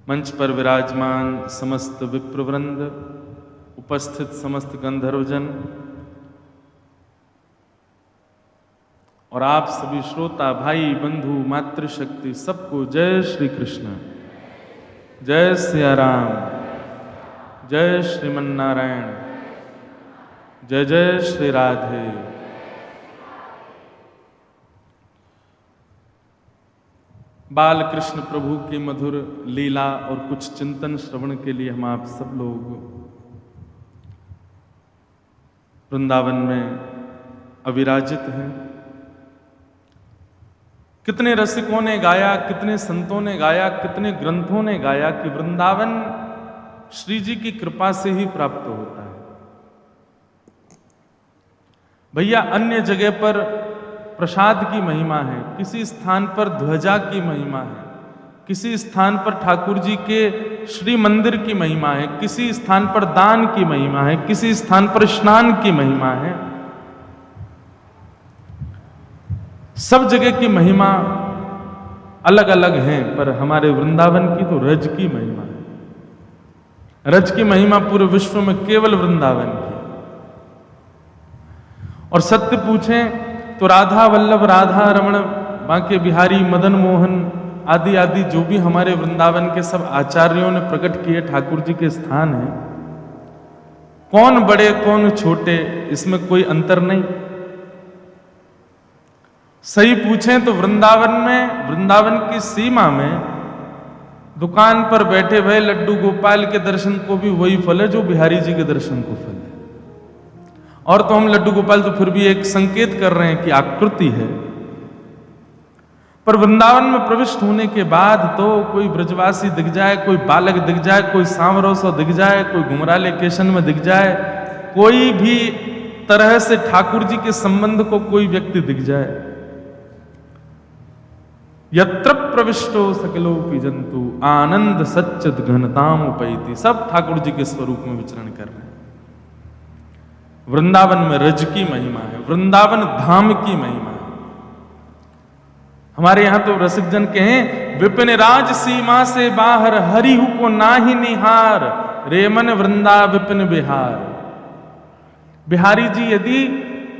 मंच पर विराजमान समस्त विप्रवृंद, उपस्थित समस्त गंधर्वजन और आप सभी श्रोता भाई बंधु मातृशक्ति सबको जय श्री कृष्ण, जय सिया राम, जय श्रीमन्नारायण, जय जय श्री राधे। बाल कृष्ण प्रभु की मधुर लीला और कुछ चिंतन श्रवण के लिए हम आप सब लोग वृंदावन में अविराजित हैं। कितने रसिकों ने गाया, कितने संतों ने गाया, कितने ग्रंथों ने गाया कि वृंदावन श्री जी की कृपा से ही प्राप्त होता है। भैया अन्य जगह पर प्रसाद की महिमा है, किसी स्थान पर ध्वजा की महिमा है, किसी स्थान पर ठाकुर जी के श्री मंदिर की महिमा है, किसी स्थान पर दान की महिमा है, किसी स्थान पर स्नान की महिमा है। सब जगह की महिमा अलग अलग है, पर हमारे वृंदावन की तो रज की महिमा है। रज की महिमा पूरे विश्व में केवल वृंदावन की। और सत्य पूछें तो राधा वल्लभ, राधा रमण, बांके बिहारी, मदन मोहन आदि आदि जो भी हमारे वृंदावन के सब आचार्यों ने प्रकट किए ठाकुर जी के स्थान हैं, कौन बड़े कौन छोटे इसमें कोई अंतर नहीं। सही पूछें तो वृंदावन की सीमा में दुकान पर बैठे भय लड्डू गोपाल के दर्शन को भी वही फल है जो बिहारी जी के दर्शन को फल है। और तो हम लड्डू गोपाल तो फिर भी एक संकेत कर रहे हैं कि आकृति है, पर वृंदावन में प्रविष्ट होने के बाद तो कोई ब्रजवासी दिख जाए, कोई बालक दिख जाए, कोई सांवरो सो दिख जाए, कोई घुमराले केशन में दिख जाए, कोई भी तरह से ठाकुर जी के संबंध को कोई व्यक्ति दिख जाए, यत्र प्रविष्टो सकलोपि जंतु आनंद सच्चिद घनताम उपैति, सब ठाकुर जी के स्वरूप में विचरण कर रहे हैं। वृंदावन में रज की महिमा है, वृंदावन धाम की महिमा है। हमारे यहां तो रसिक जन कहें विपिन राज सीमा से बाहर हरिहु को नाही निहार, रेमन वृंदा विपिन बिहार। बिहारी जी यदि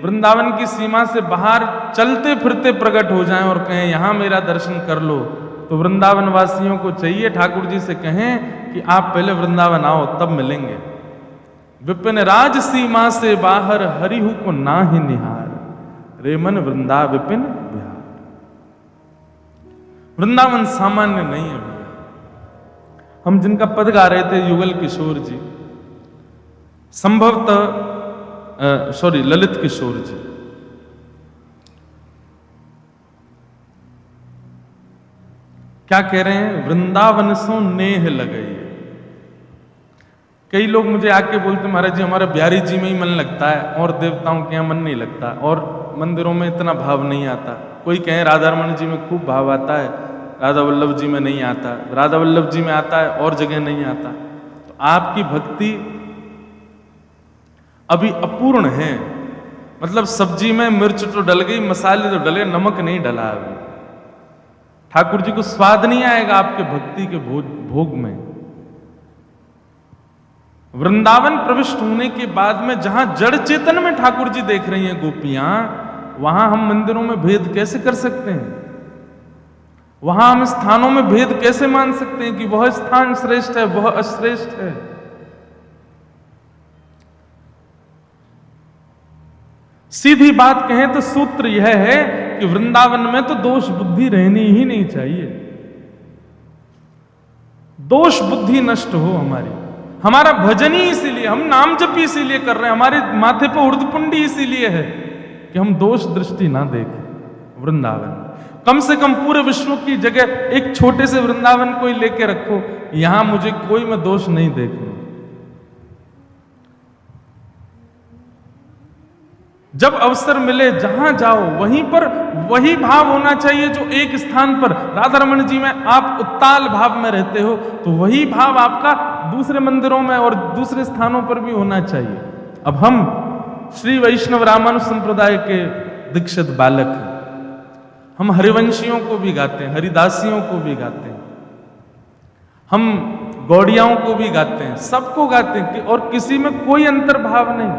वृंदावन की सीमा से बाहर चलते फिरते प्रकट हो जाएं और कहें यहां मेरा दर्शन कर लो, तो वृंदावन वासियों को चाहिए ठाकुर जी से कहें कि आप पहले वृंदावन आओ तब मिलेंगे। विपिन राज सीमा से बाहर हरिहु को नाही निहार, रेमन वृंदा विपिन बिहार। वृंदावन सामान्य नहीं है भैया। हम जिनका पद गा रहे थे युगल किशोर जी, संभवतः ललित किशोर जी, क्या कह रहे हैं? वृंदावन सो नेह लगई। कई लोग मुझे आके बोलते महाराज जी हमारा बिहारी जी में ही मन लगता है और देवताओं के यहाँ मन नहीं लगता और मंदिरों में इतना भाव नहीं आता। कोई कहे राधा रमण जी में खूब भाव आता है, राधा वल्लभ जी में नहीं आता, राधा वल्लभ जी में आता है और जगह नहीं आता। तो आपकी भक्ति अभी अपूर्ण है। मतलब सब्जी में मिर्च तो डल गई, मसाले तो डले, नमक नहीं डला अभी। ठाकुर जी को स्वाद नहीं आएगा आपके भक्ति के भोग में। वृंदावन प्रविष्ट होने के बाद में जहां जड़ चेतन में ठाकुर जी देख रही हैं गोपियां, वहां हम मंदिरों में भेद कैसे कर सकते हैं? वहां हम स्थानों में भेद कैसे मान सकते हैं कि वह स्थान श्रेष्ठ है, वह अश्रेष्ठ है? सीधी बात कहें तो सूत्र यह है कि वृंदावन में तो दोष बुद्धि रहनी ही नहीं चाहिए। दोष बुद्धि नष्ट हो हमारी। हमारा भजन ही इसीलिए, हम नाम जप ही इसीलिए कर रहे हैं, हमारे माथे पर उर्द पुंडी इसीलिए है कि हम दोष दृष्टि ना देखें। वृंदावन कम से कम पूरे विश्व की जगह एक छोटे से वृंदावन को ही लेके रखो, यहां मुझे कोई मैं दोष नहीं देख रहा। जब अवसर मिले जहां जाओ वहीं पर वही भाव होना चाहिए जो एक स्थान पर राधा रमण जी में आप उत्ताल भाव में रहते हो, तो वही भाव आपका दूसरे मंदिरों में और दूसरे स्थानों पर भी होना चाहिए। अब हम श्री वैष्णव रामानुज संप्रदाय के दीक्षित बालक हैं। हम हरिवंशियों को भी गाते हैं, हरिदासियों को भी गाते हैं। हम गौड़ियाओं को भी गाते हैं, सबको गाते हैं और किसी में कोई अंतर्भाव नहीं।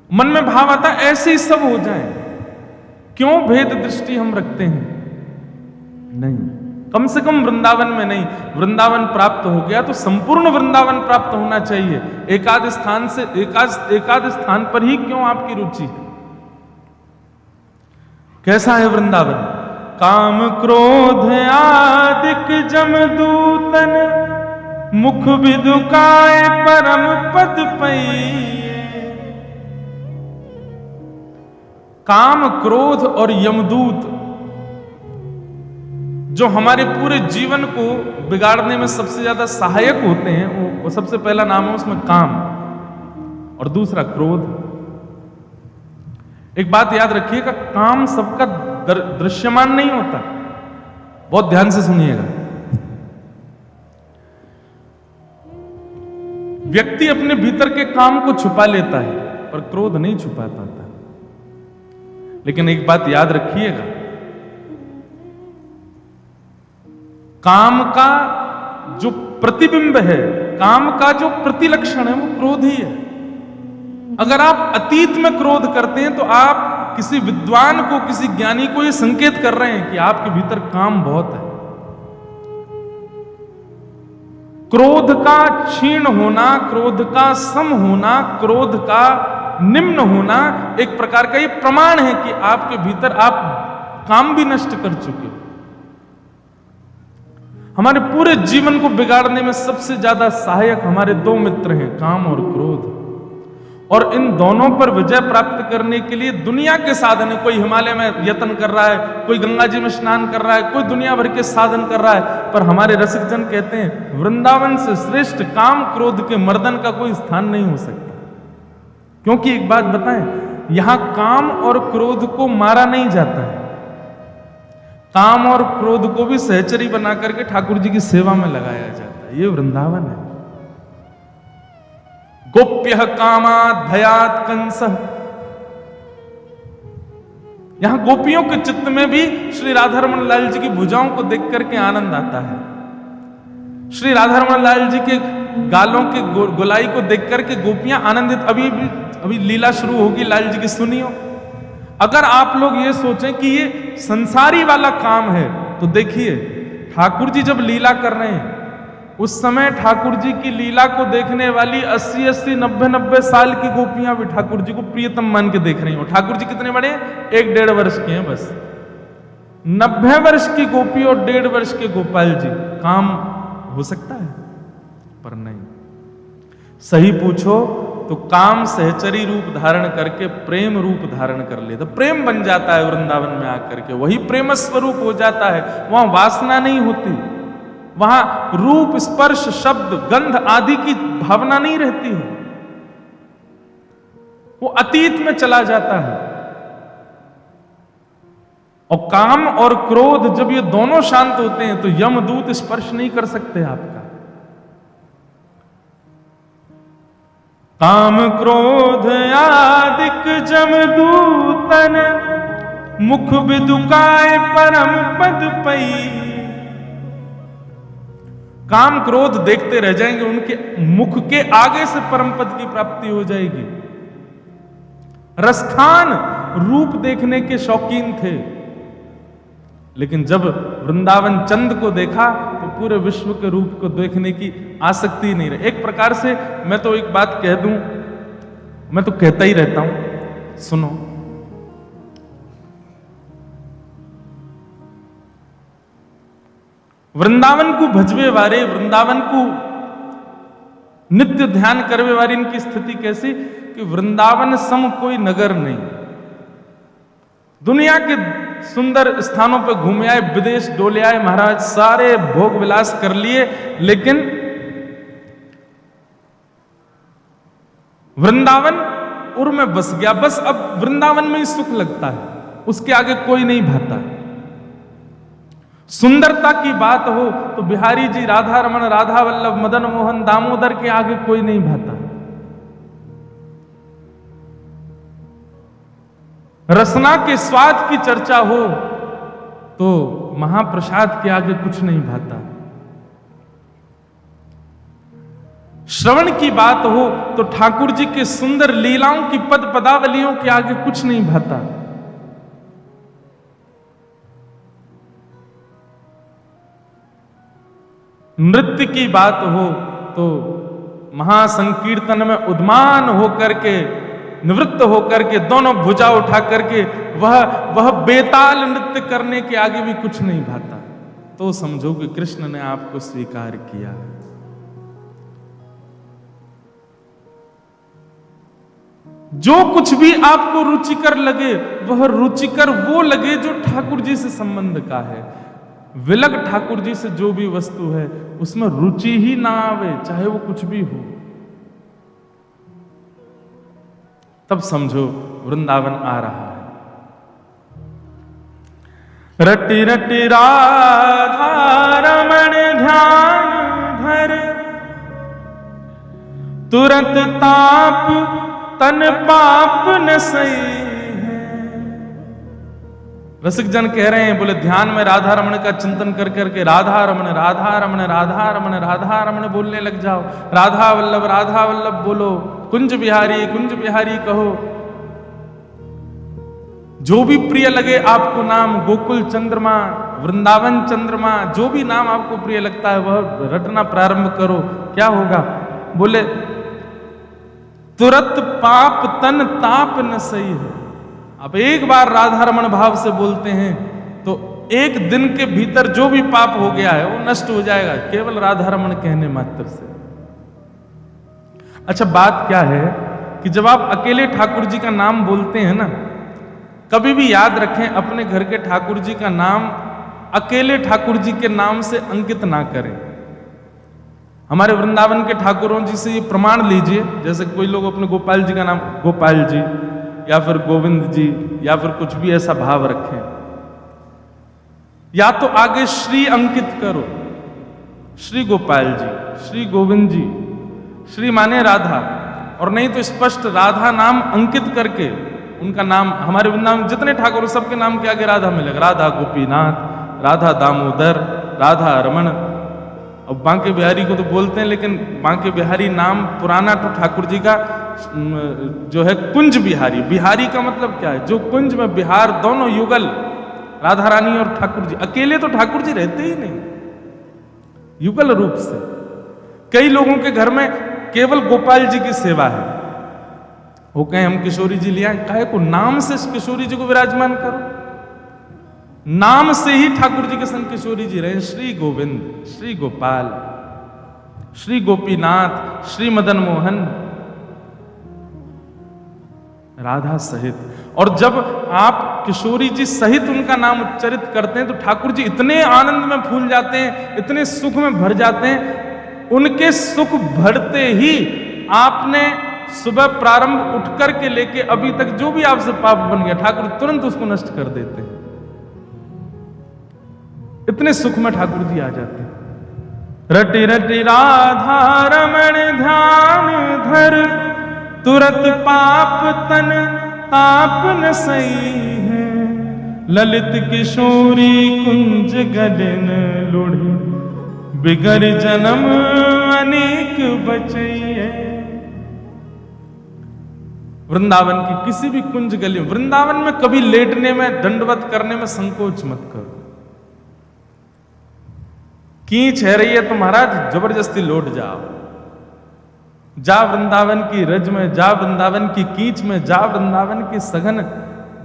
मन में भाव आता है ऐसे ही सब हो जाए, क्यों भेद दृष्टि हम रखते हैं? नहीं, कम से कम वृंदावन में नहीं। वृंदावन प्राप्त हो गया तो संपूर्ण वृंदावन प्राप्त होना चाहिए। एकाध स्थान से एकाध स्थान पर ही क्यों आपकी रुचि? कैसा है वृंदावन? काम क्रोध आदिक जमदूतन, मुख विदुकाय परम पद पई। काम, क्रोध और यमदूत जो हमारे पूरे जीवन को बिगाड़ने में सबसे ज्यादा सहायक होते हैं, वो सबसे पहला नाम है उसमें काम, और दूसरा क्रोध। एक बात याद रखिएगा, काम सबका दृश्यमान नहीं होता। बहुत ध्यान से सुनिएगा। व्यक्ति अपने भीतर के काम को छुपा लेता है पर क्रोध नहीं छुपा पाता। लेकिन एक बात याद रखिएगा, काम का जो प्रतिबिंब है, काम का जो प्रतिलक्षण है, वो क्रोध ही है। अगर आप अतीत में क्रोध करते हैं तो आप किसी विद्वान को, किसी ज्ञानी को यह संकेत कर रहे हैं कि आपके भीतर काम बहुत है। क्रोध का क्षीण होना, क्रोध का सम होना, क्रोध का निम्न होना एक प्रकार का ये प्रमाण है कि आपके भीतर आप काम भी नष्ट कर चुके हो। हमारे पूरे जीवन को बिगाड़ने में सबसे ज्यादा सहायक हमारे दो मित्र हैं, काम और क्रोध। और इन दोनों पर विजय प्राप्त करने के लिए दुनिया के साधन है। कोई हिमालय में यत्न कर रहा है, कोई गंगा जी में स्नान कर रहा है, कोई दुनिया भर के साधन कर रहा है, पर हमारे रसिक जन कहते हैं वृंदावन से श्रेष्ठ काम क्रोध के मर्दन का कोई स्थान नहीं हो सकता। क्योंकि एक बात बताएं, यहां काम और क्रोध को मारा नहीं जाता है, काम और क्रोध को भी सहचरी बना करके ठाकुर जी की सेवा में लगाया जाता है। ये वृंदावन है। गोप्य कामात् भयात् कंसः, यहां गोपियों के चित्त में भी श्री राधारमण लाल जी की भुजाओं को देख करके आनंद आता है। श्री राधारमण लाल जी के गालों के गोलाई को देख करके गोपियां आनंदित। अभी लीला शुरू होगी लाल जी की, सुनियो। अगर आप लोग ये सोचें कि ये संसारी वाला काम है तो देखिए, ठाकुर जी जब लीला कर रहे हैं उस समय ठाकुर जी की लीला को देखने वाली 80-80, 90-90 साल की गोपियां भी ठाकुर जी को प्रियतम मान के देख रही हो। ठाकुर जी कितने बड़े? 1-1.5 वर्ष के हैं बस। 90 वर्ष की गोपी और 1.5 वर्ष के गोपाल जी, काम हो सकता है? पर नहीं। सही पूछो तो काम सहचरी रूप धारण करके प्रेम रूप धारण कर लेता, प्रेम बन जाता है वृंदावन में आकर के, वही प्रेम स्वरूप हो जाता है। वहां वासना नहीं होती, वहां रूप, स्पर्श, शब्द, गंध आदि की भावना नहीं रहती है, वो अतीत में चला जाता है। और काम और क्रोध जब ये दोनों शांत होते हैं तो यमदूत स्पर्श नहीं कर सकते आपका। काम क्रोध आदिक जमदूतन, मुख विदुकाय परम पद पई। काम क्रोध देखते रह जाएंगे, उनके मुख के आगे से परम पद की प्राप्ति हो जाएगी। रसखान रूप देखने के शौकीन थे, लेकिन जब वृंदावन चंद को देखा तो पूरे विश्व के रूप को देखने की आसक्ति नहीं रही। एक प्रकार से मैं तो एक बात कह दूं, मैं तो कहता ही रहता हूं, सुनो। वृंदावन को भजवे वारे, वृंदावन को नित्य ध्यान करवे वारी, इनकी स्थिति कैसी कि वृंदावन सम कोई नगर नहीं। दुनिया के सुंदर स्थानों पर घूमे आए, विदेश डोले आए महाराज, सारे भोग विलास कर लिए, लेकिन वृंदावन उर में बस गया। बस अब वृंदावन में ही सुख लगता है, उसके आगे कोई नहीं भाता। सुंदरता की बात हो तो बिहारी जी, राधा रमन, राधा वल्लभ, मदन मोहन, दामोदर के आगे कोई नहीं भाता। रसना के स्वाद की चर्चा हो तो महाप्रसाद के आगे कुछ नहीं भाता। श्रवण की बात हो तो ठाकुर जी के सुंदर लीलाओं की पद पदावलियों के आगे कुछ नहीं भाता। नृत्य की बात हो तो महासंकीर्तन में उद्मान होकर के, निवृत्त होकर के, दोनों भुजा उठा करके वह बेताल नृत्य करने के आगे भी कुछ नहीं भाता। तो समझो कि कृष्ण ने आपको स्वीकार किया। जो कुछ भी आपको रुचिकर लगे वह रुचिकर वो लगे जो ठाकुर जी से संबंध का है। विलग ठाकुर जी से जो भी वस्तु है उसमें रुचि ही ना आवे, चाहे वो कुछ भी हो, तब समझो वृंदावन आ रहा है। रटि रटि राधा रमण ध्यान धर, तुरंत ताप तन पाप न सही। रसिक जन कह रहे हैं, बोले ध्यान में राधा रमण का चिंतन कर करके राधा रमण राधा रमण राधा रमण राधा रमण बोलने लग जाओ। राधा वल्लभ बोलो, कुंज बिहारी कहो। जो भी प्रिय लगे आपको नाम, गोकुल चंद्रमा, वृंदावन चंद्रमा, जो भी नाम आपको प्रिय लगता है वह रटना प्रारंभ करो। क्या होगा? बोले तुरंत पाप तन ताप न सही है। आप एक बार राधा रमण भाव से बोलते हैं तो एक दिन के भीतर जो भी पाप हो गया है वो नष्ट हो जाएगा, केवल राधा रमण कहने मात्र से। अच्छा, बात क्या है कि जब आप अकेले ठाकुर जी का नाम बोलते हैं ना, कभी भी याद रखें अपने घर के ठाकुर जी का नाम अकेले ठाकुर जी के नाम से अंकित ना करें। हमारे वृंदावन के ठाकुरों जी से ये प्रमाण लीजिए, जैसे कोई लोग अपने गोपाल जी का नाम गोपाल जी या फिर गोविंद जी या फिर कुछ भी ऐसा भाव रखें, या तो आगे श्री अंकित करो, श्री गोपाल जी, श्री गोविंद जी, श्री माने राधा, और नहीं तो स्पष्ट राधा नाम अंकित करके उनका नाम, हमारे वृंदावन जितने ठाकुर सबके नाम के आगे राधा मिलेगा। राधा गोपीनाथ, राधा दामोदर, राधा रमण। अब बांके बिहारी को तो बोलते हैं, लेकिन बांके बिहारी नाम पुराना तो ठाकुर जी का जो है कुंज बिहारी। बिहारी का मतलब क्या है? जो कुंज में बिहार, दोनों युगल, राधा रानी और ठाकुर जी। अकेले तो ठाकुर जी रहते ही नहीं, युगल रूप से। कई लोगों के घर में केवल गोपाल जी की सेवा है, वो कहें हम किशोरी जी ले आए, काहे को नाम से किशोरी जी को विराजमान करो, नाम से ही ठाकुर जी के संग किशोरी जी रहे। श्री गोविंद, श्री गोपाल, श्री गोपीनाथ, श्री मदन मोहन, राधा सहित। और जब आप किशोरी जी सहित उनका नाम उच्चरित करते हैं तो ठाकुर जी इतने आनंद में फूल जाते हैं, इतने सुख में भर जाते हैं। उनके सुख भरते ही आपने सुबह प्रारंभ उठ करके लेके अभी तक जो भी आपसे पाप बन गया, ठाकुर तुरंत उसको नष्ट कर देते हैं। इतने सुख में ठाकुर जी आ जाते हैं। रटि रटि राधा रमण ध्यान धर, तुरंत पाप तन ताप न सही है। ललित किशोरी कुंज गलन लुढ़ी, बिगर जन्म अनेक बचैये। वृंदावन की किसी भी कुंज गली, वृंदावन में कभी लेटने में, दंडवत करने में संकोच मत करो। कीच है रही है तो महाराज जबरदस्ती लौट जाओ। जा वृंदावन की रज में, जा वृंदावन की कीच में, जा वृंदावन के सघन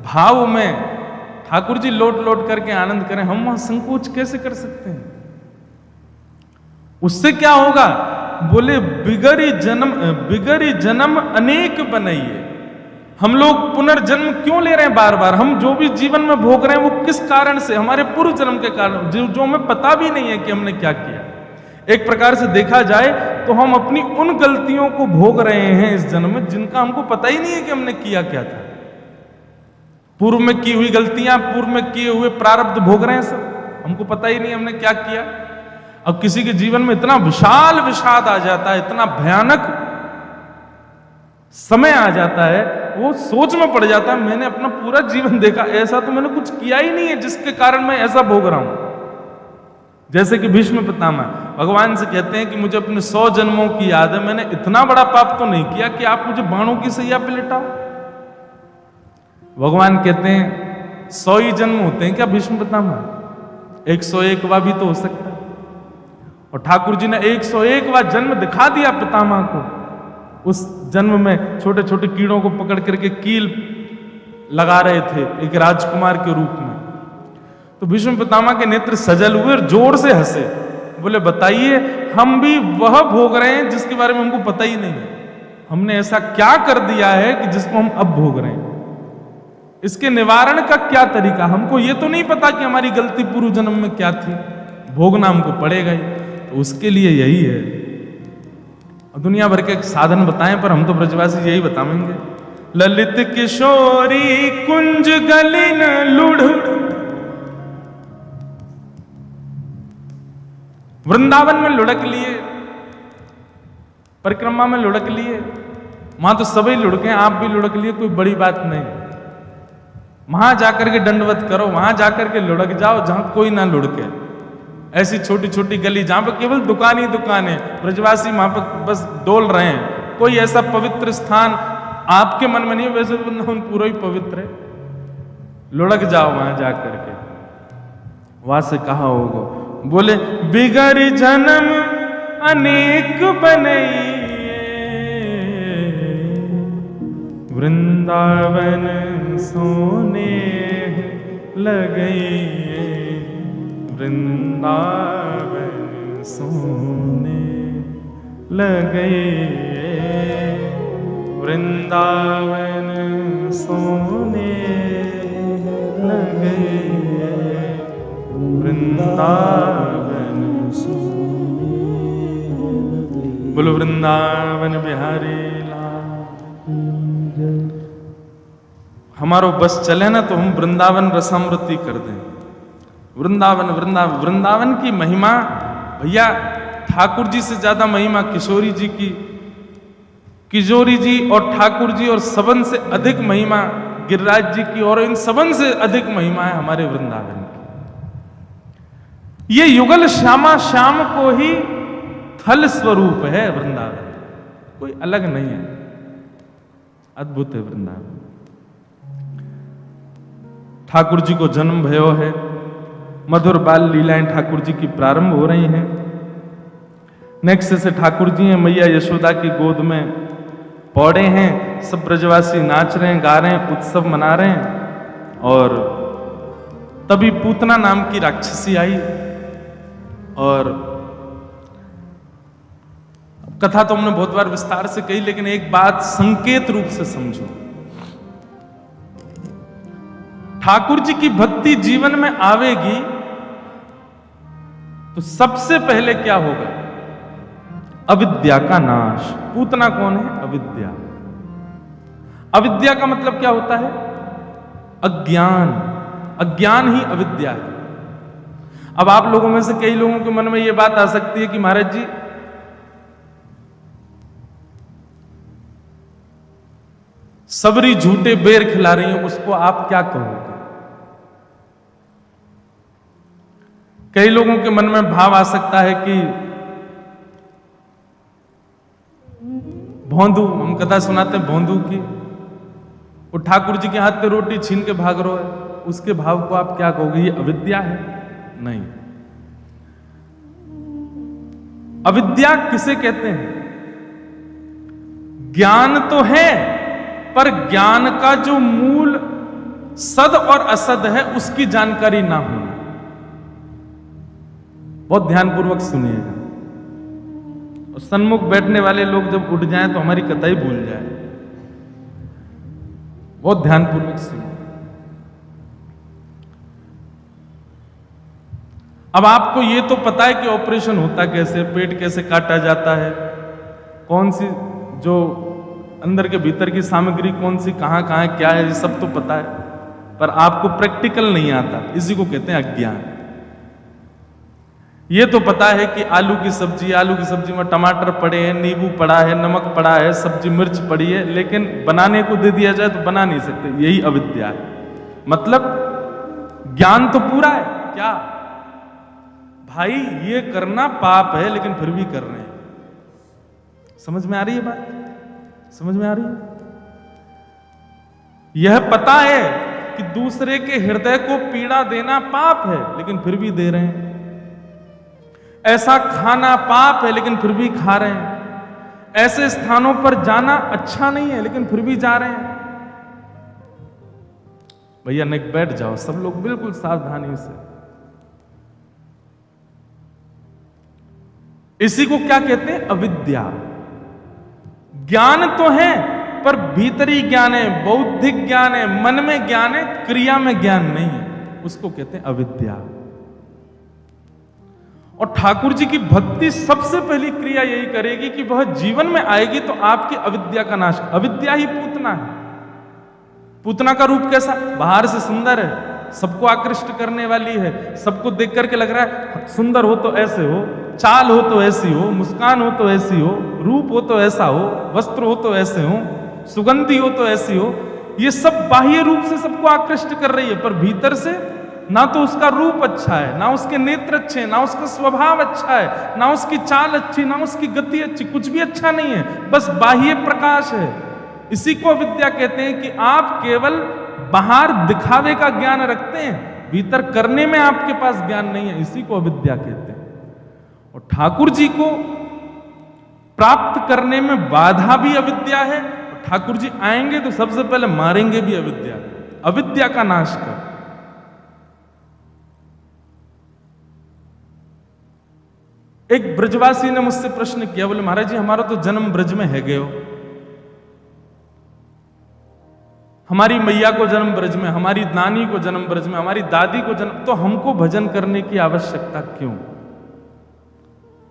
भाव में ठाकुर जी लौट लौट करके आनंद करें। हम वहां संकोच कैसे कर सकते हैं? उससे क्या होगा? बोले बिगरी जन्म अनेक बनाइए। हम लोग पुनर्जन्म क्यों ले रहे हैं बार बार? हम जो भी जीवन में भोग रहे हैं वो किस कारण से? हमारे पूर्व जन्म के कारण, जो हमें पता भी नहीं है कि हमने क्या किया। एक प्रकार से देखा जाए तो हम अपनी उन गलतियों को भोग रहे हैं इस जन्म में जिनका हमको पता ही नहीं है कि हमने किया क्या था। पूर्व में की हुई गलतियां, पूर्व में किए हुए प्रारब्ध भोग रहे हैं सब, हमको पता ही नहीं हमने क्या किया। अब किसी के जीवन में इतना विषाद आ जाता है, इतना भयानक समय आ जाता है, वो सोच में पड़ जाता है, मैंने अपना पूरा जीवन देखा, ऐसा तो मैंने कुछ किया ही नहीं है जिसके कारण मैं ऐसा भोग रहा हूं। जैसे कि भीष्म पितामह भगवान से कहते हैं कि मुझे अपने 100 जन्मों की याद है, मैंने इतना बड़ा पाप तो नहीं किया कि आप मुझे बाणों की सैया पे लिटाओ। भगवान कहते हैं 100 ही जन्म होते हैं क्या भीष्म पितामह? 101वां भी तो हो सकता है। और ठाकुर जी ने 101वां जन्म दिखा दिया पितामह को। उस जन्म में छोटे छोटे कीड़ों को पकड़ करके कील लगा रहे थे एक राजकुमार के रूप में। तो भीष्म पितामह के नेत्र सजल हुए और जोर से हंसे, बोले बताइए हम भी वह भोग रहे हैं जिसके बारे में हमको पता ही नहीं है। हमने ऐसा क्या कर दिया है कि जिसको हम अब भोग रहे हैं? इसके निवारण का क्या तरीका? हमको ये तो नहीं पता कि हमारी गलती पूर्व जन्म में क्या थी, भोगना हमको पड़ेगा ही। तो उसके लिए यही है, दुनिया भर के साधन बताएं पर हम तो ब्रजवासी यही बताएंगे। ललित किशोरी कुंज गलिन लुढ़, वृंदावन में लुढ़क लिए, परिक्रमा में लुढ़क लिए, वहां तो सभी लुढ़के, आप भी लुढ़क लिए, कोई बड़ी बात नहीं। वहां जाकर के दंडवत करो, वहां जाकर के लुढ़क जाओ जहां कोई ना लुढ़के। ऐसी छोटी छोटी गली जहां पर केवल दुकान ही दुकान है, ब्रजवासी वहां पर बस डोल रहे हैं। कोई ऐसा पवित्र स्थान आपके मन में नहीं, वैसे वृंदावन पूरा ही पवित्र है। लुढ़क जाओ वहां जाकर के। वहां से कहा होगा, बोले बिगड़ जन्म अनेक बनइए, वृंदावन सोने लगइए, वृंदावन सोने लगइए, वृंदावन सोने लगइए, वृंदावन सोने लगइए। बोलो वृंदावन बिहारी लाल। हमारो बस चले ना तो हम वृंदावन रसामृति कर दें। वृंदावन वृंदावन वृंदावन की महिमा भैया, ठाकुर जी से ज्यादा महिमा किशोरी जी की, किशोरी जी और ठाकुर जी और सबन से अधिक महिमा गिरिराज जी की, और इन सबन से अधिक महिमा है हमारे वृंदावन की। ये युगल श्यामा श्याम को ही थल स्वरूप है वृंदावन, कोई अलग नहीं है, अद्भुत है वृंदावन। ठाकुर जी को जन्म भयो है, मधुर बाल लीलाएं ठाकुर जी की प्रारंभ हो रही हैं। नेक्स्ट से ठाकुर जी हैं मैया यशोदा की गोद में पौड़े हैं, सब ब्रजवासी नाच रहे हैं, गा रहे हैं, उत्सव मना रहे हैं। और तभी पूतना नाम की राक्षसी आई, और कथा तो हमने बहुत बार विस्तार से कही, लेकिन एक बात संकेत रूप से समझो। ठाकुर जी की भक्ति जीवन में आवेगी तो सबसे पहले क्या होगा? अविद्या का नाश। पूतना कौन है? अविद्या। अविद्या का मतलब क्या होता है? अज्ञान। अज्ञान ही अविद्या है। अब आप लोगों में से कई लोगों के मन में यह बात आ सकती है कि महाराज जी सबरी झूठे बेर खिला रही हैं, उसको आप क्या कहोगे? कई लोगों के मन में भाव आ सकता है कि भोंदू, हम कथा सुनाते हैं भोंदू की, वो ठाकुर जी के हाथ पे रोटी छीन के भाग रहा है, उसके भाव को आप क्या कहोगे? ये अविद्या है? नहीं। अविद्या किसे कहते हैं? ज्ञान तो है, पर ज्ञान का जो मूल सद और असद है उसकी जानकारी ना होना। बहुत ध्यानपूर्वक सुनिएगा, और सन्मुख बैठने वाले लोग जब उठ जाएं तो हमारी कथा ही भूल जाए। बहुत ध्यानपूर्वक सुनिए। अब आपको ये तो पता है कि ऑपरेशन होता कैसे, पेट कैसे काटा जाता है, कौन सी जो अंदर के भीतर की सामग्री कौन सी कहां कहां क्या है, ये सब तो पता है, पर आपको प्रैक्टिकल नहीं आता। इसी को कहते हैं अज्ञान। ये तो पता है कि आलू की सब्जी में टमाटर पड़े हैं, नींबू पड़ा है, नमक पड़ा है, सब्जी मिर्च पड़ी है, लेकिन बनाने को दे दिया जाए तो बना नहीं सकते। यही अविद्या है। मतलब ज्ञान तो पूरा है, क्या भाई ये करना पाप है, लेकिन फिर भी कर रहे हैं। समझ में आ रही है बात? समझ में आ रही है? यह पता है कि दूसरे के हृदय को पीड़ा देना पाप है, लेकिन फिर भी दे रहे हैं। ऐसा खाना पाप है, लेकिन फिर भी खा रहे हैं। ऐसे स्थानों पर जाना अच्छा नहीं है, लेकिन फिर भी जा रहे हैं। भैया नहीं, बैठ जाओ सब लोग बिल्कुल सावधानी से। इसी को क्या कहते हैं? अविद्या। ज्ञान तो है, पर भीतरी ज्ञान है, बौद्धिक ज्ञान है, मन में ज्ञान है, क्रिया में ज्ञान नहीं है, उसको कहते हैं अविद्या। और ठाकुर जी की भक्ति सबसे पहली क्रिया यही करेगी कि वह जीवन में आएगी तो आपकी अविद्या का नाश। अविद्या ही पूतना है। पूतना का रूप कैसा? बाहर से सुंदर है, सबको आकृष्ट करने वाली है, सबको देख करके लग रहा है सुंदर हो तो ऐसे हो, चाल हो तो ऐसी हो, मुस्कान हो तो ऐसी हो, रूप हो तो ऐसा हो, वस्त्र हो तो ऐसे हो, सुगंधी हो तो ऐसी हो। ये सब बाह्य रूप से सबको आकृष्ट कर रही है, पर भीतर से ना तो उसका रूप अच्छा है, ना उसके नेत्र अच्छे हैं, ना उसका स्वभाव अच्छा है, ना उसकी चाल अच्छी, ना उसकी गति अच्छी, कुछ भी अच्छा नहीं है, बस बाह्य प्रकाश है। इसी को अविद्या कहते हैं कि आप केवल बाहर दिखावे का ज्ञान रखते हैं, भीतर करने में आपके पास ज्ञान नहीं है। इसी को अविद्या कहते हैं। और ठाकुर जी को प्राप्त करने में बाधा भी अविद्या है। और ठाकुर जी आएंगे तो सबसे पहले मारेंगे भी अविद्या, अविद्या का नाश कर। एक ब्रजवासी ने मुझसे प्रश्न किया, बोले महाराज जी हमारा तो जन्म ब्रज में है गयो, हमारी मैया को जन्म ब्रज में, हमारी नानी को जन्म ब्रज में, हमारी दादी को जन्म, तो हमको भजन करने की आवश्यकता क्यों?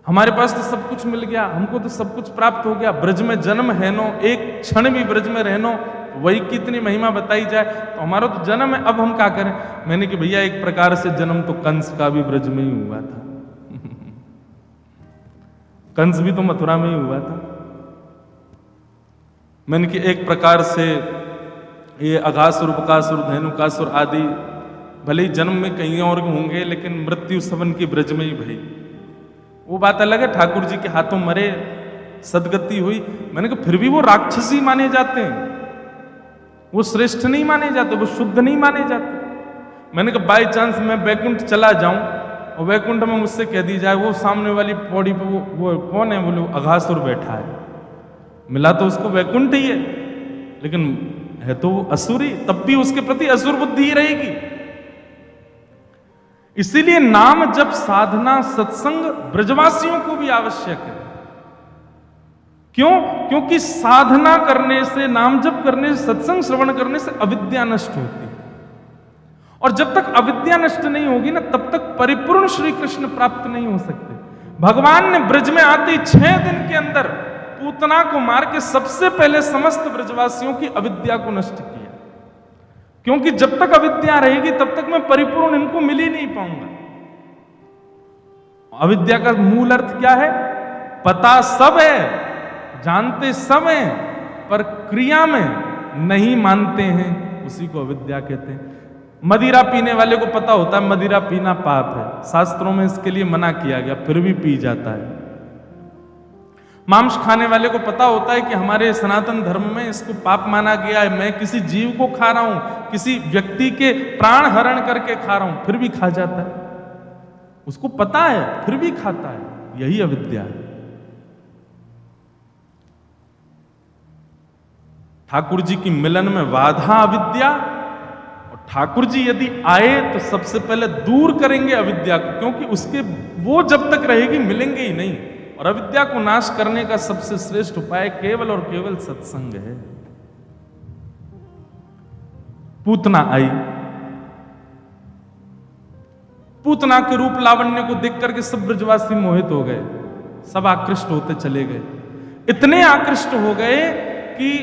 हमारे पास तो सब कुछ मिल गया, हमको तो सब कुछ प्राप्त हो गया, ब्रज में जन्म है नो, एक क्षण भी ब्रज में रहनो, वही कितनी महिमा बताई जाए, तो हमारा तो जन्म है, अब हम क्या करें? मैंने कि भैया एक प्रकार से जन्म तो कंस का भी ब्रज में ही हुआ था। कंस भी तो मथुरा में ही हुआ था। मैंने कि एक प्रकार से ये अघासुर, बकासुर, धेनुकासुर आदि भले ही जन्म में कहीं और होंगे, लेकिन मृत्यु सबन की ब्रज में ही भई। वो बात अलग है, ठाकुर जी के हाथों मरे, सदगति हुई। मैंने कहा फिर भी वो राक्षसी माने जाते हैं, वो श्रेष्ठ नहीं माने जाते, वो शुद्ध नहीं माने जाते। मैंने कहा बाई चांस मैं वैकुंठ चला जाऊं और वैकुंठ में मुझसे कह दी जाए वो सामने वाली पौड़ी पे वो कौन है? बोले अघासुर बैठा है। मिला तो उसको वैकुंठ ही है, लेकिन है तो असुरी, तब भी उसके प्रति असुर बुद्धि ही रहेगी। इसीलिए नाम जप, साधना, सत्संग ब्रजवासियों को भी आवश्यक है। क्यों? क्योंकि साधना करने से, नाम जप करने से, सत्संग श्रवण करने से अविद्या नष्ट होती है। और जब तक अविद्या नष्ट नहीं होगी ना, तब तक परिपूर्ण श्री कृष्ण प्राप्त नहीं हो सकते। भगवान ने ब्रज में आते ही 6 दिन के अंदर पूतना को मार के सबसे पहले समस्त ब्रजवासियों की अविद्या को नष्ट किया। क्योंकि जब तक अविद्या रहेगी तब तक मैं परिपूर्ण इनको मिल ही नहीं पाऊंगा। अविद्या का मूल अर्थ क्या है? पता सब है, जानते सब हैं, पर क्रिया में नहीं मानते हैं, उसी को अविद्या कहते हैं। मदिरा पीने वाले को पता होता है मदिरा पीना पाप है, शास्त्रों में इसके लिए मना किया गया, फिर भी पी जाता है। मांस खाने वाले को पता होता है कि हमारे सनातन धर्म में इसको पाप माना गया है, मैं किसी जीव को खा रहा हूं, किसी व्यक्ति के प्राण हरण करके खा रहा हूं, फिर भी खा जाता है। उसको पता है फिर भी खाता है। यही अविद्या है। ठाकुर जी की मिलन में बाधा अविद्या, और ठाकुर जी यदि आए तो सबसे पहले दूर करेंगे अविद्या को, क्योंकि उसके वो जब तक रहेगी मिलेंगे ही नहीं। और अविद्या को नाश करने का सबसे श्रेष्ठ उपाय केवल और केवल सत्संग है। पूतना आई, पूतना के रूप लावण्य को देख करके सब ब्रजवासी मोहित हो गए, सब आकृष्ट होते चले गए। इतने आकृष्ट हो गए कि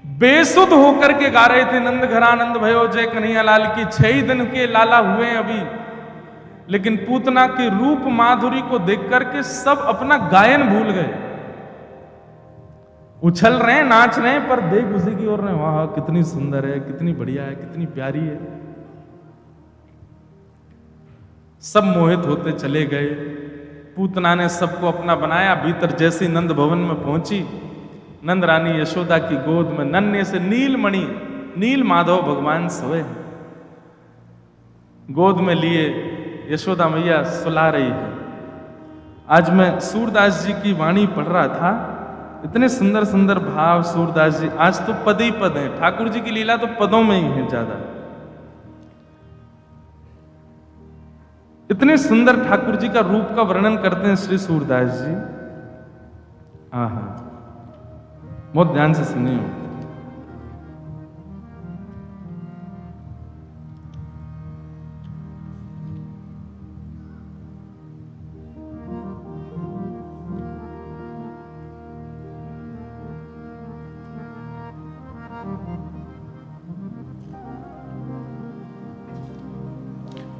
बेसुध होकर के गा रहे थे, नंद घरानंद भयो जय कन्हैया लाल की। 6 दिन के लाला हुए अभी, लेकिन पूतना के रूप माधुरी को देख करके सब अपना गायन भूल गए। उछल रहे हैं, नाच रहे हैं, पर देख उसी की ओर रहे, वाह कितनी सुंदर है, कितनी बढ़िया है, कितनी प्यारी है। सब मोहित होते चले गए। पूतना ने सबको अपना बनाया। भीतर जैसी नंद भवन में पहुंची, नंद रानी यशोदा की गोद में नन्हे से नीलमणि नील माधव भगवान सोए, गोद में लिए यशोदा मैया सुला रही है। आज मैं सूरदास जी की वाणी पढ़ रहा था, इतने सुंदर सुंदर भाव सूरदास जी। आज तो पद ही पद है, ठाकुर जी की लीला तो पदों में ही है ज्यादा। इतने सुंदर ठाकुर जी का रूप का वर्णन करते हैं श्री सूरदास जी। आहा, बहुत ध्यान से सुनिए।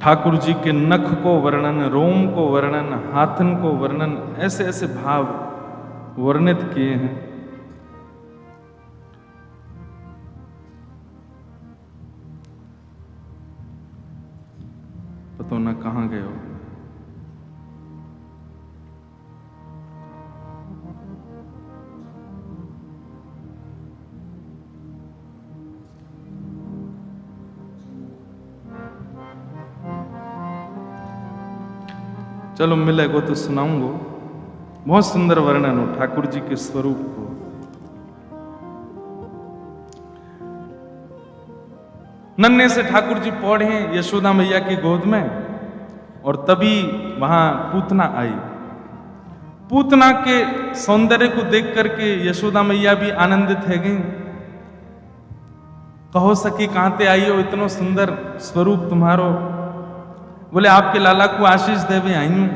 ठाकुर जी के नख को वर्णन, रोम को वर्णन, हाथन को वर्णन, ऐसे ऐसे भाव वर्णित किए हैं। पता ना कहां गए हो। चलो मिलेगो तो सुनाऊंगो। बहुत सुंदर वर्णन हो ठाकुर जी के स्वरूप को। नन्हे से ठाकुर जी पौड़े हैं यशोदा मैया की गोद में, और तभी वहां पूतना आई। पूतना के सौंदर्य को देख करके यशोदा मैया भी आनंदित है गई। कहो सखी कहां ते आई हो, इतना सुंदर स्वरूप तुम्हारो। बोले आपके लाला को आशीष देवे आई हूं।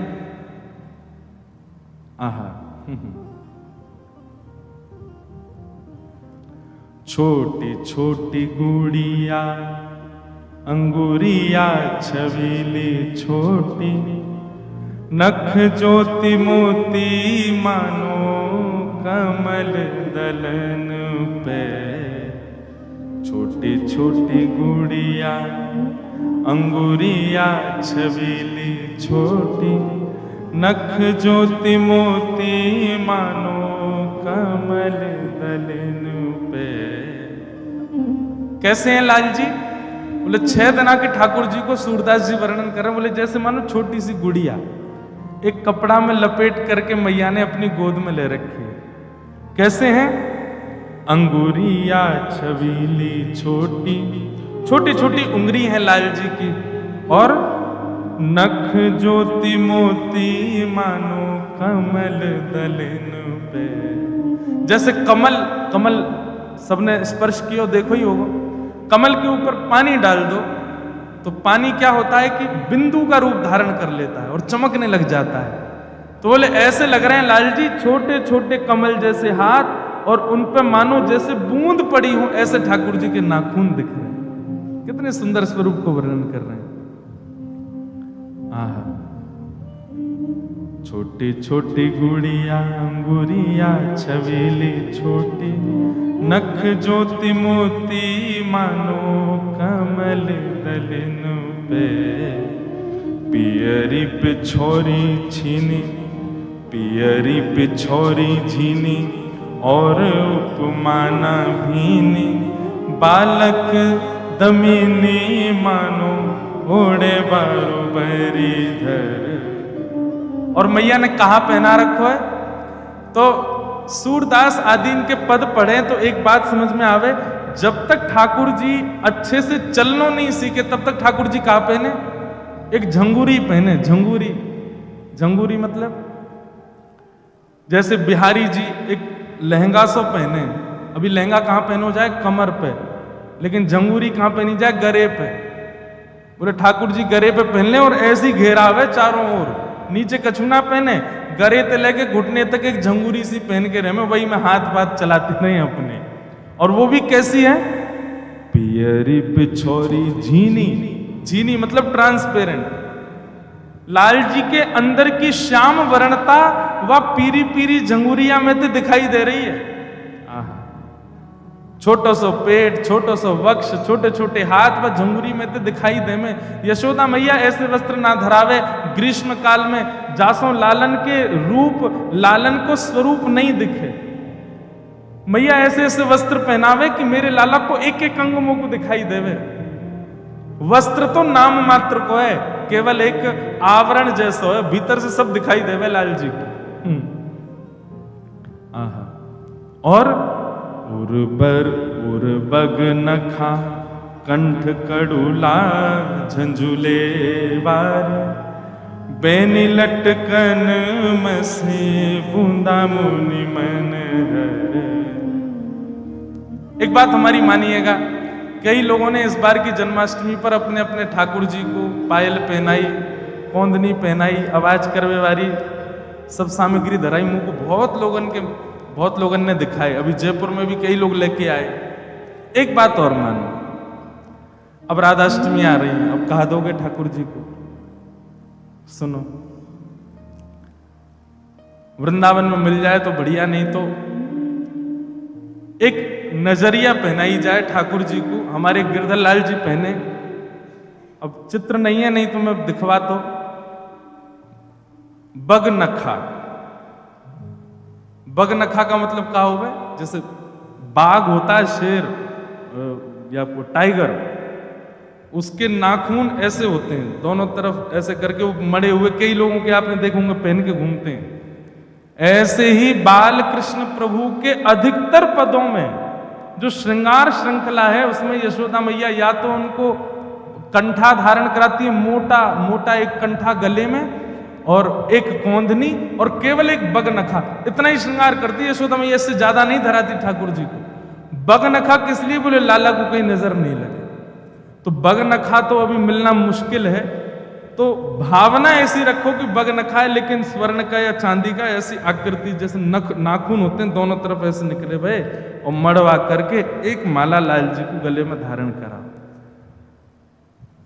आहा, छोटी छोटी गुड़िया अंगुरिया छबीली छोटी, नख ज्योति मोती मानो कमल दलन पे। छोटी छोटी गुड़िया अंगुरिया छबीली छोटी, नख ज्योति मोती मानो कमल दलन पे। कैसे हैं लाल जी? बोले 6 दिन के ठाकुर जी को सूरदास जी वर्णन कर रहे। बोले जैसे मानो छोटी सी गुड़िया एक कपड़ा में लपेट करके मैया ने अपनी गोद में ले रखी है। कैसे हैं? अंगुरिया छबीली छोटी, छोटी छोटी उंगली है लाल जी की, और नख ज्योति मोती मानो कमल दलन पे। जैसे कमल, कमल सबने स्पर्श किया देखो ही होगा। कमल के ऊपर पानी डाल दो तो पानी क्या होता है कि बिंदु का रूप धारण कर लेता है और चमकने लग जाता है। तो बोले ऐसे लग रहे हैं लाल जी, छोटे छोटे कमल जैसे हाथ, और उन पे मानो जैसे बूंद पड़ी हो, ऐसे ठाकुर जी के नाखून दिख रहे हैं। कितने सुंदर स्वरूप को वर्णन कर रहे हैं। आहा, छोटी छोटी गुड़िया अंगुरिया छबीली छोटी, नख ज्योति मोती मानो कमल दलन पे। पियरी पिछोरी छीनी, पियरी पिछोरी झीनी, और उपमाना भीनी, बालक दमिनी मानो ओढ़े बारो बरीधर। और मैया ने कहा पहना रखो है। तो सूरदास आदि इनके पद पढ़े तो एक बात समझ में आवे, जब तक ठाकुर जी अच्छे से चलनो नहीं सीखे तब तक ठाकुर जी कहा पहने? एक झंगूरी पहने। झंगूरी, झंगूरी मतलब जैसे बिहारी जी एक लहंगा सो पहने। अभी लहंगा कहां पहनो जाए? कमर पे। लेकिन झंगूरी कहां पहनी जाए? गरे पे। बोले ठाकुर जी गरे पे पहन ले और ऐसी घेरावे चारों ओर, नीचे कछु ना पहने, गरे ते लेके घुटने तक एक झंगूरी सी पहन के रहे, वही में हाथ बात चलाते नहीं अपने। और वो भी कैसी है? पियरी पिछोरी झीनी। झीनी मतलब ट्रांसपेरेंट। लाल जी के अंदर की श्याम वर्णता वह पीरी पीरी झंगुरिया में तो दिखाई दे रही है। छोटो सो पेट, छोटो सो वक्ष, छोटे छोटे हाथ व झंगुरी में तो दिखाई दे में। यशोदा मैया ऐसे वस्त्र ना धरावे ग्रीष्म काल में, जासों लालन के रूप लालन को स्वरूप नहीं दिखे। मैया ऐसे ऐसे वस्त्र पहनावे कि मेरे लाला को एक एक अंग मुंह को दिखाई देवे। वस्त्र तो नाम मात्र को है, केवल एक आवरण जैसा है, भीतर से सब दिखाई देवे लाल जी को। और उर्बर उर्बग नखा कंठ कड़ूला झंझुले वार, बेनी लटकन मसे बूंदा मुनि मन हर। एक बात हमारी मानिएगा, कई लोगों ने इस बार की जन्माष्टमी पर अपने अपने ठाकुर जी को पायल पहनाई, कोंदनी पहनाई, आवाज करवे वाली सब सामग्री धराई मुंह को। बहुत लोगों ने दिखाए, अभी जयपुर में भी कई लोग लेके आए। एक बात और मानो, अब राधाष्टमी आ रही है, अब कहा दोगे ठाकुर जी को? सुनो, वृंदावन में मिल जाए तो बढ़िया, नहीं तो एक नजरिया पहनाई जाए ठाकुर जी को। हमारे गिरधर लाल जी पहने, अब चित्र नहीं है, नहीं तो मैं दिखवा तो। बगनखा, बगनखा का मतलब क्या होगा? जैसे बाघ होता है, शेर या टाइगर, उसके नाखून ऐसे होते हैं दोनों तरफ ऐसे करके वो मड़े हुए, कई लोगों के आपने देखे होंगे पहन के घूमते हैं। ऐसे ही बाल कृष्ण प्रभु के अधिकतर पदों में जो श्रृंगार श्रृंखला है उसमें यशोदा मैया या तो उनको कंठा धारण कराती है, मोटा मोटा एक कंठा गले में और एक कोंदनी और केवल एक बगनखा, इतना ही श्रृंगार करती है यशोदा मैया, इससे ज्यादा नहीं धराती ठाकुर जी को। बगनखा किस लिए? बोले लाला को कहीं नजर नहीं लगे। तो बगनखा तो अभी मिलना मुश्किल है, तो भावना ऐसी रखो कि बगनखा है लेकिन स्वर्ण का या चांदी का, ऐसी आकृति जैसे नाखून होते हैं दोनों तरफ ऐसे निकले भय, और मड़वा करके एक माला लाल जी को गले में धारण करा।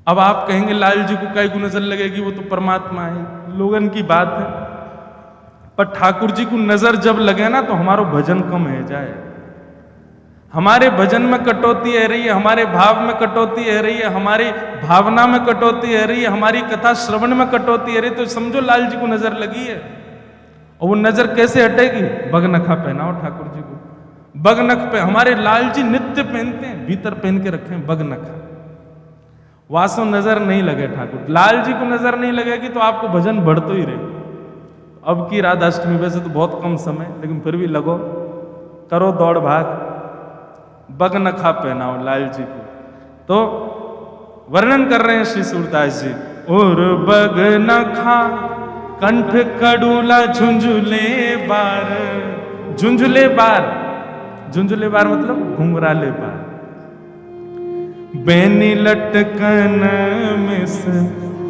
अब आप कहेंगे लाल जी को काहे को नजर लगेगी, वो तो परमात्मा है, लोगन की बात है। पर ठाकुर जी को नजर जब लगे ना तो हमारो भजन कम है जाए, हमारे भजन में कटौती है रही है, हमारे भाव में कटौती है रही है, हमारी भावना में कटौती है रही है, हमारी कथा श्रवण में कटौती है रही, तो समझो लाल जी को नजर लगी है। और वो नजर कैसे हटेगी? बगनखा पहनाओ ठाकुर जी को। बगनख पे हमारे लाल जी नित्य पहनते हैं, भीतर पहन के रखे हैं बगनखा। वासो नजर नहीं लगे ठाकुर, लाल जी को नजर नहीं लगेगी तो आपको भजन बढ़तो ही रहे। अब की राधाष्टमी वैसे तो बहुत कम समय, लेकिन फिर भी लगो, करो दौड़ भाग, बगनखा पहनाओ लाल जी को। तो वर्णन कर रहे हैं श्री सूरदास जी, और बगनखा कंठ कड़ूला झुंझुले बार। झुंझुले बार, झुंझुले बार मतलब घुंघराले बार। बेनी लटकन मिस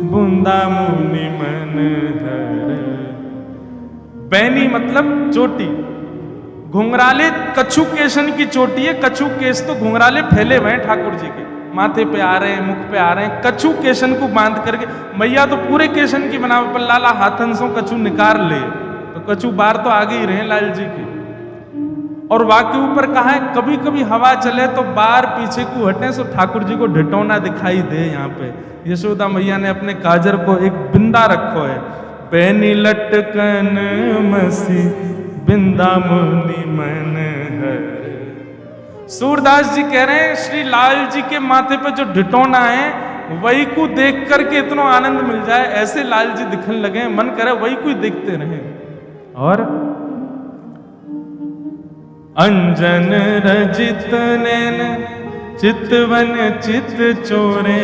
बूंदा मुनि मन हर। बैनी मतलब चोटी, घुंघराले कछु केशन की चोटी है। कछु केश तो घुंघराले फैले हुए हैं ठाकुर जी के, माथे पे आ रहे हैं, मुख पे आ रहे हैं। कछु केशन को बांध करके, मैया तो पूरे केशन की बनावे, पर लाला हाथन सो कछु निकाल ले, तो कछु बार तो आगे ही रहे लाल जी के। और वाक्य ऊपर कहा है, कभी कभी हवा चले तो बार पीछे को हटे सो ठाकुर जी को ढिटौना दिखाई दे। यहाँ पे यशोदा मैया ने अपने काजर को एक बिंदा रखो है, पैनी लटकन मसी बिंदा मुनि मन हर। सूरदास जी कह रहे हैं श्री लाल जी के माथे पे जो ढिटौना है वही को देख करके इतना आनंद मिल जाए, ऐसे लाल जी दिखने लगे, मन करे वही को देखते रहे। और अंजन रजित नैन चितवन चित चोरे,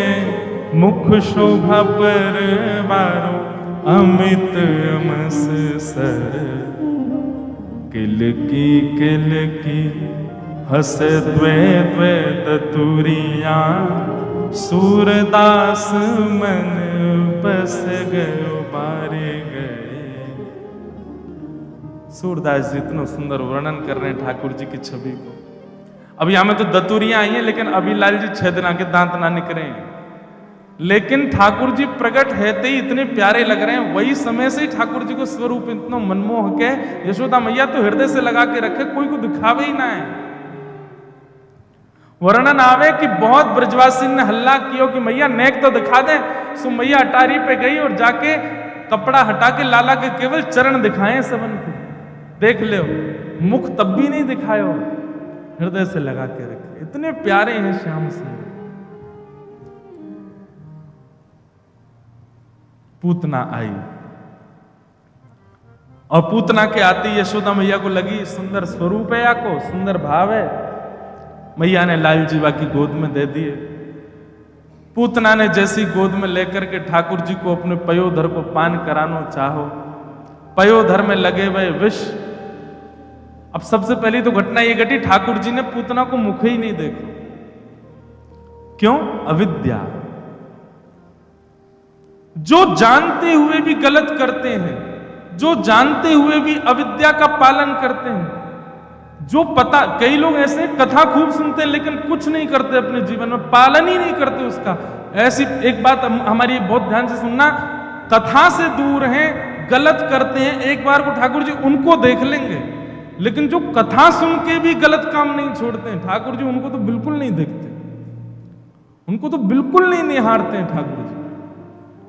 मुख शोभा पर वारो अमित अमस सर। किल की हस द्वे द्वे ततुरिया, सूरदास मन बस गयो बारे गए। सूरदास जी इतना सुंदर वर्णन कर रहे हैं ठाकुर जी की छवि को। अब यहां में तो दतुरियां आई हैं, लेकिन अभी लाल जी 6 दिन आके दांत ना निकले हैं। लेकिन ठाकुर जी प्रकट रहते ही इतने प्यारे लग रहे हैं, वही समय से ही ठाकुर जी को स्वरूप इतना मनमोहक है, यशोदा मैया तो हृदय से लगा के रखे, कोई को दिखावे ही ना है। वर्णन आवे कि बहुत ब्रजवासी ने हल्ला किया कि मैया नेक तो दिखा दे। सो मैया अटारी पे गई और जाके कपड़ा हटा के लाला के केवल चरण दिखाए सबन को, देख ले, मुख तब भी नहीं दिखाए, हृदय से लगा के रखे, इतने प्यारे हैं श्याम सुंदर। पूतना आई और पूतना के आती यशोदा मैया को लगी सुंदर स्वरूप है, या को सुंदर भाव है, मैया ने लाल जीवा की गोद में दे दिए। पूतना ने जैसी गोद में लेकर के ठाकुर जी को अपने पयोधर को पान करानो चाहो, पयोधर में लगे हुए विष। अब सबसे पहली तो घटना ये घटी, ठाकुर जी ने पूतना को मुख ही नहीं देखा। क्यों? अविद्या। जो जानते हुए भी गलत करते हैं, जो जानते हुए भी अविद्या का पालन करते हैं, जो पता, कई लोग ऐसे कथा खूब सुनते हैं लेकिन कुछ नहीं करते अपने जीवन में, पालन ही नहीं करते उसका। ऐसी एक बात हमारी बहुत ध्यान से सुनना, कथा से दूर हैं, गलत करते हैं, एक बार को ठाकुर जी उनको देख लेंगे, लेकिन जो कथा सुन के भी गलत काम नहीं छोड़ते हैं, ठाकुर जी उनको तो बिल्कुल नहीं देखते, उनको तो बिल्कुल नहीं निहारते हैं ठाकुर जी।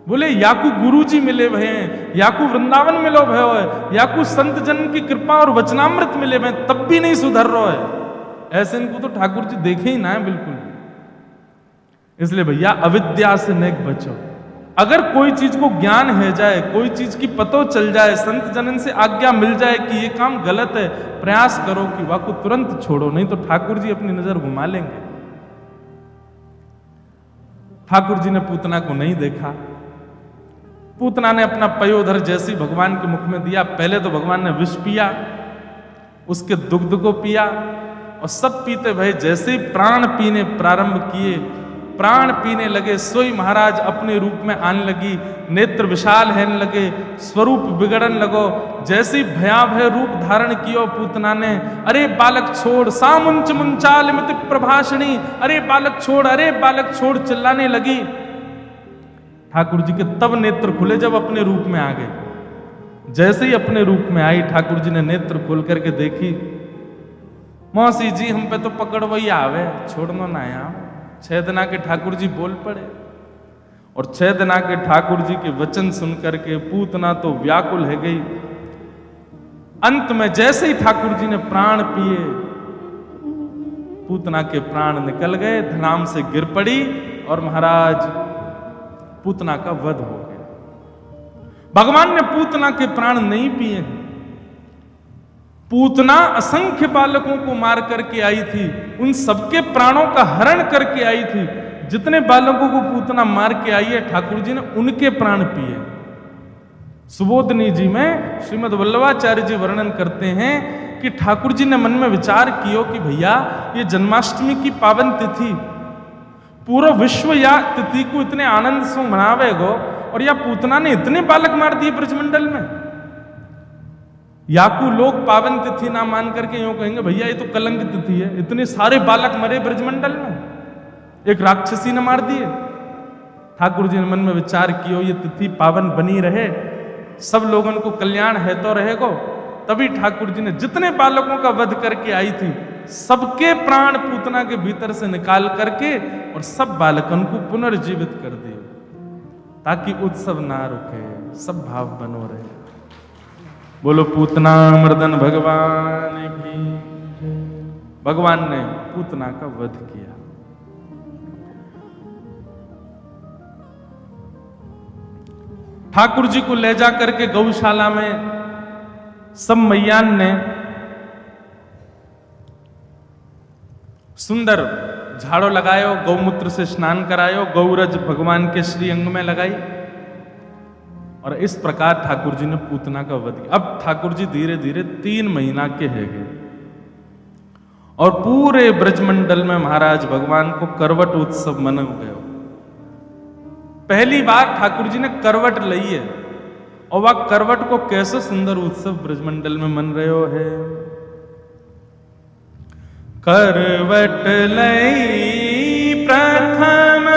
बोले याकू गुरु जी मिले भय हैं, याकू वृंदावन मिलो भयो है, याकू संत जन की कृपा और वचनामृत मिले भय, तब भी नहीं सुधर रहा है। ऐसे इनको तो ठाकुर जी देखे ही ना है बिल्कुल। इसलिए भैया अविद्या से नेक बचो। अगर कोई चीज को ज्ञान है जाए, कोई चीज की पतो चल जाए, संत जनन से आज्ञा मिल जाए कि ये काम गलत है, प्रयास करो कि वाह को तुरंत छोड़ो, नहीं तो ठाकुर जी अपनी नजर घुमा लेंगे। ठाकुर जी ने पूतना को नहीं देखा। पूतना ने अपना पयोधर जैसी भगवान के मुख में दिया, पहले तो भगवान ने विष पिया, उसके दुग्ध को पिया और सब पीते भय जैसे ही प्राण पीने प्रारंभ किए, प्राण पीने लगे, सोई महाराज अपने रूप में आने लगी, नेत्र विशाल हैन लगे, स्वरूप बिगड़न लगो। जैसे ही भयाभय रूप धारण कियो पूतना ने, अरे बालक छोड़, सामुंच मुंचाल मिति प्रभाषणी, अरे बालक छोड़, अरे बालक छोड़ चिल्लाने लगी। ठाकुर जी के तब नेत्र खुले जब अपने रूप में आ गए। जैसे ही अपने रूप में आई, ठाकुर जी ने नेत्र खोल करके देखी, मौसी जी हम पे तो पकड़ वही आवे, छोड़नो ना यहाँ। 6 दिना के ठाकुर जी बोल पड़े और 6 दिना के ठाकुर जी के वचन सुन करके पूतना तो व्याकुल है गई। अंत में जैसे ही ठाकुर जी ने प्राण पिए, पूतना के प्राण निकल गए, धड़ाम से गिर पड़ी और महाराज पूतना का वध हो गया। भगवान ने पूतना के प्राण नहीं पिए हैं। पूतना असंख्य बालकों को मार करके आई थी, उन सबके प्राणों का हरण करके आई थी। जितने बालकों को पूतना मार के आई है, ठाकुर जी ने उनके प्राण पिए। सुबोधनी जी में श्रीमद् वल्लभाचार्य जी वर्णन करते हैं कि ठाकुर जी ने मन में विचार किया कि भैया ये जन्माष्टमी की पावन तिथि, पूरा विश्व या तिथि को इतने आनंद से मनावे गो, और या पूतना ने इतने बालक मार दिए ब्रजमंडल में। याकू लोग पावन तिथि ना मान करके यूं कहेंगे भैया ये तो कलंक तिथि है, इतने सारे बालक मरे ब्रजमंडल में, एक राक्षसी ने मार दिए। ठाकुर जी ने मन में विचार किया ये तिथि पावन बनी रहे, सब लोगों को कल्याण है तो रहेगो। तभी ठाकुर जी ने जितने बालकों का वध करके आई थी, सबके प्राण पूतना के भीतर से निकाल करके और सब बालकों को पुनर्जीवित कर दिए, ताकि उत्सव ना रुके, सब भाव बनो रहे। बोलो पूतना मर्दन भगवान की। भगवान ने पूतना का वध किया। ठाकुर जी को ले जा करके गौशाला में सब मैयान ने सुंदर झाड़ो लगायो, गौमूत्र से स्नान करायो, गौरज भगवान के श्री अंग में लगाई और इस प्रकार ठाकुर जी ने पूतना का वध किया। अब ठाकुर जी धीरे धीरे 3 महीना के है गए और पूरे ब्रजमंडल में महाराज भगवान को करवट उत्सव मना गयो। पहली बार ठाकुर जी ने करवट लई है और वह करवट को कैसे सुंदर उत्सव ब्रजमंडल में मन रहे हो है। करवट लई प्रथम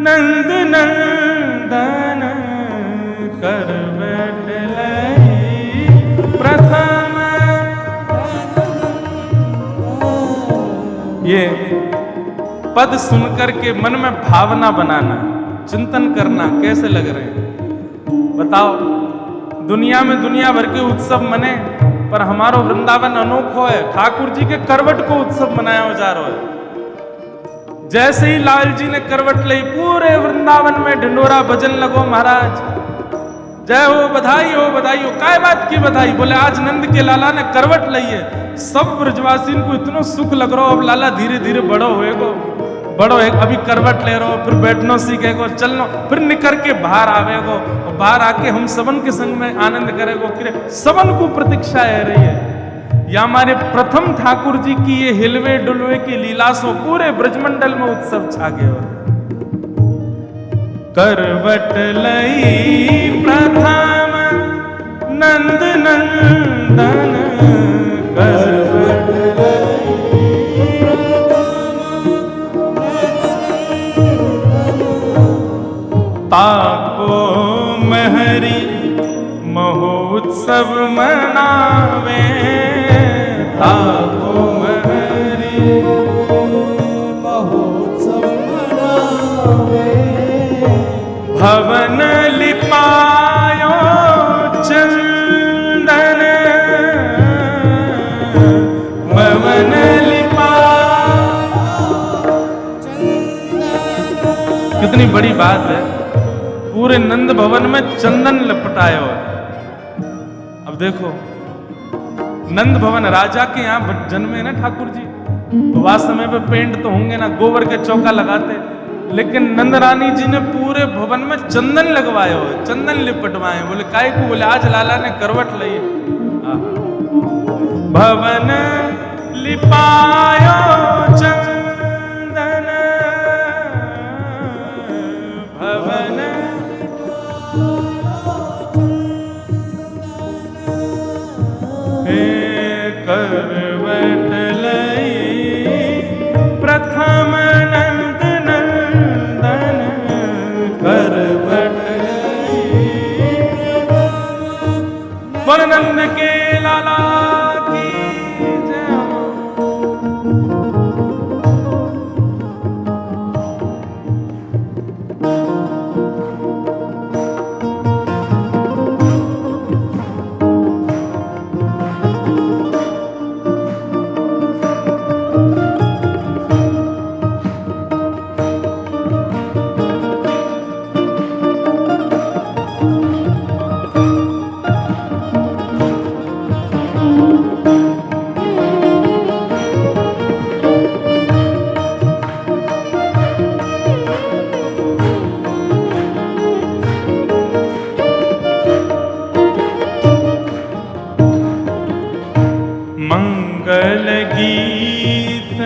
नंद नंदन कर बैठलई प्रथम। ये पद सुनकर के मन में भावना बनाना, चिंतन करना, कैसे लग रहे हैं बताओ। दुनिया में दुनिया भर के उत्सव मने, पर हमारो वृंदावन अनोखो है। ठाकुर जी के करवट को उत्सव मनाया जा रहा है। जैसे ही लाल जी ने करवट ली, पूरे वृंदावन में ढिंडोरा भजन लगो महाराज, जय हो, बधाई हो, बधाई हो। काय बात की बधाई? बोले आज नंद के लाला ने करवट ली है। सब ब्रजवासी को इतना सुख लग रहा हो, अब लाला धीरे धीरे बड़ो होएगो, बड़ो है, अभी करवट ले रहो, फिर बैठनो सीखेगो, चलनो, फिर निकल के बाहर आवेगो, और बाहर आके हम सबन के संग में आनंद करेगो। सबन को प्रतीक्षा है रही है। या हमारे प्रथम ठाकुर जी की ये हिलवे डुलवे की लीलासों पूरे ब्रजमंडल में उत्सव छा गए। करवट लई प्रथम नंद नंदन करवट ताको महरी महोत्सव मनावे, ताको महरी महोत्सव मनावे। भवन लिपायो चंदन, भवन लिपायो चंदन। कितनी बड़ी बात है, पूरे नंद भवन में चंदन लपटाया है। अब देखो, नंद भवन राजा के यहाँ जन्मे ना ठाकुर जी, तो वास्तव में पे पेंट तो होंगे ना, गोबर के चौका लगाते, लेकिन नंद रानी जी ने पूरे भवन में चंदन लगवाए हो, चंदन लिपटवाए। बोले काय को? बोले आज लाला ने करवट ली है। भवन लिपायो चंदन, भवन करवट लई प्रथम नंद नंदन करवट लई। बोल नंद के लाला की जय हो। मंगल गीत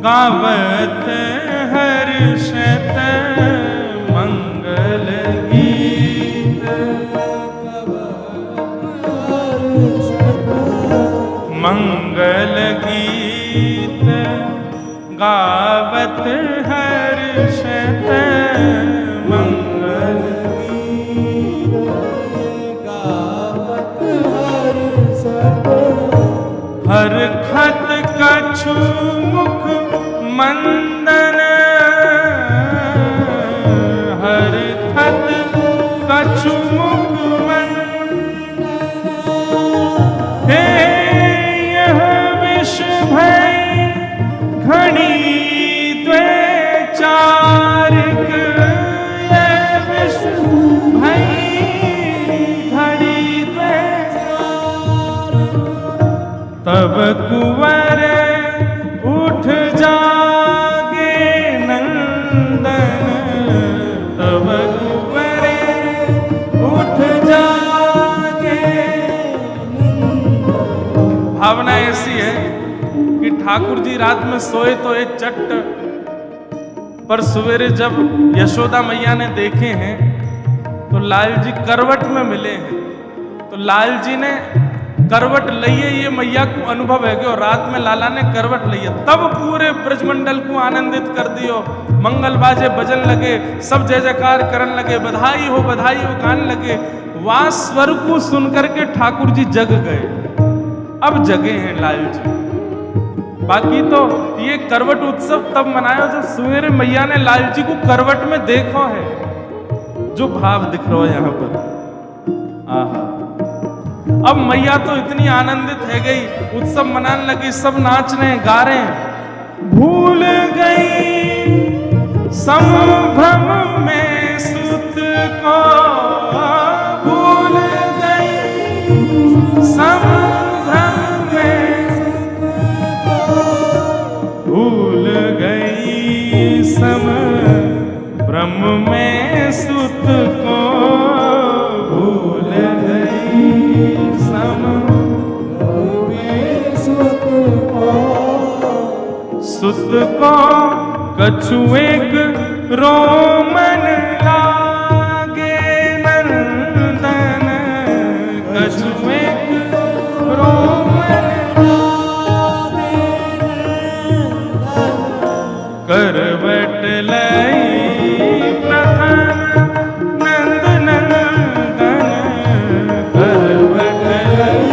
गावत हर्षत, मंगल गीत मंगल गीत गावत हर्षत, मंगल गीत गावत हर्षत। हर खत कछु मुख मंदन, हर खत कछु मुख मंदन। हे यह विष भय घड़ी द्वैचारिक, यह विष भय घड़ी द्वैचारिक। तब कुंवर उठ जागे नंदन, तब कुंवर उठ जागे। भावना ऐसी है कि ठाकुर जी रात में सोए तो एक चट्ट, पर सवेरे जब यशोदा मैया ने देखे हैं तो लाल जी करवट में मिले हैं। तो लाल जी ने करवट लइए ये मैया को अनुभव है कि और रात में लाला ने करवट लइए, तब पूरे ब्रजमंडल को आनंदित कर दियो। मंगल बाजे बजन लगे, सब जय जयकार करन लगे, बधाई हो गाने लगे। वह स्वर को सुनकर के ठाकुर जी जग गए। अब जगे हैं लाल जी। बाकी तो ये करवट उत्सव तब मनाया जब सवेरे मैया ने लाल जी को करवट में देखो है, जो भाव दिख रहा है यहां पर। आहा, अब मैया तो इतनी आनंदित है गई, उत्सव मनाने लगी, सब नाच रहे गा रहे हैं। भूल गई संभ्रम में सुत को, भूल गई संभ्रम में, भूल गई संभ्रम में सुत को, भूल गई सुत को, कछुएक रोमन लागे नंदन, कछुएक रोमन लागे नंदन, करवट लई प्रथम नंद नंदन, करवट लई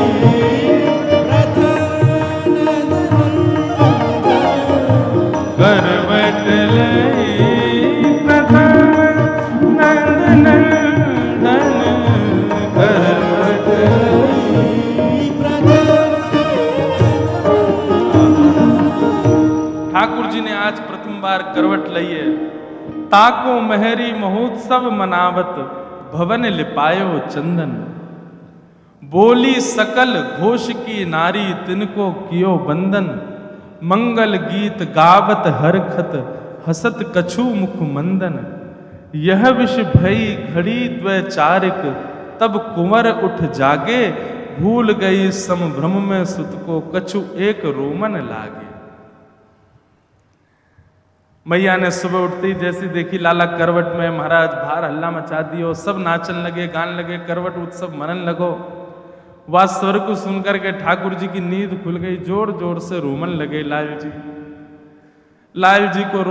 करवट लई प्रथम नंद नंदन, करवट लई प्रथम। ठाकुर जी ने आज प्रथम बार करवट लई है। ताको महरी महोत्सव मनावत, भवन लिपायो चंदन, बोली सकल घोष की नारी, तिनको कियो बंदन, मंगल गीत गावत हरखत, हसत कछु मुख मंदन, यह विष भई घड़ी द्वैचारिक, तब कुंवर उठ जागे, भूल गई संभ्रम में सुत को, कछु एक रोमन लागे। मैया ने सुबह उठते ही जैसी देखी लाला करवट में, महाराज बाहर हल्ला मचा दियो, सब नाचन लगे, गाने लगे, करवट उत्सव मनन लगो। वह स्वर को सुनकर के ठाकुर जी की नींद खुल गई, जोर जोर से रोमन लगे लाल जी। लाल जी को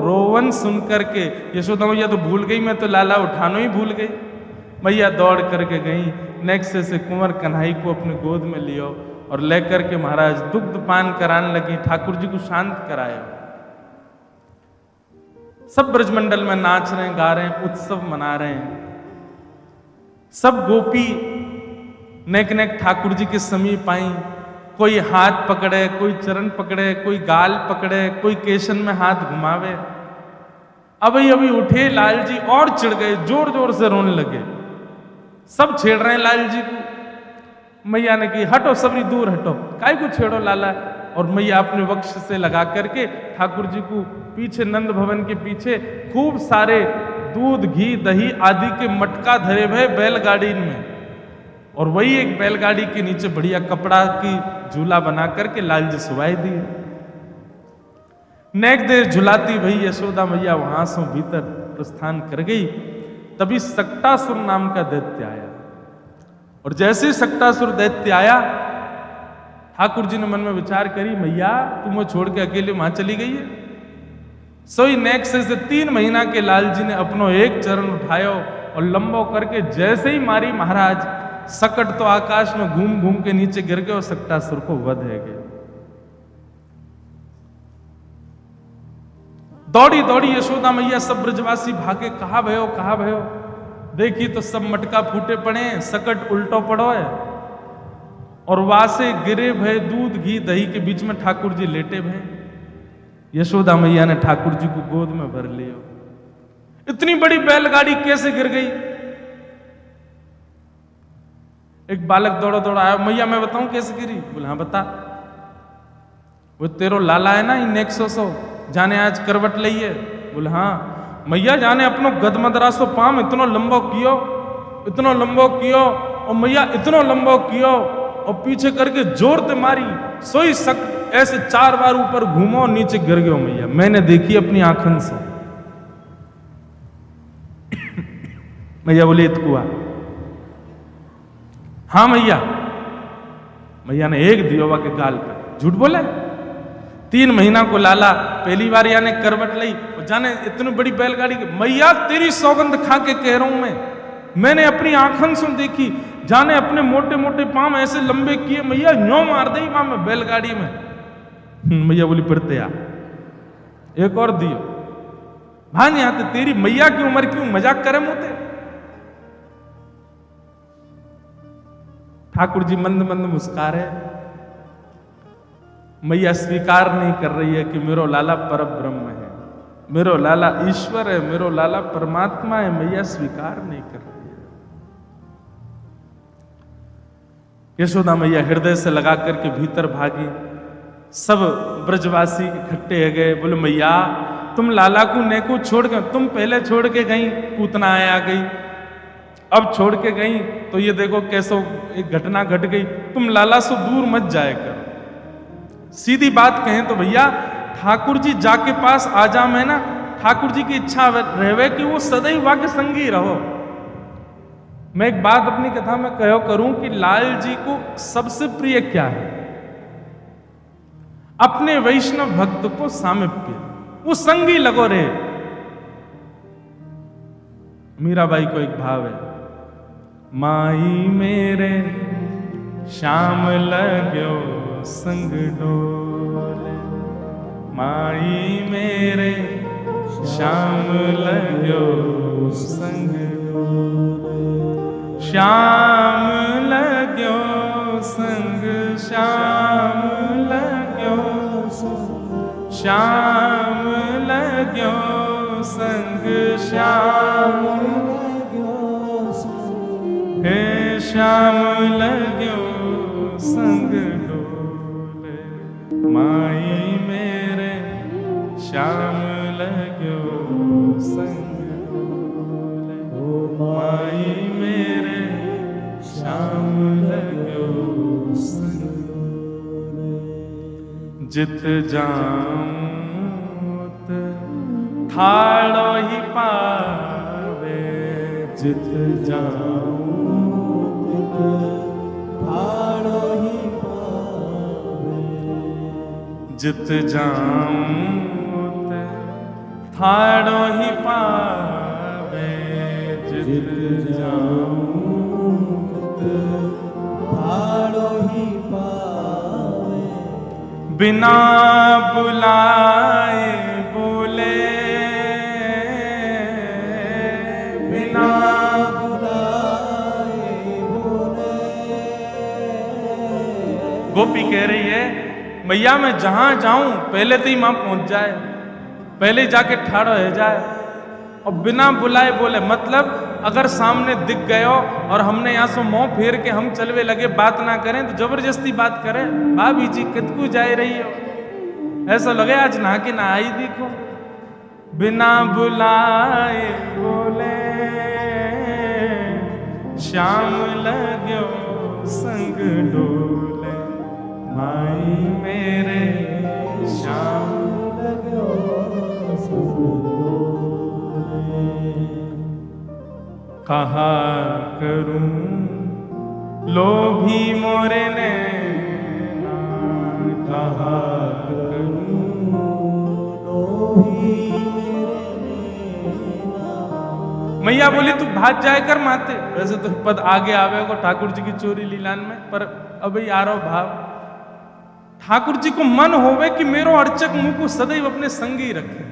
रोवन सुनकर के यशोदा मैया तो भूल गई, मैं तो लाला उठानो ही भूल गई। मैया दौड़ करके गई, नेक्स्ट से कुंवर कन्हई को अपने गोद में लियो और लेकर के महाराज दुग्ध पान कराने लगी, ठाकुर जी को शांत कराया। सब ब्रजमंडल में नाच रहे हैं, गा रहे हैं, उत्सव मना रहे हैं। सब गोपी नेक नेक ठाकुर जी के समीप आई, कोई हाथ पकड़े, कोई चरण पकड़े, कोई गाल पकड़े, कोई केशन में हाथ घुमावे। अभी अभी उठे लाल जी और चिढ़ गए, जोर जोर से रोने लगे। सब छेड़ रहे हैं लाल जी को। मैया ने की हटो, सबरी दूर हटो, काय को छेड़ो लाला। और मैया अपने वक्ष से लगा करके ठाकुर जी को पीछे नंद भवन के पीछे खूब सारे दूध घी दही आदि के मटका धरे हुए बैलगाड़ी में, और वही एक बैलगाड़ी के नीचे बढ़िया कपड़ा की झूला बना करके लाल जी सुवाई दिए। नेक देर झुलाती भई यशोदा मैया वहां से भीतर प्रस्थान कर गई। तभी सक्टासुर नाम का दैत्य आया, और जैसे सक्टासुर दैत्य आया, ठाकुर जी ने मन में विचार करी, मैया तुम छोड़ के अकेले वहां चली गई है। सोई नेक्स्ट से 3 महीना के लाल जी ने अपनो एक चरण उठायो और लंबो करके जैसे ही मारी महाराज, सकट तो आकाश में घूम घूम के नीचे गिर गए और सक्टासुर को वध है गए। दौड़ी दौड़ी यशोदा मैया सब ब्रजवासी भागे, कहा भयो कहा भयो। देखी तो सब मटका फूटे पड़े, सकट उल्टो पड़ो है, और वासे गिरे भय दूध घी दही के बीच में ठाकुर जी लेटे भय। यशोदा मैया ने ठाकुर जी को गोद में भर लिया। इतनी बड़ी बैलगाड़ी कैसे गिर गई? एक बालक दौड़ा दौड़ा आया, मैया मैं बताऊं कैसे गिरी? बोले हाँ बता। वो तेरो लाला है ना इन 100 जाने आज करवट लई है? बोले हाँ। मैया जाने अपनो गदमदरा सो पाम इतनो लंबो कियो, इतनो लंबो कियो, और मैया इतनो लंबो कियो और पीछे करके जोर ते मारी, सोई सक ऐसे 4 बार ऊपर घूमो नीचे गिर गयो मैया, मैंने देखी अपनी आंखन से। मैया बोली इतकुआ। हाँ मैया मैया ने एक दियोवा के गाल पे, झूठ बोले। 3 महीना को लाला पहली बार याने करवट ली, जाने इतनी बड़ी बैलगाड़ी की, मैया तेरी सौगंध खा के कह रहा हूं मैंने अपनी आंखन से देखी, जाने अपने मोटे मोटे पांव ऐसे लंबे किए, मैया न्यों मार दी मां में बैलगाड़ी में। मैया बोली पड़ते आ एक और दियो भान आते, तेरी मैया की उम्र क्यों मजाक करे मोते। ठाकुर जी मंद मंद मुस्का रहे। मैया स्वीकार नहीं कर रही है कि मेरो लाला पर ब्रह्म है, मेरो लाला ईश्वर है, मेरो लाला परमात्मा है। मैया स्वीकार नहीं कर रही है। यशोदा मैया हृदय से लगा करके भीतर भागी। सब ब्रजवासी इकट्ठे हो गए, बोले मैया तुम लाला को नेको छोड़ के, तुम पहले छोड़ के गई, पूतना आ गई, अब छोड़ के गई तो ये देखो कैसो एक घटना घट गई। तुम लाला से दूर मत जाए करो। सीधी बात कहें तो भैया ठाकुर जी जाके पास आ जा, मैं ना ठाकुर जी की इच्छा रहे कि वो सदैव वाक्य संगी रहो। मैं एक बात अपनी कथा में कहो करूं कि लाल जी को सबसे प्रिय क्या है? अपने वैष्णव भक्त को सामिप्य, वो संगी लगो रे। मीराबाई को एक भाव है, माई मेरे श्याम लग्यो संग डोले, माई मेरे श्याम लग्यो संग डोले, श्याम लग्यो संग, श्याम लग्यो श्याम लग्यो संग, श्याम हे श्याम लग्यो संग डोले, माई मेरे श्याम लग्यो संग डोले, माई मेरे श्याम लग्यो संग डोले। जित जाऊं थाड़ो ही पावे, जित जाऊं थाड़ो ही पावे, जित जाऊं थाड़ो ही पावे, जित जाऊं थाड़ो ही पावे, बिना बुलाए बोले, बिना बुलाए बोले। गोपी कह रही है मैया मैं जहां जाऊं पहले तो ही मां पहुंच जाए, पहले जाके ठाड़ो हो जाए और बिना बुलाए बोले। मतलब अगर सामने दिख गयो और हमने यहाँ से मुंह फेर के हम चलवे लगे, बात ना करें तो जबरदस्ती बात करें, भाभी जी कितकू जा रही हो, ऐसा लगे आज नहा के ना आई देखो। बिना बुलाए बोले श्याम लग्यो संग डोले, माई मेरे श्याम लग्यो संग डोले। कहा करूं लोभी मोरे ने, कहा करूं लोभी मैया बोली तू भाग जाए कर माते। वैसे तो पद आगे आवे को ठाकुर जी की चोरी लीलान में, पर अब यारो भाव ठाकुर जी को मन होवे कि मेरो अर्चक मुंह को सदैव अपने संग ही रखे,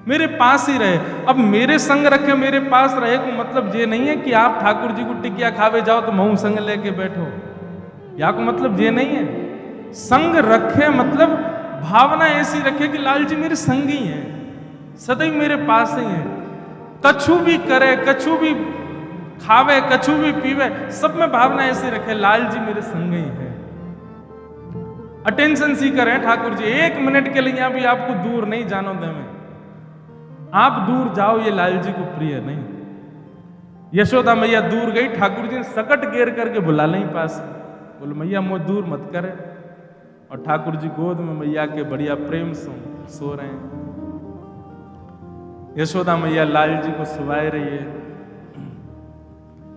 मेरे पास ही रहे। अब मेरे संग रखे, मेरे पास रहे को मतलब ये नहीं है कि आप ठाकुर जी को टिकिया खावे जाओ तो महू संग लेके बैठो, या को मतलब ये नहीं है। संग रखे मतलब भावना ऐसी रखे कि लाल जी मेरे संगी हैं, सदैव मेरे पास ही हैं, कछु भी करे, कछु भी खावे, कछु भी पीवे, सब में भावना ऐसी रखे लाल जी मेरे संग ही है। अटेंशन सीकर है ठाकुर जी, 1 मिनट के लिए भी आपको दूर नहीं जानो देवे। आप दूर जाओ ये लाल जी को प्रिय नहीं। यशोदा मैया दूर गई, ठाकुर जी ने सकट घेर करके बुला नहीं पास, बोले मैया मुझे दूर मत करे। और ठाकुर जी गोद में मैया के बढ़िया प्रेम से सो रहे हैं। यशोदा मैया लाल जी को सुवाए रही है।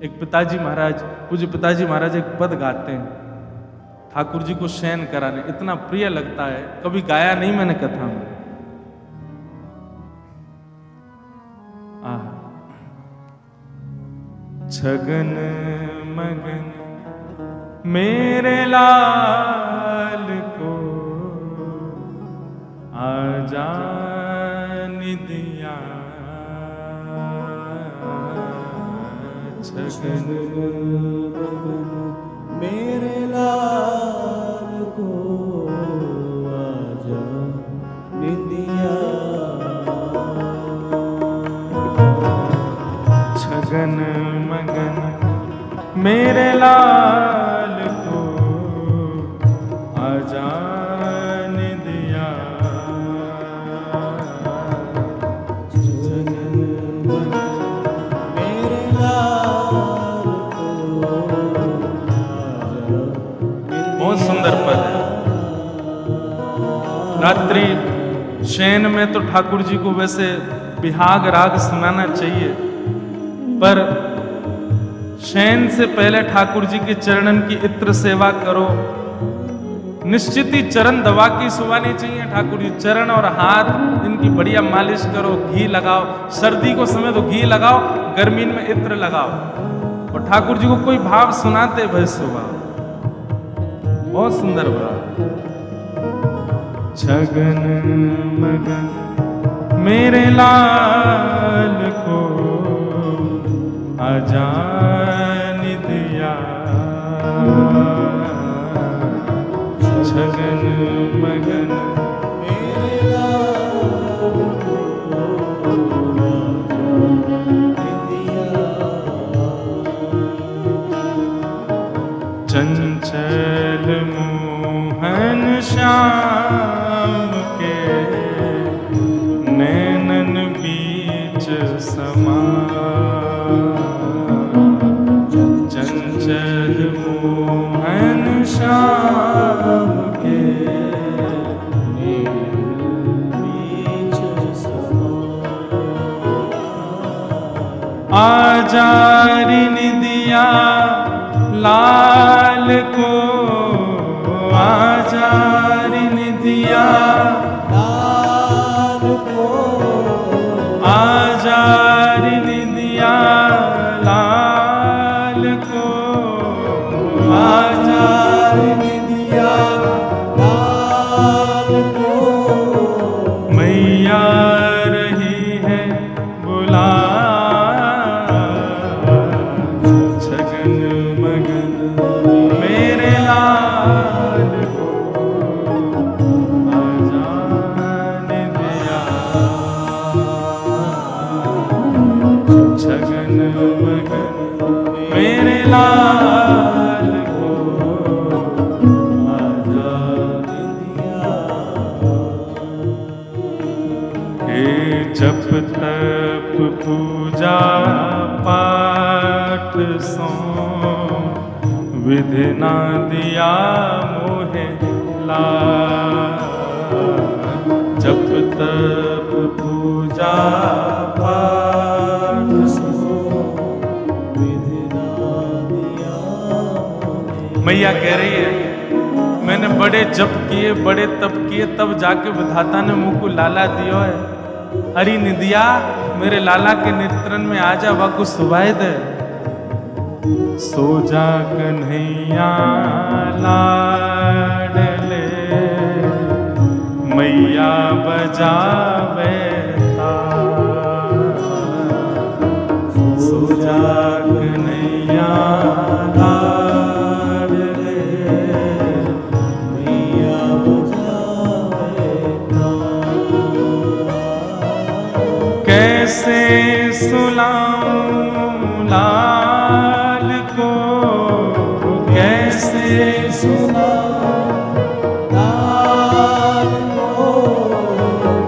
एक पिताजी महाराज, पूज्य पिताजी महाराज एक पद गाते हैं, ठाकुर जी को शयन कराने, इतना प्रिय लगता है, कभी गाया नहीं मैंने कथा में। छगन मगन मेरे लाल को आजान दिया, छगन मगन मेरे लाल को आजान दिया, छगन मगन मेरे लाल को आजान दिया, छगन मगन मेरे लाल को आजान। बहुत सुंदर पद है। रात्रि शयन में तो ठाकुर जी को वैसे बिहाग राग सुनाना चाहिए, पर शयन से पहले ठाकुर जी के चरणन की इत्र सेवा करो। निश्चित ही चरण दबा की सुवानी चाहिए ठाकुर जी, चरण और हाथ इनकी बढ़िया मालिश करो, घी लगाओ, सर्दी को समय तो घी लगाओ, गर्मी में इत्र लगाओ, और ठाकुर जी को कोई भाव सुनाते भाई सुबह। बहुत सुंदर भाव। छगन मगन मेरे लाल को आजान दिया, छगन मगन मेरे लाल को आजान दिया, चंचल मोहन श्याम के नैनन बीच समा, चंचल मोहन श्याम के बीच समा, आजारिन दिया लाल को, आजारिन दिया लाल को, आजारिन दिया लाल को, आजारिन दिया लाल को, मैया रही है बुला, छगन मगन मेरे लाल को आजान दिया, छगन मगन मेरे लाल को आजान दिया। हे जप तप पूजा पाठ सो विधि ना दिया मोहे लाल, जप तप पूजा पाठ सो विधि ना दिया। मैया कह रही है मैंने बड़े जप किए, बड़े तप किए, तब जाके विधाता ने मुंह को लाला दियो है। हरि निदिया मेरे लाला के नेत्रन में आजा वह कुछ सुभाए दे, सो जा कन्हैया लाडले, मैया बजावे ताल, सो जा कन्हैया लाडले, मैया बजावे ताल। कैसे सुलाऊं लाल को, कैसे सुलाऊं लाल को,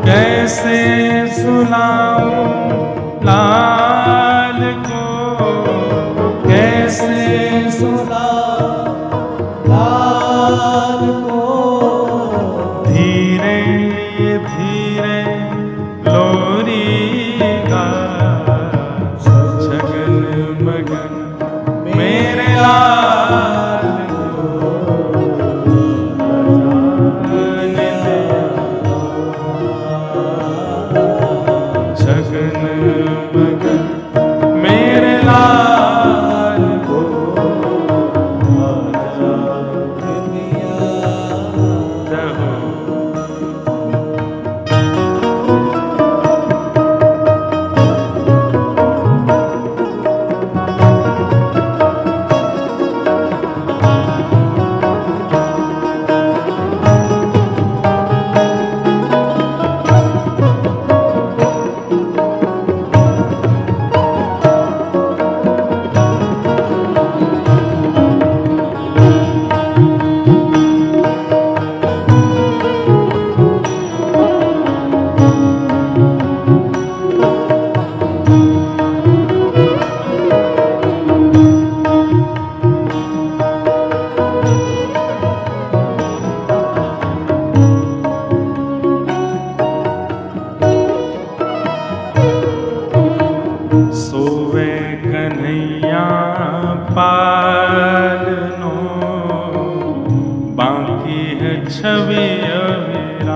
कैसे सुलाऊं लाल को, कैसे सुलाऊं लाल को, धीरे धीरे लोरी गा, छगन मगन मेरे लाल को छवि अविराज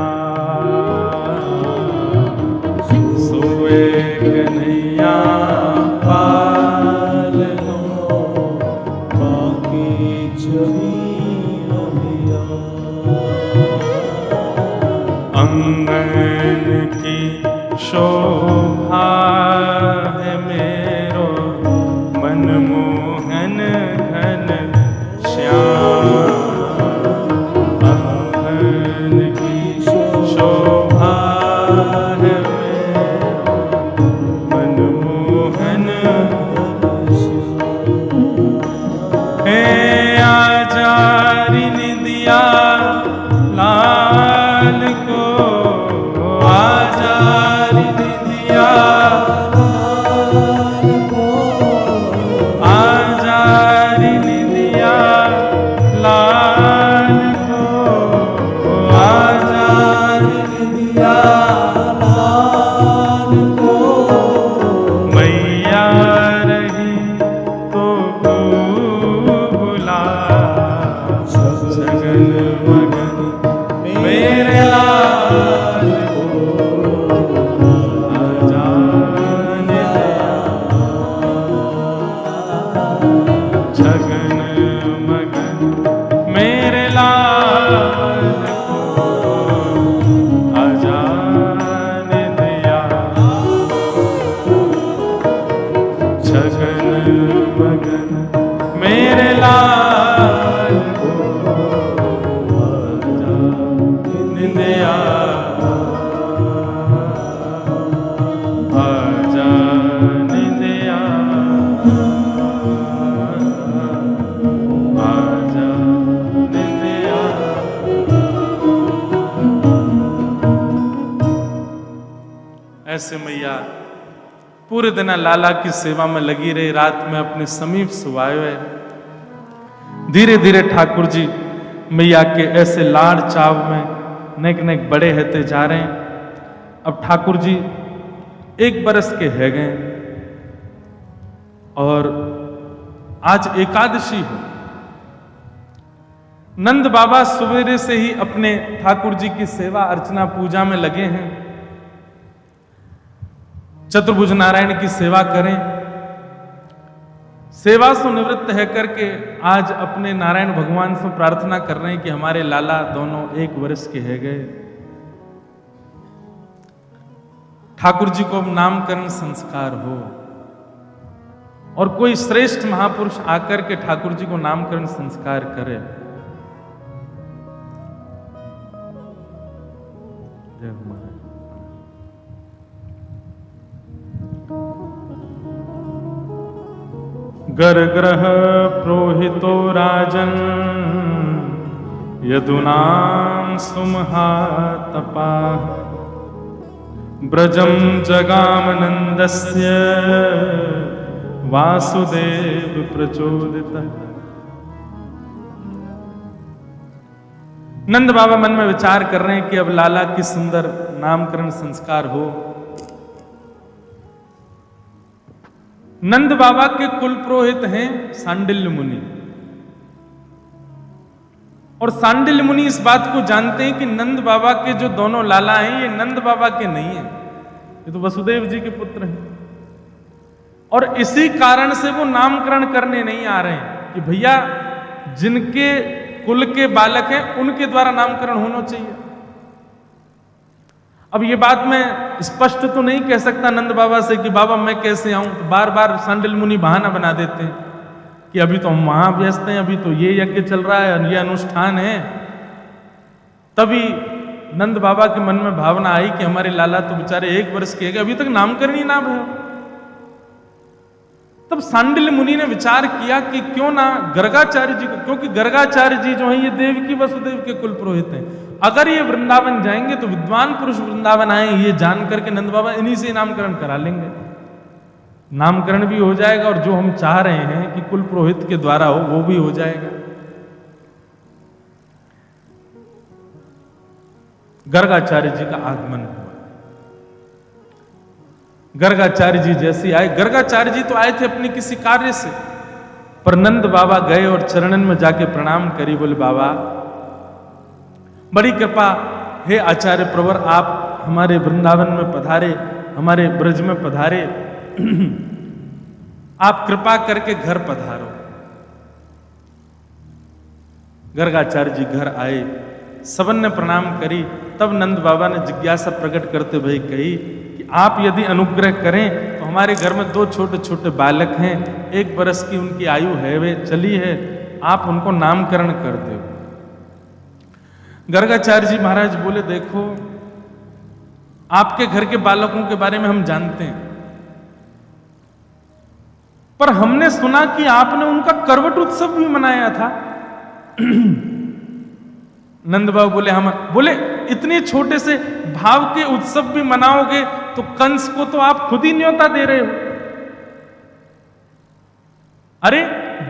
सोए कन्हैया पाल लो बाकी छवि अंगन की शोभा है मेरो मनमोहन घन श्याम अंगन की शोभा है मेरो मनमोहन हे आजा निदिया लाल को आजा निदिया आजा निदिया लाल को आजा निदिया लाल को मैया रही तो बुला सगन मगन मेरे लाल को आजा सगन मगन मेरे लाल को आजा दिया सगन मगन मेरे लाल को आजा दिया आजा दिया आजा दिया। ऐसे मैया पूरे दिन लाला की सेवा में लगी रही, रात में अपने समीप सुवाए। धीरे धीरे ठाकुर जी मैया के ऐसे लाड़ चाव में नेक नेक बड़े होते जा रहे हैं। अब ठाकुर जी 1 बरस के है गए और आज एकादशी हो। नंद बाबा सवेरे से ही अपने ठाकुर जी की सेवा अर्चना पूजा में लगे हैं। चतुर्भुज नारायण की सेवा करें, सेवा से निवृत्त है करके आज अपने नारायण भगवान से प्रार्थना कर रहे हैं कि हमारे लाला दोनों 1 वर्ष के है गए। ठाकुर जी को अब नामकरण संस्कार हो और कोई श्रेष्ठ महापुरुष आकर के ठाकुर जी को नामकरण संस्कार करे। जय हो महाराज। गर्ग्रह प्रोहितो राजन यदुनां सुमहातपा ब्रजम जगामनंदस्य वासुदेव प्रचोदितः। नंद बाबा मन में विचार कर रहे हैं कि अब लाला की सुंदर नामकरण संस्कार हो। नंद बाबा के कुल पुरोहित हैं सांडिल्य मुनि, और सांडिल्य मुनि इस बात को जानते हैं कि नंद बाबा के जो दोनों लाला हैं ये नंद बाबा के नहीं हैं, ये तो वसुदेव जी के पुत्र हैं। और इसी कारण से वो नामकरण करने नहीं आ रहे हैं कि भैया जिनके कुल के बालक हैं उनके द्वारा नामकरण होना चाहिए। अब ये बात मैं स्पष्ट तो नहीं कह सकता नंद बाबा से कि बाबा मैं कैसे आऊं, तो बार बार सांडिल्य मुनि बहाना बना देते हैं कि अभी तो हम वहां व्यस्त हैं, अभी तो ये यज्ञ चल रहा है, ये अनुष्ठान है। तभी नंद बाबा के मन में भावना आई कि हमारे लाला तो बेचारे 1 वर्ष के, अभी तक नामकरण ही ना भयो। तब सांडिल्य मुनि ने विचार किया कि क्यों ना गर्गाचार्य जी को, क्योंकि गर्गाचार्य जी जो है ये देवकी वसुदेव के कुल पुरोहित हैं, अगर ये वृंदावन जाएंगे तो विद्वान पुरुष वृंदावन आए ये जान करके नंद बाबा इन्हीं से नामकरण करा लेंगे, नामकरण भी हो जाएगा और जो हम चाह रहे हैं कि कुल पुरोहित के द्वारा हो वो भी हो जाएगा। गर्गाचार्य जी का आगमन हुआ। गर्गाचार्य जी जैसे आए, गर्गाचार्य जी तो आए थे अपने किसी कार्य से, पर नंद बाबा गए और चरणन में जाके प्रणाम करी, बोले बाबा बड़ी कृपा, हे आचार्य प्रवर, आप हमारे वृंदावन में पधारे, हमारे ब्रज में पधारे, आप कृपा करके घर पधारो। गर्गाचार्य जी घर आए, सबन ने प्रणाम करी। तब नंद बाबा ने जिज्ञासा प्रकट करते हुए कही कि आप यदि अनुग्रह करें तो हमारे घर में 2 छोटे छोटे बालक हैं, 1 बरस की उनकी आयु है, वे चली है, आप उनको नामकरण कर दो। गर्गाचार्य जी महाराज बोले, देखो आपके घर के बालकों के बारे में हम जानते हैं, पर हमने सुना कि आपने उनका करवट उत्सव भी मनाया था। नंद बाबू बोले, हम बोले इतने छोटे से भाव के उत्सव भी मनाओगे तो कंस को तो आप खुद ही न्योता दे रहे हो। अरे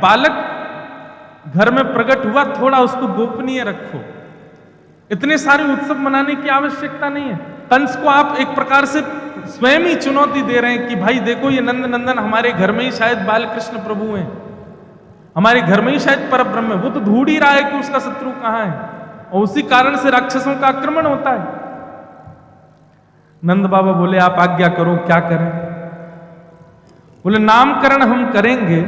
बालक घर में प्रकट हुआ, थोड़ा उसको गोपनीय रखो, इतने सारे उत्सव मनाने की आवश्यकता नहीं है। कंस को आप एक प्रकार से स्वयं ही चुनौती दे रहे हैं कि भाई देखो ये नंद नंदन हमारे घर में ही शायद बालकृष्ण प्रभु हैं, हमारे घर में ही शायद परब्रह्म है, वो तो ढूंढ ही रहा है कि उसका शत्रु कहां है, और उसी कारण से राक्षसों का आक्रमण होता है। नंद बाबा बोले, आप आज्ञा करो, क्या करें? बोले नामकरण हम करेंगे,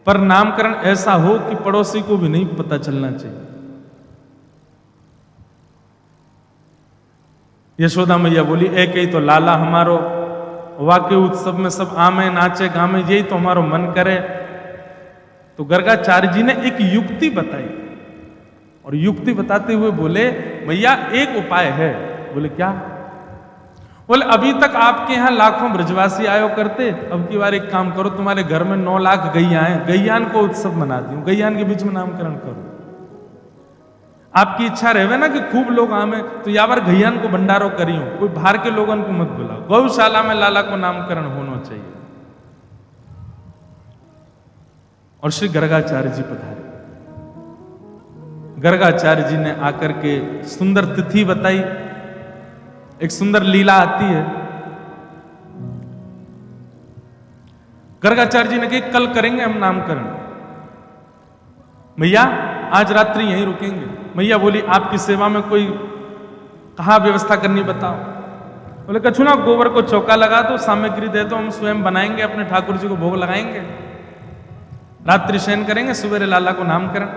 पर नामकरण ऐसा हो कि पड़ोसी को भी नहीं पता चलना चाहिए। यशोदा मैया बोली, एक ही तो लाला हमारो, वाके उत्सव में सब आमे नाचे गामे, यही तो हमारो मन करे। तो गर्गाचार्य जी ने एक युक्ति बताई, और युक्ति बताते हुए बोले, मैया एक उपाय है। बोले क्या? बोले अभी तक आपके यहां लाखों ब्रजवासी आयो करते, अब की बार एक काम करो, तुम्हारे घर में 9 लाख गैया हैं, गैयान को उत्सव मना दूं, गैयान के बीच में नामकरण करो। आपकी इच्छा रहे ना कि खूब लोग आवे, तो या बार गैयान को भंडारो करियो, कोई बाहर के लोगों को मत बुलाओ, गौशाला में लाला को नामकरण होना चाहिए। और श्री गर्गाचार्य जी पधारे। गर्गाचार्य जी ने आकर के सुंदर तिथि बताई, एक सुंदर लीला आती है। गर्गाचार्य जी ने कहा कल करेंगे हम नामकरण, मैया आज रात्रि यहीं रुकेंगे। मैया बोली, आपकी सेवा में कोई कहा व्यवस्था करनी बताओ। बोले कछु ना, गोबर को चौका लगा दो, सामग्री दे दो, हम स्वयं बनाएंगे, अपने ठाकुर जी को भोग लगाएंगे, रात्रि शयन करेंगे, सुबह लाला को नामकरण।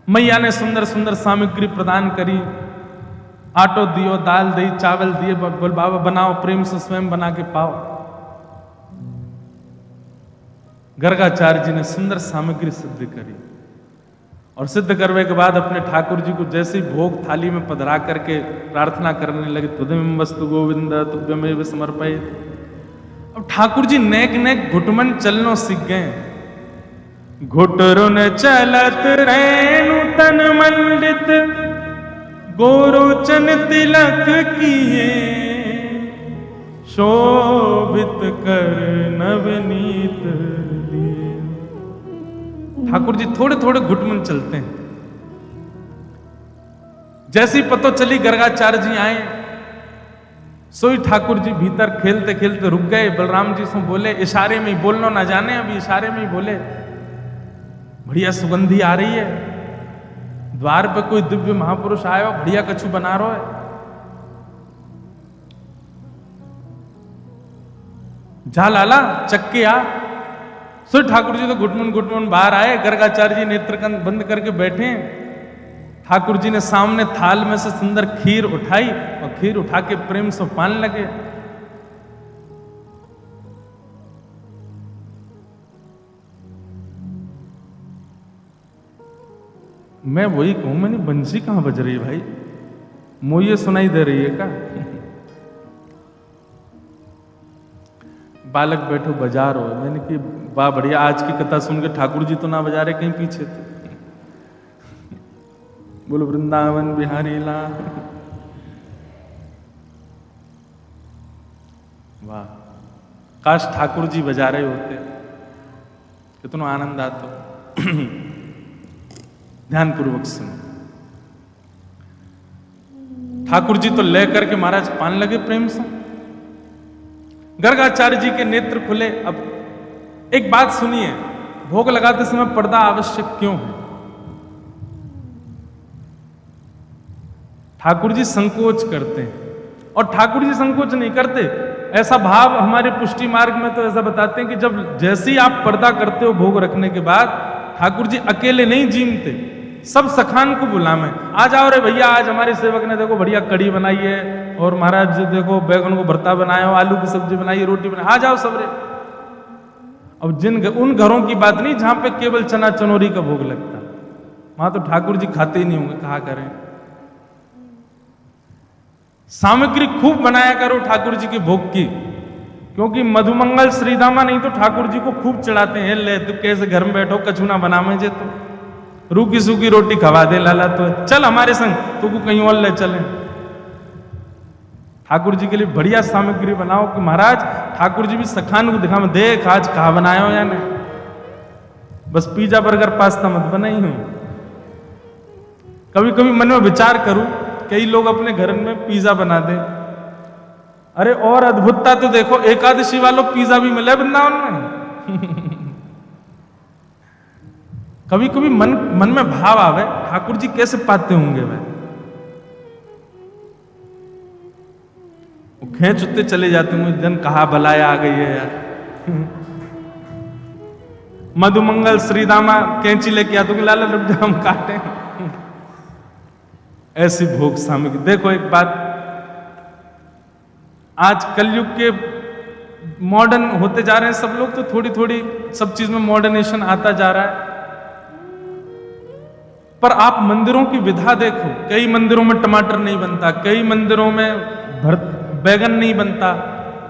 मैया ने सुंदर सुंदर सामग्री प्रदान करी, आटो दियो, दाल दी, चावल दिए, बोल बाबा बनाओ, प्रेम से स्वयं बना के पाओ। गर्गाचार्य जी ने सुंदर सामग्री सिद्ध करी, और सिद्ध करने के बाद अपने ठाकुर जी को जैसे ही भोग थाली में पधरा करके प्रार्थना करने लगे, तुदमिम वस्तु गोविंद तुभ्यमेव समर्पयेत्। अब ठाकुर जी नेक नेक घुटमन चलनो सीख गए। घुटरुन चलत रेणु तन मंडित, गोरोचन तिलक किए, शोभित कर नवनीत लिए। ठाकुर जी थोड़े थोड़े घुटमन चलते हैं। जैसी पतो चली गर्गाचार्य जी आए, सोई ठाकुर जी भीतर खेलते खेलते रुक गए। बलराम जी से बोले, इशारे में ही बोलना ना जाने, अभी इशारे में ही बोले, बढ़िया सुगंधी आ रही है, द्वार पे कोई दिव्य महापुरुष आयो, बढ़िया कछु बना रहा है। जा लाला चक्के आ। सो ठाकुर जी तो घुटमुन घुटमुन बाहर आए। गर्गाचार्य जी नेत्र बंद करके बैठे। ठाकुर जी ने सामने थाल में से सुंदर खीर उठाई, और खीर उठा के प्रेम से पान लगे। मैं वही कहूं, मैंने बंसी कहां बज रही है भाई, मोये सुनाई दे रही है क्या? बालक बैठो बजा रहे हो। मैंने कि वाह बढ़िया, आज की कथा सुन के ठाकुर जी तो ना बजा रहे, कहीं पीछे थे। बोलो वृंदावन बिहारी लाल। वाह, काश ठाकुर जी बजा रहे होते, कितना आनंद आता। ध्यान पूर्वक सुनो। ठाकुर जी तो ले करके महाराज पान लगे प्रेम से। गर्गाचार्य जी के नेत्र खुले। अब एक बात सुनिए, भोग लगाते समय पर्दा आवश्यक क्यों है? ठाकुर जी संकोच करते हैं, और ठाकुर जी संकोच नहीं करते। ऐसा भाव हमारे पुष्टि मार्ग में तो ऐसा बताते हैं कि जब जैसे ही आप पर्दा करते हो भोग रखने के बाद, ठाकुर जी अकेले नहीं जीमते, सब सखान को बुलावे, आ जाओ रे भैया, आज हमारे सेवक ने देखो बढ़िया कड़ी बनाई है, और महाराज देखो बैगन को भरता बनाया हो, आलू की सब्जी बनाई है, रोटी बनाई, आ जाओ सब रे। अब उन घरों की बात नहीं जहां पे केवल चना चनोरी का भोग लगता, वहां तो ठाकुर जी खाते ही नहीं होंगे, कहा करें। सामग्री खूब बनाया करो ठाकुर जी के भोग की, क्योंकि मधुमंगल श्रीदामा नहीं तो ठाकुर जी को खूब चढ़ाते हैं। ले तू कैसे घर में बैठो, कछु ना बनावे जे, तो रूखी सूखी रोटी खवा दे लाला, तो चल हमारे संग, तू को कहीं और ले चले। ठाकुर जी के लिए बढ़िया सामग्री बनाओ कि महाराज ठाकुर जी भी सखान को दिखा, देख आज कहा बनाया हो या नहीं, बस पिज्जा बर्गर पास्ता मत बनाई हूं। कभी कभी मन में विचार करूं, कई लोग अपने घर में पिज्जा बना दे, अरे और अद्भुतता तो देखो, एकादशी वालों पिज्जा भी मिले वृंदावन में। कभी कभी मन में भाव आवे, ठाकुर जी कैसे पाते होंगे वह, खेच उतते चले जाते होंगे, जन कहा भलाया आ गई है यार। मधुमंगल श्रीदामा कैंची लेके आते होंगे, लाला रुक जा हम काटे। ऐसी भोग सामग्री। देखो एक बात, आज कलयुग के मॉडर्न होते जा रहे हैं सब लोग, तो थोड़ी थोड़ी सब चीज में मॉडर्नेशन आता जा रहा है, पर आप मंदिरों की विधा देखो, कई मंदिरों में टमाटर नहीं बनता, कई मंदिरों में बैगन नहीं बनता,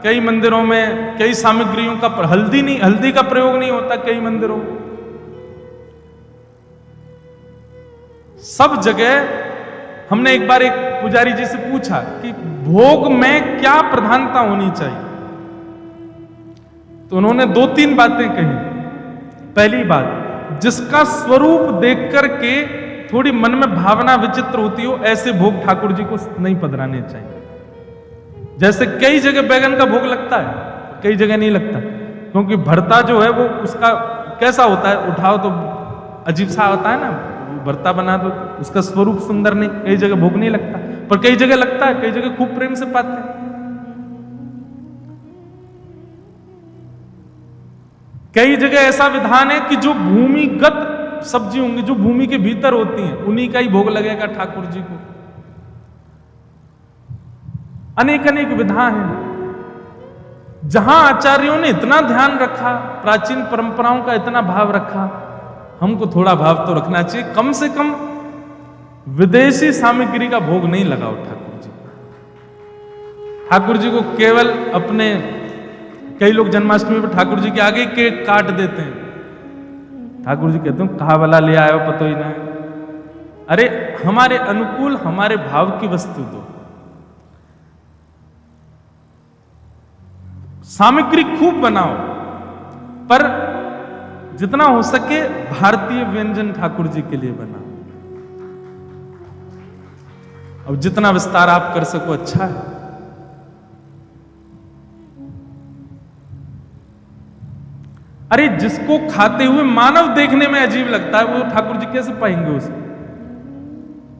कई मंदिरों में कई सामग्रियों का हल्दी का प्रयोग नहीं होता, कई मंदिरों में। सब जगह हमने एक बार एक पुजारी जी से पूछा कि भोग में क्या प्रधानता होनी चाहिए, तो उन्होंने 2-3 बातें कही। पहली बात, जिसका स्वरूप देख करके थोड़ी मन में भावना विचित्र होती हो, ऐसे भोग ठाकुर जी को नहीं पधराने चाहिए। जैसे कई जगह बैगन का भोग लगता है, कई जगह नहीं लगता, क्योंकि भरता जो है वो उसका कैसा होता है, उठाओ तो अजीब सा होता है ना, भरता बना दो उसका स्वरूप सुंदर नहीं, कई जगह भोग नहीं लगता, पर कई जगह लगता है, कई जगह खूब प्रेम से पाते हैं। कई जगह ऐसा विधान है कि जो भूमिगत सब्जी होंगी, जो भूमि के भीतर होती हैं, उन्हीं का ही भोग लगेगा ठाकुर जी को। अनेक अनेक विधा हैं। जहां आचार्यों ने इतना ध्यान रखा, प्राचीन परंपराओं का इतना भाव रखा, हमको थोड़ा भाव तो रखना चाहिए। कम से कम विदेशी सामग्री का भोग नहीं लगाओ ठाकुर जी को। ठाकुर जी को केवल अपने, कई लोग जन्माष्टमी पर ठाकुर जी के आगे केक काट देते हैं, ठाकुर जी कहते हैं कहा वाला ले आयो पतो ही ना। अरे हमारे अनुकूल हमारे भाव की वस्तु दो। सामग्री खूब बनाओ, पर जितना हो सके भारतीय व्यंजन ठाकुर जी के लिए बनाओ। अब जितना विस्तार आप कर सको अच्छा है। अरे जिसको खाते हुए मानव देखने में अजीब लगता है, वो ठाकुर जी कैसे पाएंगे उसको।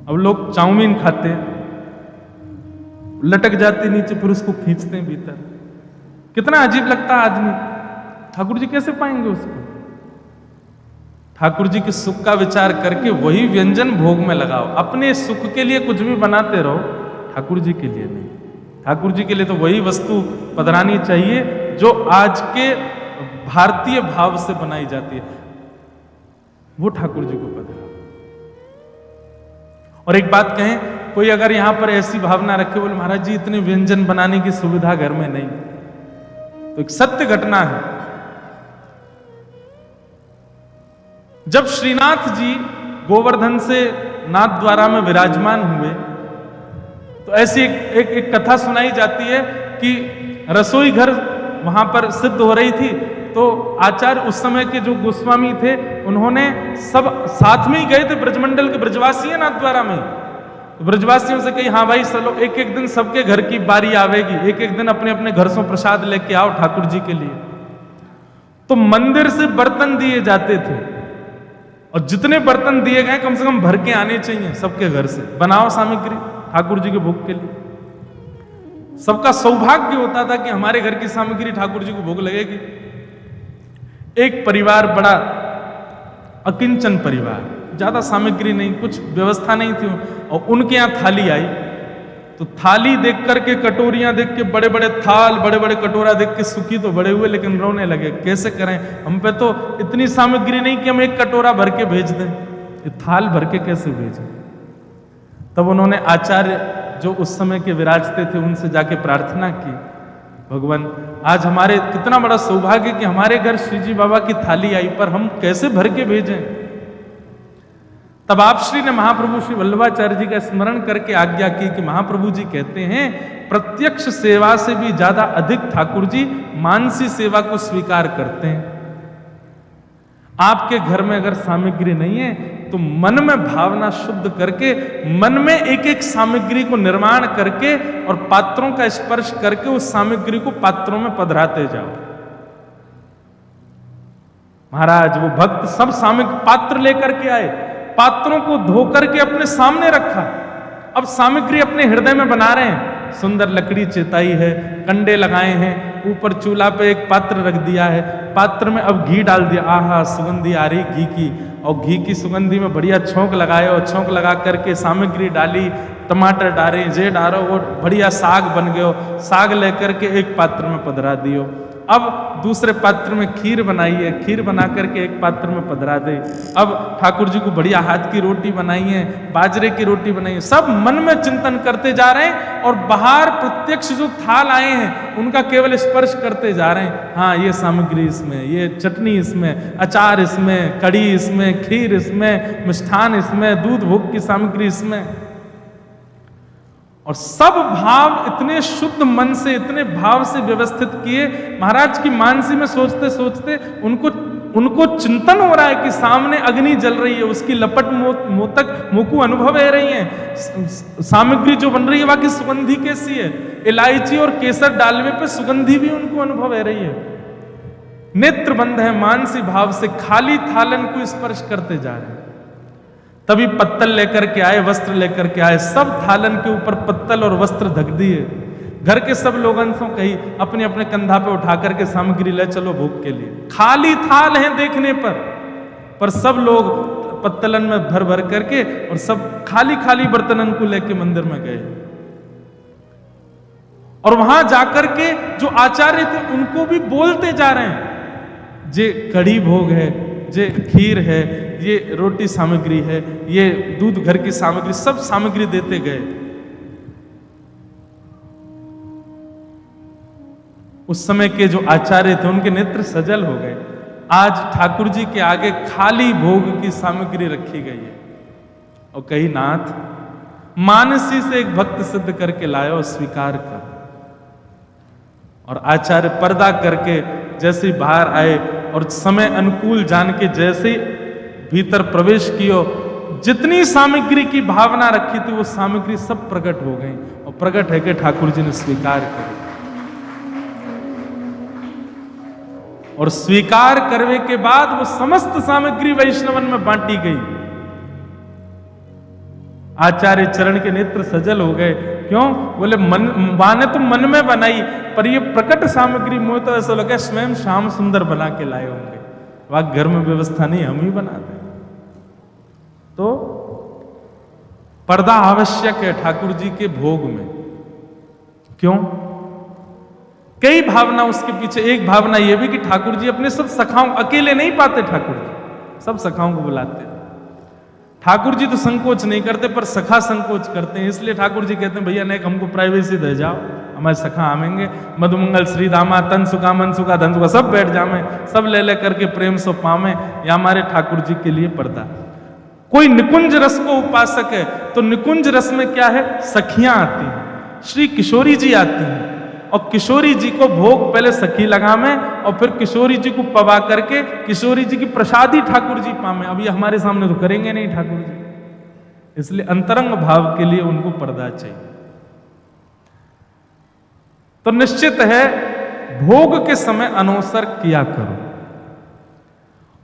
अब लोग चाउमीन खाते हैं, लटक जाते नीचे, फिर उसको खींचते हैं भीतर, कितना अजीब लगता है आदमी, ठाकुर जी कैसे पाएंगे उसको। ठाकुर जी के सुख का विचार करके वही व्यंजन भोग में लगाओ। अपने सुख के लिए कुछ भी बनाते रहो, ठाकुर जी के लिए नहीं। ठाकुर जी के लिए तो वही वस्तु पधरानी चाहिए जो आज के भारतीय भाव से बनाई जाती है, वो ठाकुर जी को पधराओ। और एक बात कहें, कोई अगर यहां पर ऐसी भावना रखे, बोले महाराज जी इतने व्यंजन बनाने की सुविधा घर में नहीं, तो एक सत्य घटना है। जब श्रीनाथ जी गोवर्धन से नाथ द्वारा में विराजमान हुए, तो ऐसी एक कथा सुनाई जाती है कि रसोई घर वहां पर सिद्ध हो रही थी, तो आचार्य उस समय के जो गोस्वामी थे, उन्होंने सब साथ में ही गए थे, ब्रजमंडल के ब्रजवासी है नाथ द्वारा में, तो ब्रजवासियों से कही हाँ भाई चलो एक एक दिन सबके घर की बारी आवेगी, एक एक दिन अपने अपने घर से प्रसाद लेके आओ ठाकुर जी के लिए। तो मंदिर से बर्तन दिए जाते थे, और जितने बर्तन दिए गए कम से कम भर के आने चाहिए सबके घर से, बनाओ सामग्री ठाकुर जी के भोग के लिए। सबका सौभाग्य होता था कि हमारे घर की सामग्री ठाकुर जी को भोग लगेगी। एक परिवार बड़ा अकिंचन परिवार, ज्यादा सामग्री नहीं, कुछ व्यवस्था नहीं थी, और उनके यहां थाली आई, तो थाली देख करके, कटोरियां देख के, बड़े बड़े थाल, बड़े बड़े कटोरा देख के सुखी तो बड़े हुए, लेकिन रोने लगे, कैसे करें, हम पे तो इतनी सामग्री नहीं कि हम एक कटोरा भर के भेज दें, ये थाल भर के कैसे भेजें। तब उन्होंने आचार्य जो उस समय के विराजते थे उनसे जाके प्रार्थना की, भगवान आज हमारे कितना बड़ा सौभाग्य कि हमारे घर श्री जी बाबा की थाली आई, पर हम कैसे भर के भेजें। तब आप श्री ने महाप्रभु श्री वल्लभाचार्य जी का स्मरण करके आज्ञा की कि महाप्रभु जी कहते हैं प्रत्यक्ष सेवा से भी ज्यादा अधिक ठाकुर जी मानसी सेवा को स्वीकार करते हैं। आपके घर में अगर सामग्री नहीं है तो मन में भावना शुद्ध करके, मन में एक एक सामग्री को निर्माण करके और पात्रों का स्पर्श करके उस सामग्री को पात्रों में पधराते जाओ। महाराज वो भक्त सब सामग्री पात्र लेकर के आए, पात्रों को धो करके अपने सामने रखा, अब सामग्री अपने हृदय में बना रहे हैं। सुंदर लकड़ी चेताई है, कंडे लगाए हैं, ऊपर चूल्हा पे एक पात्र रख दिया है, पात्र में अब घी डाल दिया, आहा सुगंधी आ रही घी की, और घी की सुगंधी में बढ़िया छौंक लगाए, और छौंक लगा करके सामग्री डाली, टमाटर डाले, जे डालो, वो बढ़िया साग बन गयो, साग लेकर के एक पात्र में पधरा दियो। अब दूसरे पात्र में खीर बनाई है, खीर बना करके एक पात्र में पधरा दे। अब ठाकुर जी को बढ़िया हाथ की रोटी बनाई है, बाजरे की रोटी बनाई है, सब मन में चिंतन करते जा रहे हैं, और बाहर प्रत्यक्ष जो थाल आए हैं उनका केवल स्पर्श करते जा रहे हैं। हाँ ये सामग्री इसमें, ये चटनी इसमें, अचार इसमें, कड़ी इसमें, खीर इसमें, मिष्ठान इसमें, दूध भोग की सामग्री इसमें, और सब भाव इतने शुद्ध मन से, इतने भाव से व्यवस्थित किए। महाराज की मानसी में सोचते सोचते उनको चिंतन हो रहा है कि सामने अग्नि जल रही है, उसकी लपट मोतक मोकू अनुभव है रही है, सामग्री जो बन रही है बाकी सुगंधी कैसी है, इलायची और केसर डालने पे सुगंधी भी उनको अनुभव है रही है। नेत्र बंद है, मानसी भाव से खाली थालन को स्पर्श करते जा रहे हैं। तभी पत्तल लेकर के आए, वस्त्र लेकर के आए, सब थालन के ऊपर पत्तल और वस्त्र ढक दिए। घर के सब लोगों से कही अपने अपने कंधा पे उठा करके सामग्री ले चलो भोग के लिए। खाली थाल हैं देखने पर सब लोग पत्तलन में भर भर करके और सब खाली खाली बर्तनन को लेके मंदिर में गए, और वहां जाकर के जो आचार्य थे उनको भी बोलते जा रहे हैं, जे कड़ी भोग है, जे खीर है, ये रोटी सामग्री है, ये दूध घर की सामग्री, सब सामग्री देते गए। उस समय के जो आचार्य थे उनके नेत्र सजल हो गए। आज ठाकुर जी के आगे खाली भोग की सामग्री रखी गई है, और कही नाथ मानसी से एक भक्त सिद्ध करके लायो, स्वीकार कर। और आचार्य पर्दा करके जैसे बाहर आए और समय अनुकूल जान के जैसे भीतर प्रवेश कियो, जितनी सामग्री की भावना रखी थी वो सामग्री सब प्रकट हो गई, और प्रकट है कि ठाकुर जी ने स्वीकार करी। और स्वीकार करने के बाद वो समस्त सामग्री वैष्णवन में बांटी गई। आचार्य चरण के नेत्र सजल हो गए। क्यों? बोले मन ने तो मन में बनाई, पर ये प्रकट सामग्री मुझे तो ऐसा लगा स्वयं श्याम सुंदर बना के लाए होंगे, वहां घर में व्यवस्था नहीं, हम ही बनाते। तो पर्दा आवश्यक है ठाकुर जी के भोग में। क्यों? कई भावना उसके पीछे। एक भावना यह भी कि ठाकुर जी अपने सब सखाओं, अकेले नहीं पाते ठाकुर जी, सब सखाओं को बुलाते। ठाकुर जी तो संकोच नहीं करते, पर सखा संकोच करते हैं, इसलिए ठाकुर जी कहते हैं भैया नहीं, हमको प्राइवेसी दे जाओ, हमारे सखा आवेंगे, मधुमंगल श्री दामा, तन सुखा, मन सुखा, धन सुखा, सब बैठ जावे, सब ले ले करके प्रेम सो पावे। या हमारे ठाकुर जी के लिए पर्दा। कोई निकुंज रस को उपासक है तो निकुंज रस में क्या है, सखियां आती हैं, श्री किशोरी जी आती हैं, और किशोरी जी को भोग पहले सखी लगावे और फिर किशोरी जी को पवा करके किशोरी जी की प्रसादी ठाकुर जी पावे। अब ये हमारे सामने तो करेंगे नहीं ठाकुर जी, इसलिए अंतरंग भाव के लिए उनको पर्दा चाहिए। तो निश्चित है भोग के समय अनवसर किया करो,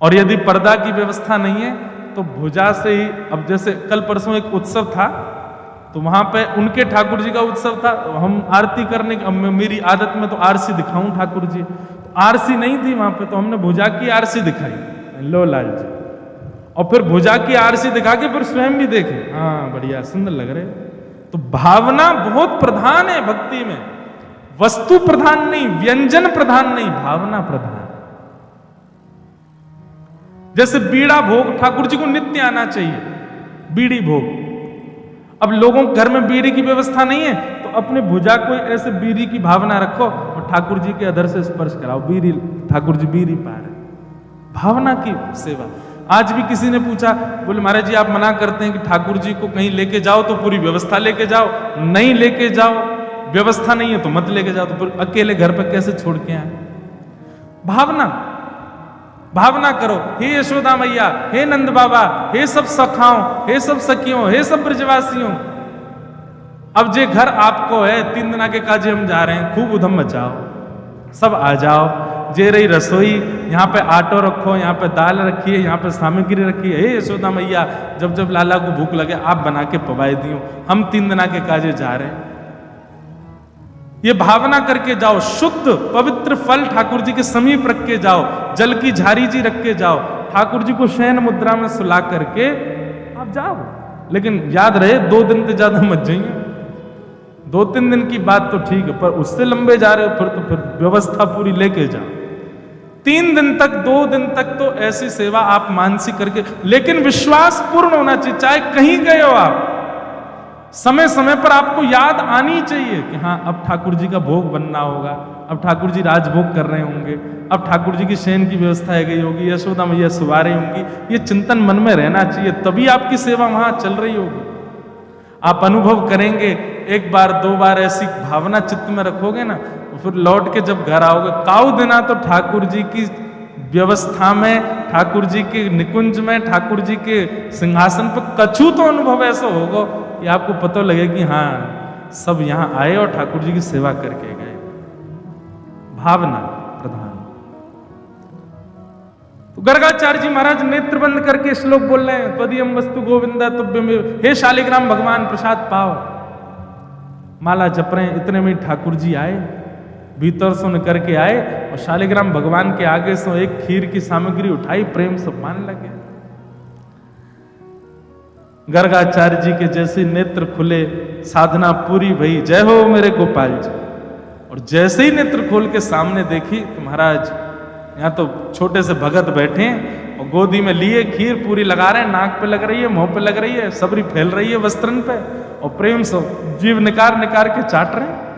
और यदि पर्दा की व्यवस्था नहीं है तो भुजा से ही। अब जैसे कल परसों एक उत्सव था, तो वहां पे उनके ठाकुर जी का उत्सव था, हम आरती करने की, मेरी आदत में तो आरसी दिखाऊं ठाकुर जी, तो आरसी नहीं थी वहां पे, तो हमने भुजा की आरसी दिखाई, लो लाल जी, और फिर भुजा की आरसी दिखा के फिर स्वयं भी देखे, हाँ बढ़िया सुंदर लग रहे। तो भावना बहुत प्रधान है भक्ति में, वस्तु प्रधान नहीं, व्यंजन प्रधान नहीं, भावना प्रधान। जैसे बीड़ा भोग ठाकुर जी को नित्य आना चाहिए, बीड़ी भोग। अब लोगों के घर में बीड़ी की व्यवस्था नहीं है, तो अपने भुजा को ऐसे बीड़ी की भावना रखो और ठाकुर जी के अधर से स्पर्श कराओ, बीड़ी, ठाकुर जी बीड़ी पा रहे, भावना की सेवा। आज भी किसी ने पूछा, बोले महाराज जी आप मना करते हैं कि ठाकुर जी को कहीं लेके जाओ तो पूरी व्यवस्था लेके जाओ, नहीं लेके जाओ, व्यवस्था नहीं है तो मत लेके जाओ, तो फिर अकेले घर पर कैसे छोड़ के आए? भावना, भावना करो, हे यशोदा मैया, हे नंद बाबा, हे सब सखाओं, हे सब सखियों, हे सब ब्रजवासियों, अब जे घर आपको है, 3 दिन के काजे हम जा रहे हैं, खूब उधम मचाओ, सब आ जाओ, जे रही रसोई, यहाँ पे आटो रखो, यहाँ पे दाल रखिए, यहाँ पे सामग्री रखिए, हे यशोदा मैया जब जब लाला को भूख लगे आप बना के पवाए दियो, हम 3 दिन के काजे जा रहे हैं। ये भावना करके जाओ, शुद्ध पवित्र फल ठाकुर जी के समीप रख के जाओ, जल की झारी जी रख के जाओ, ठाकुर जी को शयन मुद्रा में सुला करके आप जाओ। लेकिन याद रहे 2 दिन से ज्यादा मत जाइए, 2-3 दिन की बात तो ठीक है, पर उससे लंबे जा रहे हो फिर व्यवस्था पूरी लेके जाओ। 3 दिन तक 2 दिन तक तो ऐसी सेवा आप मानसिक करके, लेकिन विश्वास पूर्ण होना चाहिए, चाहे कहीं गए हो आप, समय समय पर आपको याद आनी चाहिए कि हाँ अब ठाकुर जी का भोग बनना होगा, अब ठाकुर जी राजभोग कर रहे होंगे, अब ठाकुर जी की शयन की व्यवस्था है गई होगी, यशोदा मैया सुवा रही होंगी, ये चिंतन मन में रहना चाहिए, तभी आपकी सेवा वहां चल रही होगी। आप अनुभव करेंगे, 1 बार 2 बार ऐसी भावना चित्त में रखोगे ना, फिर लौट के जब घर आओगे, काऊ देना तो ठाकुर जी की व्यवस्था में, ठाकुर जी के निकुंज में, ठाकुर जी के सिंहासन पर कछु तो अनुभव ऐसा होगा कि आपको पता लगे कि हाँ सब यहां आए और ठाकुर जी की सेवा करके गए। भावना प्रधान। तो गर्गाचार्य जी महाराज नेत्र बंद करके श्लोक बोल रहे हैं, त्वदीयम वस्तु गोविंदा तुभ्यमेव, हे शालिग्राम भगवान प्रसाद पाओ। माला जप रहे हैं, इतने में ठाकुर जी आए, भीतर से निकल के आए और शालिग्राम भगवान के आगे से एक खीर की सामग्री उठाई, प्रेम से मान लगे। गर्गाचार्य जी के जैसे नेत्र खुले, साधना पूरी भई, जय हो मेरे गोपाल जी। और जैसे ही नेत्र खोल के सामने देखी तो महाराज यहाँ तो छोटे से भगत बैठे और गोदी में लिए खीर पूरी लगा रहे हैं, नाक पे लग रही है, मुंह पे लग रही है, सबरी फैल रही है वस्त्रन पे, और प्रेम से जीव निकार निकार के चाट रहे हैं।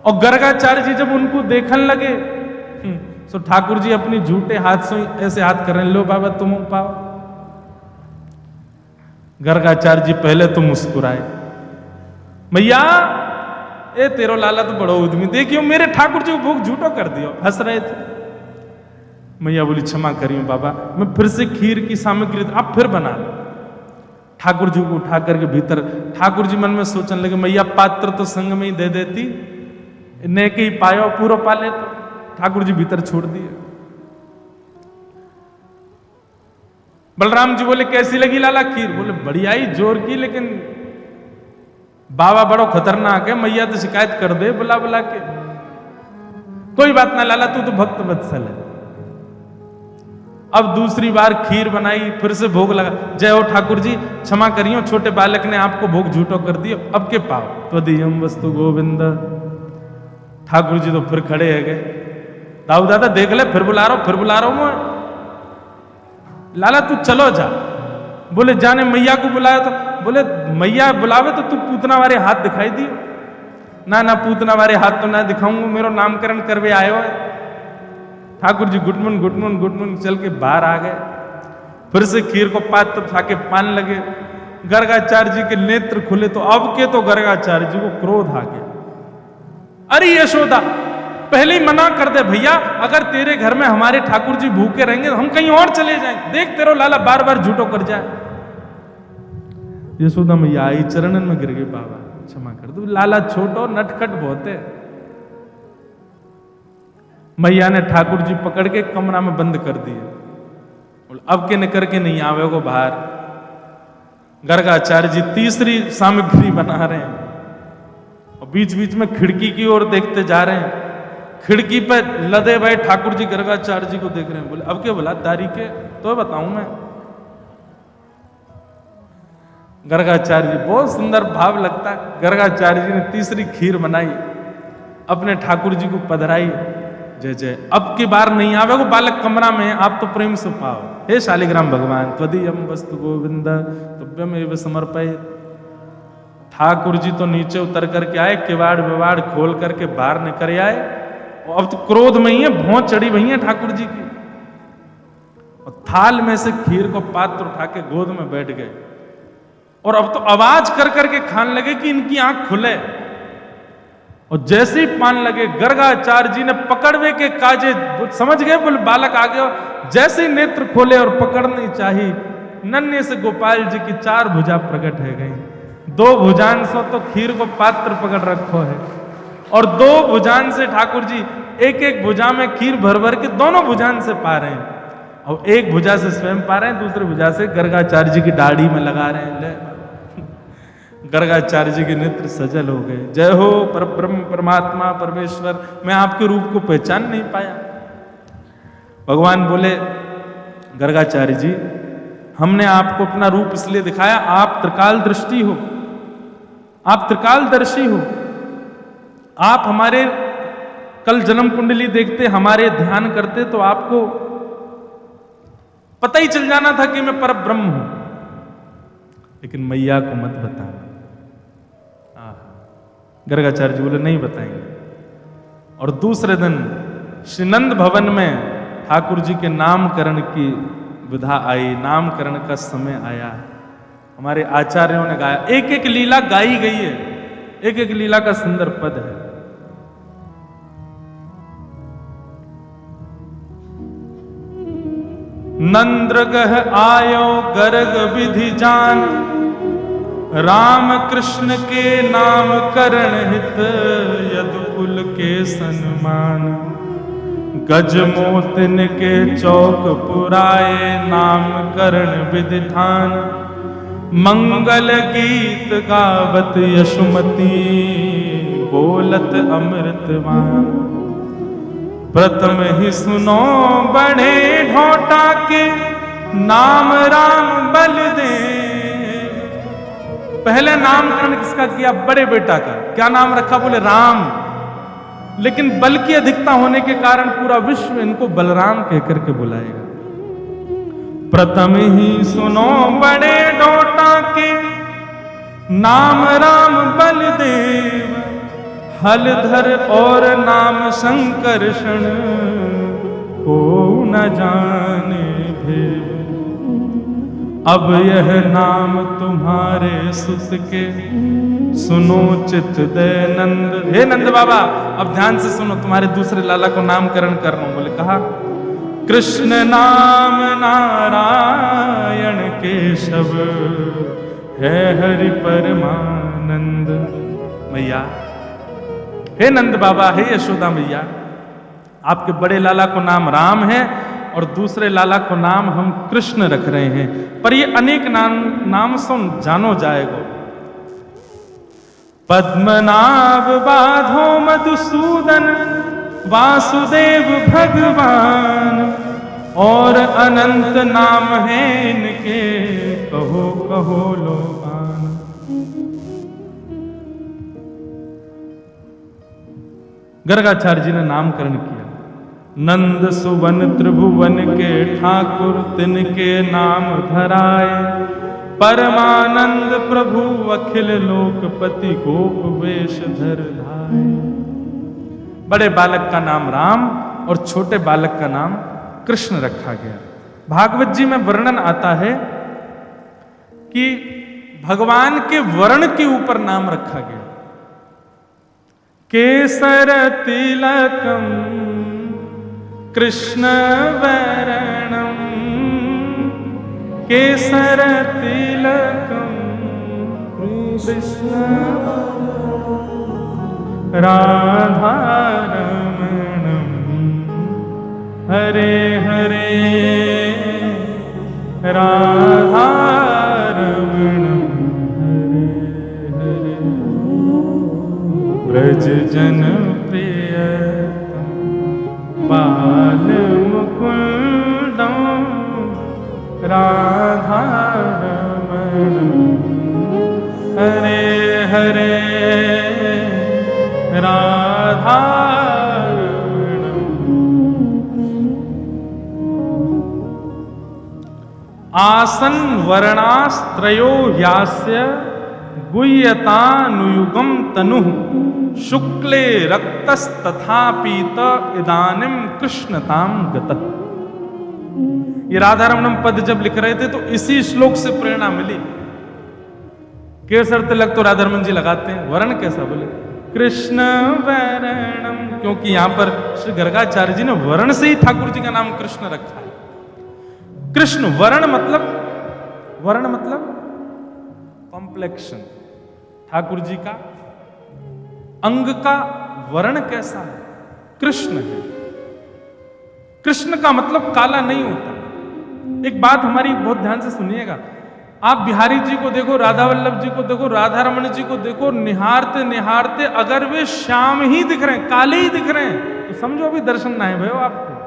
और गर्गाचार्य जी जब उनको देखने लगे तो ठाकुर जी अपनी झूठे हाथ से ऐसे हाथ कर रहे हैं, लो बाबा तुम पाओ। गर्गाचार्य जी पहले तो मुस्कुराए, मैया ए तेरो लाला तो बड़ो उद्यमी, देखियो मेरे ठाकुर जी को भूख झूठो कर दियो, हंस रहे थे। मैया बोली क्षमा करियो बाबा, मैं फिर से खीर की सामग्री आप फिर बना लो। ठाकुर जी को उठा करके भीतर, ठाकुर जी मन में सोचने लगे मैया पात्र तो संग में ही दे देती, नेके ही पायो पूरा पाले, तो ठाकुर जी भीतर छोड़ दिए। बलराम जी बोले कैसी लगी लाला खीर? बोले बढ़िया ही जोर की, लेकिन बाबा बड़ो खतरनाक है, मैया तो शिकायत कर दे बुला बुला के। कोई बात ना लाला, तू तो भक्त वत्सल है। अब दूसरी बार खीर बनाई, फिर से भोग लगा, जय हो ठाकुर जी क्षमा करियो, छोटे बालक ने आपको भोग झूठो कर दियो, अब के पाओ त्वदीयम वस्तु गोविंद। ठाकुर जी तो फिर खड़े है गए, दाऊ दादा देख ले, फिर बुला रहा हूं मैं। लाला तू चलो जा। बोले जाने मैया को बुलाया, तो बोले मैया बुलावे तो तू पूतना वाले हाथ दिखाई दियो। ना ना पूतना वाले हाथ तो ना दिखाऊंगा, मेरा नामकरण करवे आयो है। ठाकुर जी गुटमुन गुटमुन गुटमुन चल के बाहर आ गए, फिर से खीर को पात्र उठा के पान लगे। गर्गाचार्य जी के नेत्र खुले, तो अब के तो गर्गाचार्य जी को क्रोध आ गया। अरे यशोदा पहले ही मना कर दे भैया, अगर तेरे घर में हमारे ठाकुर जी भूखे रहेंगे तो हम कहीं और चले जाएं, देख तेरो लाला बार बार झूठो कर जाए। यशोदा मैया आई, चरणन में गिर गई, बाबा क्षमा कर दो, लाला छोटो नटखट बहुत है। मैया ने ठाकुर जी पकड़ के कमरा में बंद कर दिए, अब के निकर के नहीं आवे को बाहर। गर्गाचार्य जी तीसरी सामग्री बना रहे हैं और बीच बीच में खिड़की की ओर देखते जा रहे हैं। खिड़की पे लदे भाई ठाकुर जी गर्गाचार्य जी को देख रहे हैं। बोले अब क्या बोला दारी के तो बताऊं मैं। गर्गाचार्य जी बहुत सुंदर भाव लगता है। गर्गाचार्य जी ने तीसरी खीर बनाई, अपने ठाकुर जी को पधराई। जय जय अब की बार नहीं आवे वो बालक कमरा में, आप तो प्रेम से पाओ। हे शालिग्राम भगवान त्वदीयम वस्तु गोविंद तुभ्यम एव समर्पयेत्। ठाकुर जी तो नीचे उतर करके आए, किवाड़ विवाड़ खोल करके बाहर निकल आए। और अब तो क्रोध में ही है, भौं चढ़ी हुई है ठाकुर जी की। और थाल में से खीर को पात्र उठा के गोद में बैठ गए और अब तो आवाज कर करके खाने लगे कि इनकी आंख खुले। और जैसे ही पान लगे गर्गाचार्य जी ने पकड़वे के काजे समझ गए, बोले बालक आ गया। जैसे ही नेत्र खोले और पकड़नी चाहिए, नन्हे से गोपाल जी की 4 भुजा प्रकट है गई। 2 भुजान से तो खीर को पात्र पकड़ रखो है और 2 भुजान से ठाकुर जी एक एक भुजा में खीर भर भर के दोनों भुजान से पा रहे हैं। और एक भुजा से स्वयं पा रहे हैं, दूसरी भुजा से गर्गाचार्य जी की दाढ़ी में लगा रहे हैं। ले गर्गाचार्य जी के नेत्र सजल हो गए। जय हो परब्रह्म परमात्मा परमेश्वर, मैं आपके रूप को पहचान नहीं पाया। भगवान बोले गर्गाचार्य जी हमने आपको अपना रूप इसलिए दिखाया, आप त्रिकाल दृष्टि हो, आप त्रिकालदर्शी हो। आप हमारे कल जन्म कुंडली देखते, हमारे ध्यान करते तो आपको पता ही चल जाना था कि मैं परब्रह्म हूं। लेकिन मैया को मत बताना। गर्गाचार्य जी बोले नहीं बताएंगे। और दूसरे दिन श्री नंद भवन में ठाकुर जी के नामकरण की विधा आई, नामकरण का समय आया। हमारे आचार्यों ने गाया, एक एक लीला गाई गई है, एक एक लीला का सुंदर पद है। नंद्रगह आयो गर्ग विधि जान, राम कृष्ण के नाम करण हित, यदुकुल के सन्मान। गजमोतिन के चौक पुराए, नामकरण विधि ठान। मंगल गीत गावत यशुमती, बोलत अमृतवान। प्रथम ही सुनो बड़े ढोटा के, नाम राम बलदेव। पहले नामकरण किसका किया? बड़े बेटा का। क्या नाम रखा? बोले राम। लेकिन बल की अधिकता होने के कारण पूरा विश्व इनको बलराम कहकर के बुलाएगा। प्रथम ही सुनो बड़े ढोटा के, नाम राम बलदेव। हलधर और नाम संकर्षण, को न जाने भेद। अब यह नाम तुम्हारे सुत के, सुनो चित दयानंद। हे नंद बाबा अब ध्यान से सुनो, तुम्हारे दूसरे लाला को नामकरण कर रहा हूं। बोले कहा, कृष्ण नाम नारायण केशव, है हरि परमानंद। मैया, हे नंद बाबा, हे यशोदा मैया, आपके बड़े लाला को नाम राम है और दूसरे लाला को नाम हम कृष्ण रख रहे हैं, पर ये अनेक नाम सुन जानो जाएगो। पद्मनाभ बाधो मधुसूदन, वासुदेव भगवान। और अनंत नाम है इनके, कहो कहो लो आन। गर्गाचार्य जी ने नामकरण किया। नंद सुवन त्रिभुवन के ठाकुर, तिनके नाम धराए। परमानंद प्रभु अखिल लोकपति, गोप वेश धर धाय। बड़े बालक का नाम राम और छोटे बालक का नाम कृष्ण रखा गया। भागवत जी में वर्णन आता है कि भगवान के वर्ण के ऊपर नाम रखा गया। केसर तिलकम कृष्ण वरणम, केसर तिलकम कृष्ण राधा रमणम। हरे हरे राधा रमणम। जन प्रिय बाल मुकुंदम राधा रमण हरे हरे राधा आसन वर्णास्त्रयो ह्यास्य गुह्यतानुयुगम तनु शुक्ले रक्तस्तथा पीत इदानिम कृष्णताम गतः। ये राधारमणम पद जब लिख रहे थे तो इसी श्लोक से प्रेरणा मिली। केसर तिलक तो राधारमण जी लगाते हैं, वर्ण कैसा बोले कृष्ण वर्णम, क्योंकि यहां पर श्री गर्गाचार्य जी ने वर्ण से ही ठाकुर जी का नाम कृष्ण रखा है। कृष्ण वर्ण मतलब कॉम्प्लेक्शन, ठाकुर जी का अंग का वर्ण कैसा है, कृष्ण है। कृष्ण का मतलब काला नहीं होता। एक बात हमारी बहुत ध्यान से सुनिएगा, आप बिहारी जी को देखो, राधा वल्लभ जी को देखो, राधा रमण जी को देखो, निहारते निहारते अगर वे श्याम ही दिख रहे हैं, काले ही दिख रहे हैं, तो समझो अभी दर्शन ना है भाई आपको।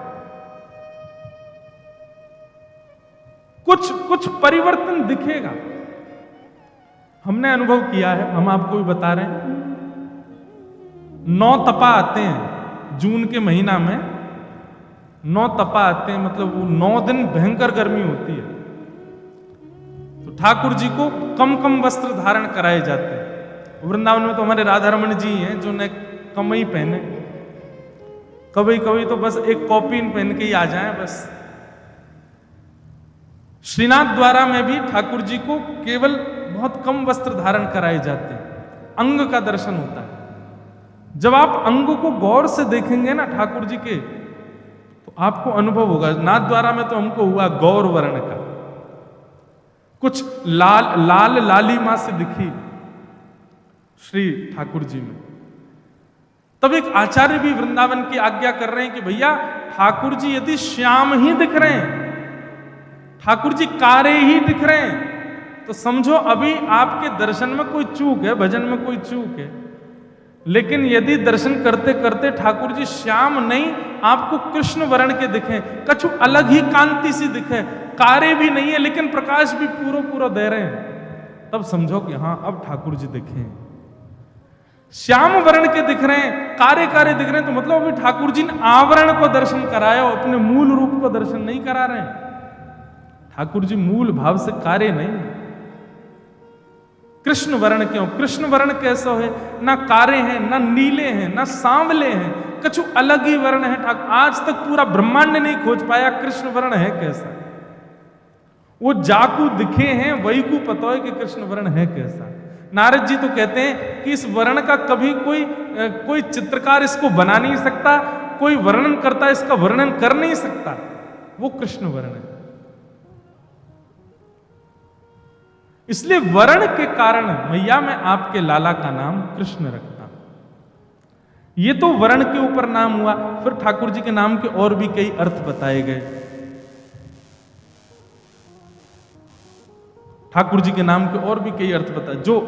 कुछ परिवर्तन दिखेगा। हमने अनुभव किया है, हम आपको भी बता रहे हैं। 9 तपा आते हैं जून के महीना में, 9 तपा आते हैं, मतलब वो 9 दिन भयंकर गर्मी होती है। तो ठाकुर जी को कम वस्त्र धारण कराए जाते हैं। वृंदावन में तो हमारे राधा रमण जी हैं जो न कम ही पहने, कभी तो बस एक कॉपीन पहन के ही आ जाएं बस। श्रीनाथ द्वारा में भी ठाकुर जी को केवल बहुत कम वस्त्र धारण कराए जाते हैं, अंग का दर्शन होता है। जब आप अंग को गौर से देखेंगे ना ठाकुर जी के, तो आपको अनुभव होगा। नाथ द्वारा में तो हमको हुआ गौर वर्ण का, कुछ लाल लालिमा से दिखी श्री ठाकुर जी में। तब एक आचार्य भी वृंदावन की आज्ञा कर रहे हैं कि भैया ठाकुर जी यदि श्याम ही दिख रहे हैं, ठाकुर जी कारे ही दिख रहे हैं, तो समझो अभी आपके दर्शन में कोई चूक है, भजन में कोई चूक है। लेकिन यदि दर्शन करते करते ठाकुर जी श्याम नहीं, आपको कृष्ण वर्ण के दिखे, कछु अलग ही कांति सी दिखे, कारे भी नहीं है लेकिन प्रकाश भी पूरा दे रहे हैं, तब समझो कि हाँ अब ठाकुर जी दिखे। श्याम वर्ण के दिख रहे हैं, कारे दिख रहे हैं, तो मतलब अभी ठाकुर जी ने आवरण को दर्शन कराया, अपने मूल रूप को दर्शन नहीं करा रहे हैं। ठाकुर जी मूल भाव से कार्य नहीं। कृष्ण वर्ण क्यों? कृष्ण वर्ण कैसा है? ना कारे हैं, ना नीले हैं, ना सांवले हैं, कछु अलग ही वर्ण है। ठाकुर आज तक पूरा ब्रह्मांड नहीं खोज पाया कृष्ण वर्ण है कैसा। वो जाकू दिखे हैं वही को पता है कि कृष्ण वर्ण है कैसा। नारद जी तो कहते हैं कि इस वर्ण का कभी कोई चित्रकार इसको बना नहीं सकता, कोई वर्णन करता इसका वर्णन कर नहीं सकता, वो कृष्ण वर्ण है। इसलिए वर्ण के कारण मैया मैं आपके लाला का नाम कृष्ण रखता हूं। ये तो वर्ण के ऊपर नाम हुआ, फिर ठाकुर जी के नाम के और भी कई अर्थ बताए गए। ठाकुर जी के नाम के और भी कई अर्थ बताए। जो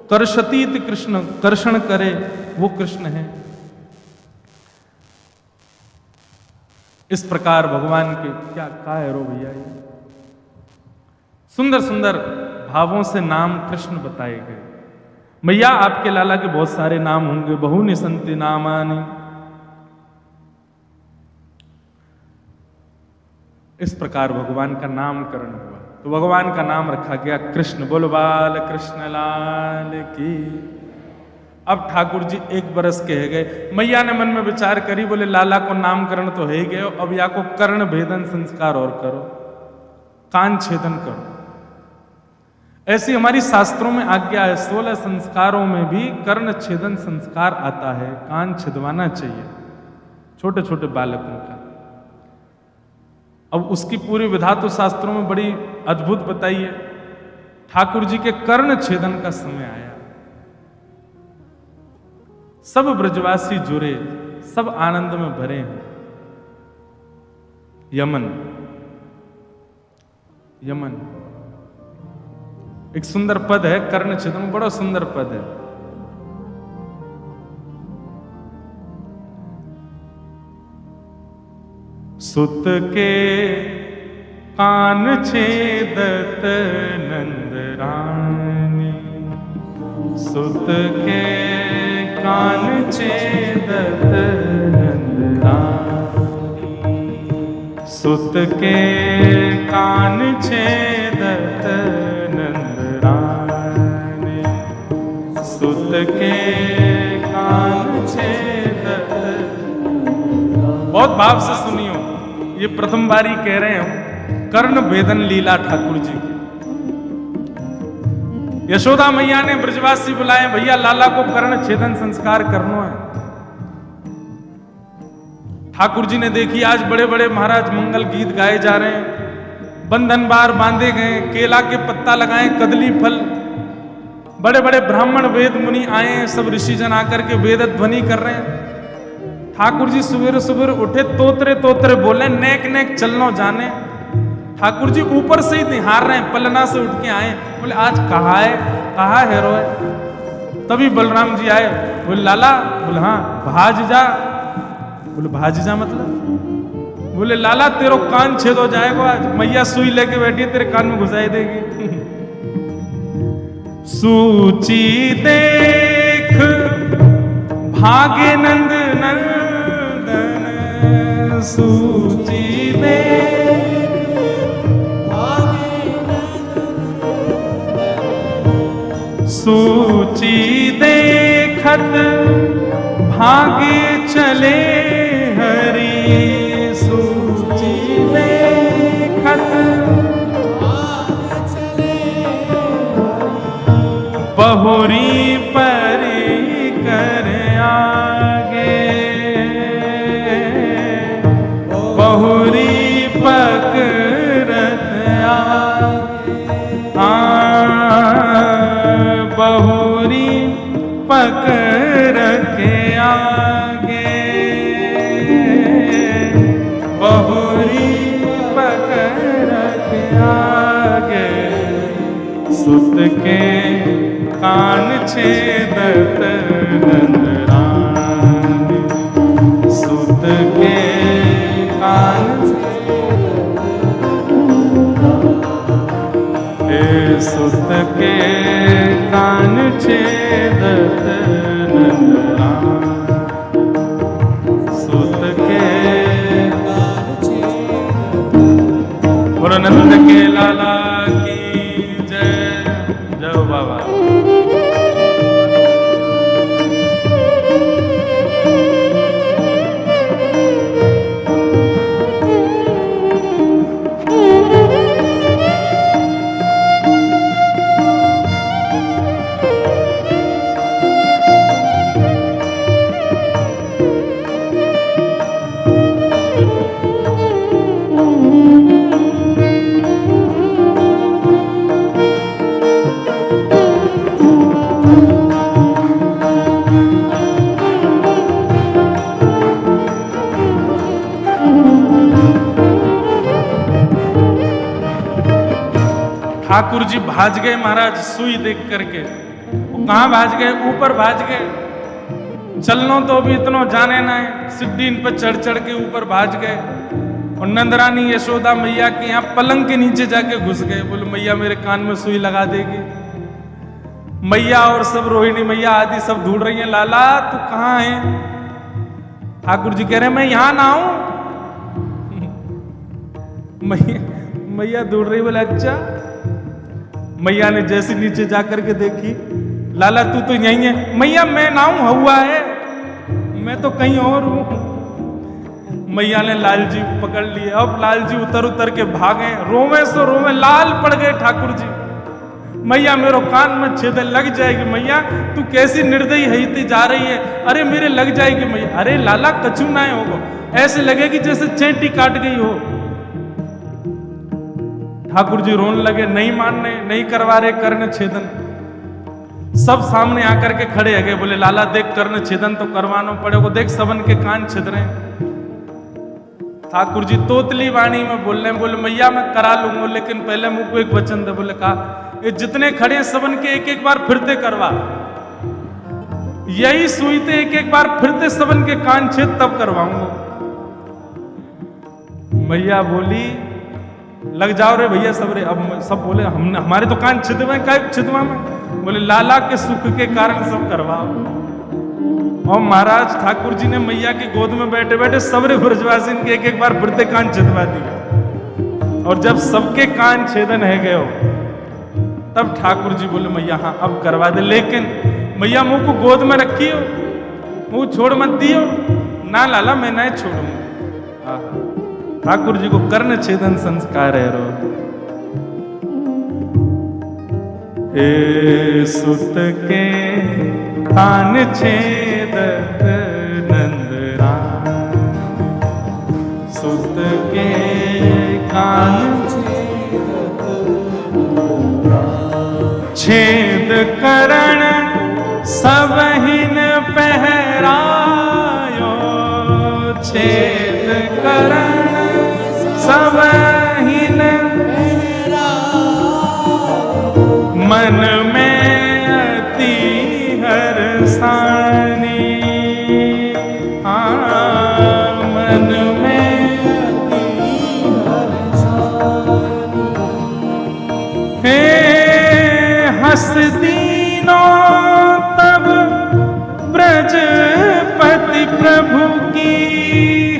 कर्षतीत कृष्ण, कर्षण करे वो कृष्ण है। इस प्रकार भगवान के क्या है रो भैया, ये सुंदर सुंदर भावों से नाम कृष्ण बताए गए। मैया आपके लाला के बहुत सारे नाम होंगे, बहुनि संति नामानि। इस प्रकार भगवान का नामकरण हुआ, तो भगवान का नाम रखा गया कृष्ण। बोलो बाल कृष्ण लाल की। अब ठाकुर जी 1 बरस के है गए। मैया ने मन में विचार करी, बोले लाला को नामकरण तो है गए, अब या को कर्ण भेदन संस्कार और करो, कान छेदन करो। ऐसी हमारी शास्त्रों में आज्ञा है, 16 संस्कारों में भी कर्ण छेदन संस्कार आता है, कान छिदवाना चाहिए छोटे छोटे बालकों का। अब उसकी पूरी विधा तो शास्त्रों में बड़ी अद्भुत बताई है। ठाकुर जी के कर्ण छेदन का समय आया, सब ब्रजवासी जुड़े, सब आनंद में भरे हैं। यमन एक सुंदर पद है, कर्ण छेदन, बड़ा सुंदर पद है। सुत के कान छेदत नंदरानी, सुत के कान छेदत नंदरानी, सुत के कान छेदत नंदरानी, सुत के कान छेदत। बहुत भाव से सुनियो, ये प्रथम बारी कह रहे हैं कर्ण भेदन लीला ठाकुर जी की। यशोदा मैया ने ब्रजवासी बुलाए, भैया लाला को कर्ण छेदन संस्कार करना है। ठाकुर जी ने देखी आज बड़े बड़े महाराज मंगल गीत गाए जा रहे हैं, बंधन बार बांधे गए, केला के पत्ता लगाए, कदली फल, बड़े बड़े ब्राह्मण वेद मुनि आए हैं, सब ऋषिजन आकर के वेद ध्वनि कर रहे हैं। ठाकुर जी सुबह सुबह उठे, तोतरे तोतरे बोले, नेक नेक चलनो जाने। ठाकुर जी ऊपर से ही निहार रहे हैं, पलना से उठ के आए, बोले आज कहाँ है, कहाँ है रोए। तभी बलराम जी आए, बोले लाला, बोले हाँ भाज जा। बोले भाज जा मतलब? बोले लाला तेरो कान छेद हो जाएगा आज, मैया सुई लेके बैठी है तेरे कान में घुसाई देगी। सूची देख भागे नंद नंदन, सूची देख भागे नंदन, सूची देखत भागे चले हरि, सूची देखत बहुरी परी कर आगे, बहुरी पकड़त आगे, बहुरी पकड़ के आगे, बहुरी पकड़ के आगे, सुत के कान छेदत नंदरानी, सुत के कान छेदत, सुत के कान छेदत नंदरानी, सुत के कान छेदत। बोलो नंद के लाला की जय। जय बाबा। ठाकुर जी भाज गए महाराज सुई देख करके। वो कहाँ भाज गए? ऊपर भाज गए। चलनो तो भी इतना जाने ना है, सिद्धीन पर चढ़ चढ़ के ऊपर भाज गए। और नंदरानी यशोदा मैया के यहाँ पलंग के नीचे जाके घुस गए। बोले मैया मेरे कान में सुई लगा देगी। मैया और सब रोहिणी मैया आदि सब ढूंढ रही हैं, लाला तू कहाँ है? ठाकुर जी कह रहे हैं मैं यहां ना आऊं। मैया ढूंढ रही, बोले अच्छा। मैया ने जैसे नीचे जाकर के देखी, लाला तू तो यहीं है। मैया मैं ना हूं, हुआ है, मैं तो कहीं और हूं। मैया ने लाल जी पकड़ लिए। अब लाल जी उतर उतर के भागे, रोवे सो रोवे लाल पड़ गए ठाकुर जी। मैया मेरे कान में छेद लग जाएगी। मैया तू कैसी निर्दयी है जा रही है? अरे मेरे लग जाएगी मैया। अरे लाला कछु ना होगा, ऐसे लगेगी जैसे चेंटी काट गई हो। ठाकुर जी रोने लगे, नहीं मानने, नहीं करवा रहे कर्ण छेदन। सब सामने आकर के खड़े है, बोले लाला देख कर्ण छेदन तो करवाना पड़ेगा, देख सबन के कान छिद रहे हैं। ठाकुर जी तोतली वाणी में बोल रहे हैं, बोले मैया मैं करा लूंगा, लेकिन पहले मुझ को एक वचन दे। बोले कहा ये जितने खड़े हैं सबन के एक एक बार फिरते करवा, यही सुईते एक एक बार फिरते सबन के कान छेद तब करवाऊंगा। मैया बोली लग जाओ रे भैया सब रे। अब सब बोले हमने हमारे तो कान छिदवे का छिदवा में। बोले लाला के सुख के कारण सब करवाओ। और महाराज ठाकुर जी ने मैया की गोद में बैठे बैठे सबरे ब्रजवासी के एक एक बार बढ़ते कान छिदवा दिए। और जब सबके कान छेदन है गए तब ठाकुर जी बोले मैया हाँ अब करवा दे, लेकिन मैया मुंह को गोद में रखियो, मुंह छोड़ मत दियो। ना लाला मैं नहीं छोड़ूंगा। ठाकुर जी को कर्ण छेदन संस्कार है रो। हे सुत के कान छेदत नंदराम, सुत के कान छेद करण सबहिन पहरायो, छेद करण सबहिन मन में अति हर्षानी, मन में अति हर्षानी। हे हंस दीनो तब ब्रजपति प्रभु की,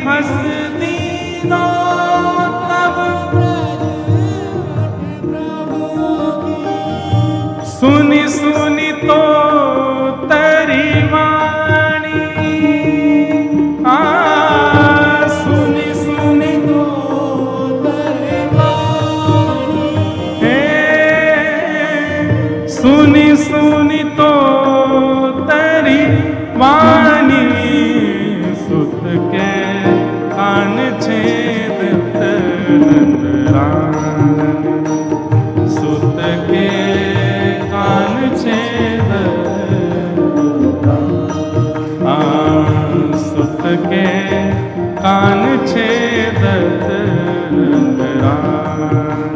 हंस दीनो तब सुनी सुनी तो तरी वाणी, सुनी सुनी तो तरी वाणी। सुनी सुनी तो तरी वाणी, सुत के कान छेदत नंदराम, सुत के कान छेदत, सुत के कान छेदत नंदराम।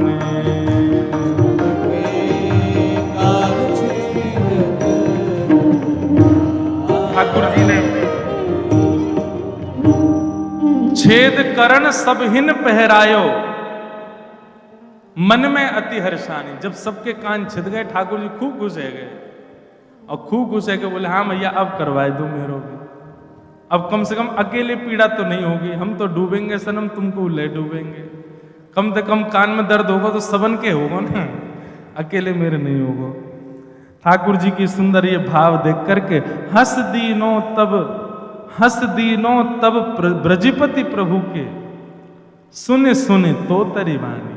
ठाकुर जी ने छेद करण सबहिन पहरायो, मन में अति हर्षानी। जब सबके कान छिद गए ठाकुर जी खूब खुश है गए, और खूब खुश है के बोले हाँ भैया अब करवाए दो मेरो भी, अब कम से कम अकेले पीड़ा तो नहीं होगी, हम तो डूबेंगे सनम तुमको ले डूबेंगे, कम से कम कान में दर्द होगा तो सबन के होगा ना, अकेले मेरे नहीं होगा। ठाकुर जी की सुंदर ये भाव देख करके हंस दीनो तब ब्रजपति प्रभु के, सुने सुने तोतरी वाणी।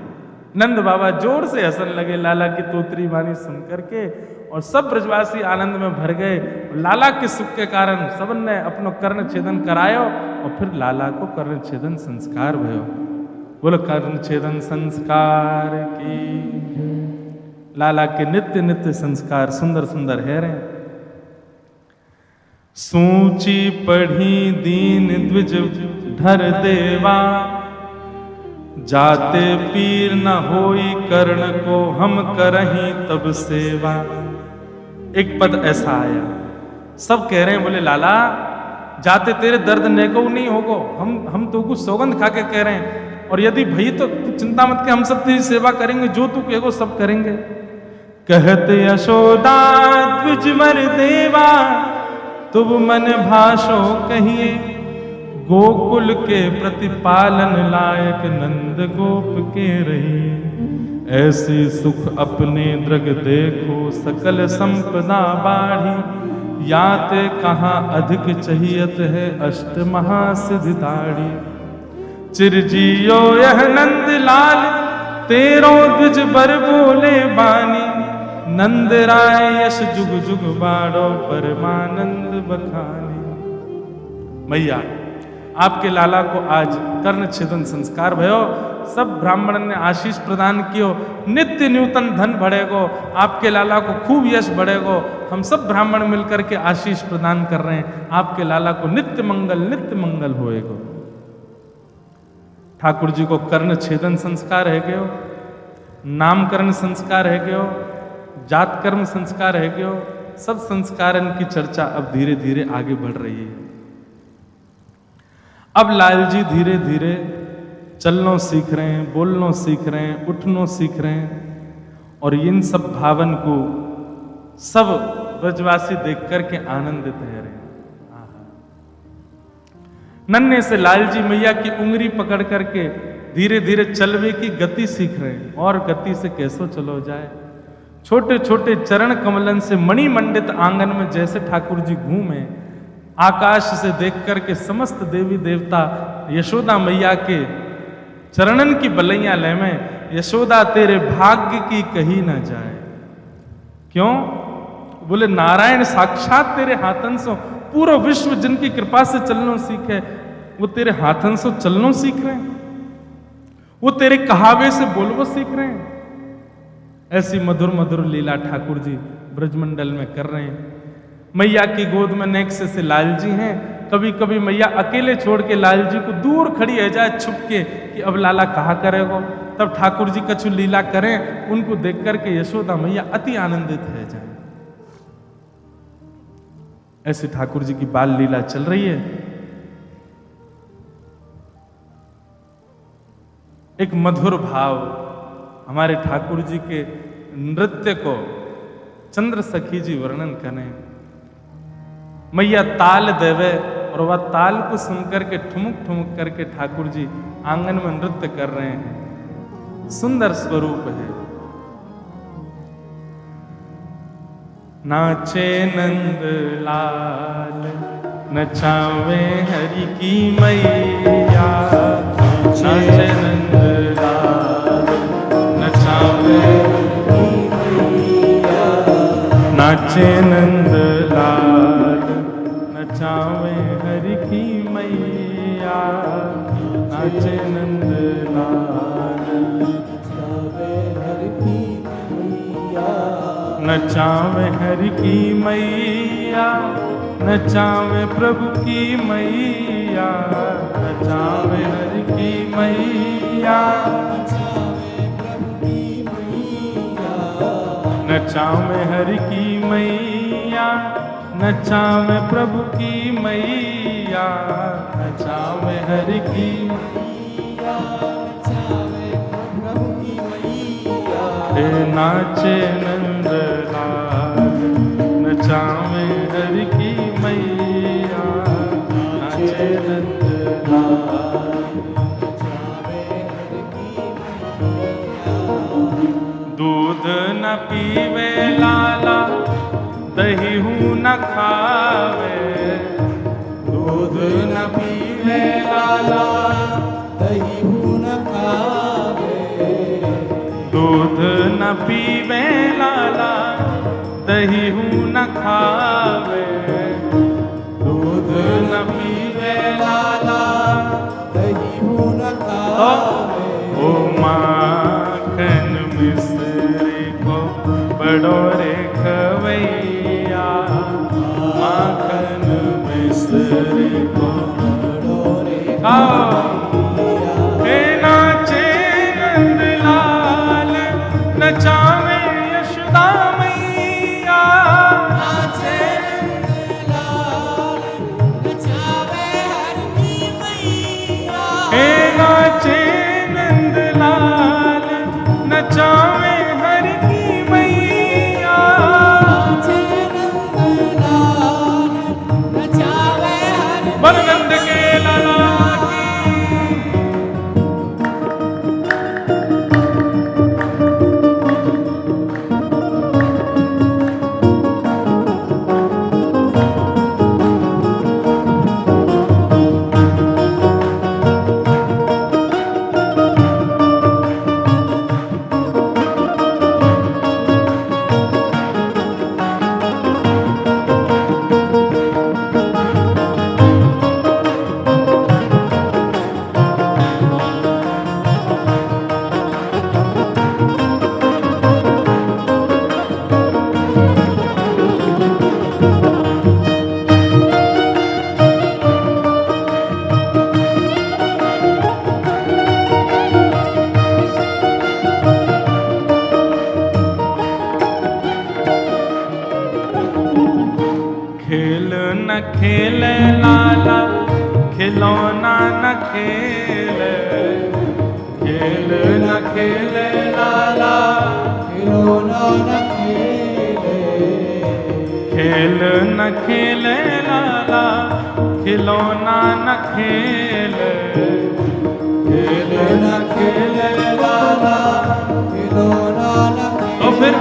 नंद बाबा जोर से हंसने लगे लाला की तोतरी वाणी सुन करके, और सब ब्रजवासी आनंद में भर गए। लाला के सुख के कारण सबन ने अपनो कर्ण छेदन करायो, और फिर लाला को कर्ण छेदन संस्कार भयो। बोलो कर्ण छेदन संस्कार की। लाला के नित्य नित्य संस्कार सुंदर सुंदर है रे। सूची पढ़ी दीन द्विज धर देवा, जाते पीर न होई कर्ण को हम करहीं तब सेवा। एक पद ऐसा आया, सब कह रहे हैं बोले लाला जाते तेरे दर्द नेको नहीं होगो, हम तो कुछ सौगंध खा के कह रहे हैं, और यदि भई तो तू चिंता मत के, हम सब तेरी सेवा करेंगे, जो तू कहेगो सब करेंगे। कहत यशोदा द्विजवर देवा, तुम मन भाषो कहिए, गोकुल के प्रतिपालन लायक नंद गोप के रहिए। ऐसे सुख अपने दृग देखो सकल संपदा बाढ़ी, याते कहाँ अधिक चाहियत है अष्ट महासिद्धि दाढ़ी। चिरजियो यह नंद लाल तेरो द्विज बर बोले बानी, नंद राय यश जुग जुग बाड़ो परमानंद बखानी। मैया आपके लाला को आज कर्ण छेदन संस्कार भयो, सब ब्राह्मण ने आशीष प्रदान कियो, नित्य नूतन धन बढ़ेगो, आपके लाला को खूब यश बढ़ेगो। हम सब ब्राह्मण मिलकर के आशीष प्रदान कर रहे हैं, आपके लाला को नित्य मंगल होएगो। ठाकुर जी को कर्ण छेदन संस्कार है गयो, नामकरण संस्कार है गयो, जात कर्म संस्कार है गयो, सब संस्कारन की चर्चा अब धीरे धीरे आगे बढ़ रही है। अब लाल जी धीरे धीरे चलनो सीख रहे हैं, बोलनो सीख रहे हैं, उठनो सीख रहे हैं। और इन सब भावन को सब ब्रजवासी देख करके आनंदित है रहे। नन्हे से लालजी मैया की उंगली पकड़ करके धीरे धीरे चलवे की गति सीख रहे हैं। और गति से कैसो चलो जाए। छोटे छोटे चरण कमलन से मणिमंडित आंगन में जैसे ठाकुर जी घूमे, आकाश से देख करके समस्त देवी देवता यशोदा मैया के चरणन की बलैया ले में, यशोदा तेरे भाग्य की कही ना जाए। क्यों? बोले नारायण साक्षात तेरे हाथन से, पूरा विश्व जिनकी कृपा से चलनो सीखे, वो तेरे हाथन से चलनो सीख रहे हैं, वो तेरे कहावे से बोलवो सीख रहे हैं। ऐसी मधुर मधुर लीला ठाकुर जी ब्रजमंडल में कर रहे हैं। मैया की गोद में नेक्स्ट से लाल जी हैं। कभी कभी मैया अकेले छोड़ के लाल जी को दूर खड़ी है जाए छुप के कि अब लाला कहा करेगो, तब ठाकुर जी कछु लीला करें, उनको देख करके यशोदा मैया अति आनंदित है जाए। ऐसी ठाकुर जी की बाल लीला चल रही है। एक मधुर भाव हमारे ठाकुर जी के नृत्य को चंद्र सखी जी वर्णन करें। मैया ताल देवे और वह ताल को सुनकर के ठुमुक ठुमुक करके ठाकुर जी आंगन में नृत्य कर रहे हैं। सुंदर स्वरूप है। नाचे नंद लाल नचावे हरि की मैया, नाचे नंद लाल नचावे नाचे नंद लाल नचावे हरि की मैया, नाचे नंद लाल नचावे हरि की मैया, नचावे हरि की मैया, नचावे प्रभु की मैया, नचावे हरि की मैया, नचावे हरि की मैया, नचावे प्रभु की मैया, नचावे हरि की मैया, नचावे प्रभु की मैया। नाचे नंद लाल नचावे हरि की मैया, नाचे नंद लाल नचावे हरि की मैया। दूध न पीवे लाला, दही हूँ न खावे, दूध न पीवे लाला, दही हूँ न खावे, दूध न पीवे लाला, दही हूँ न खावे, दूध न पीवे लाला, दही हूँ न खावे। ओ माखन मिश्री को बड़ो रे खवैया, माखन मिश्री को बड़ो रे खवैया। नाचे नंद लाल नचावे यशोदा मैया, नाचे नंद लाल नचावे हरि की मैया, नाचे नंद लाल नचावे हरि की मैया, नाचे नंद लाल नचावे हरि बलनंद के लाला की। खेल न खेले लाला, खिलौना न खेले, खेल न खेले लाला खिलौना न खेले, खेल न खेले लाला खिलौना न खेले, खेल न खेले लाला खिलौना न खेले। तो फिर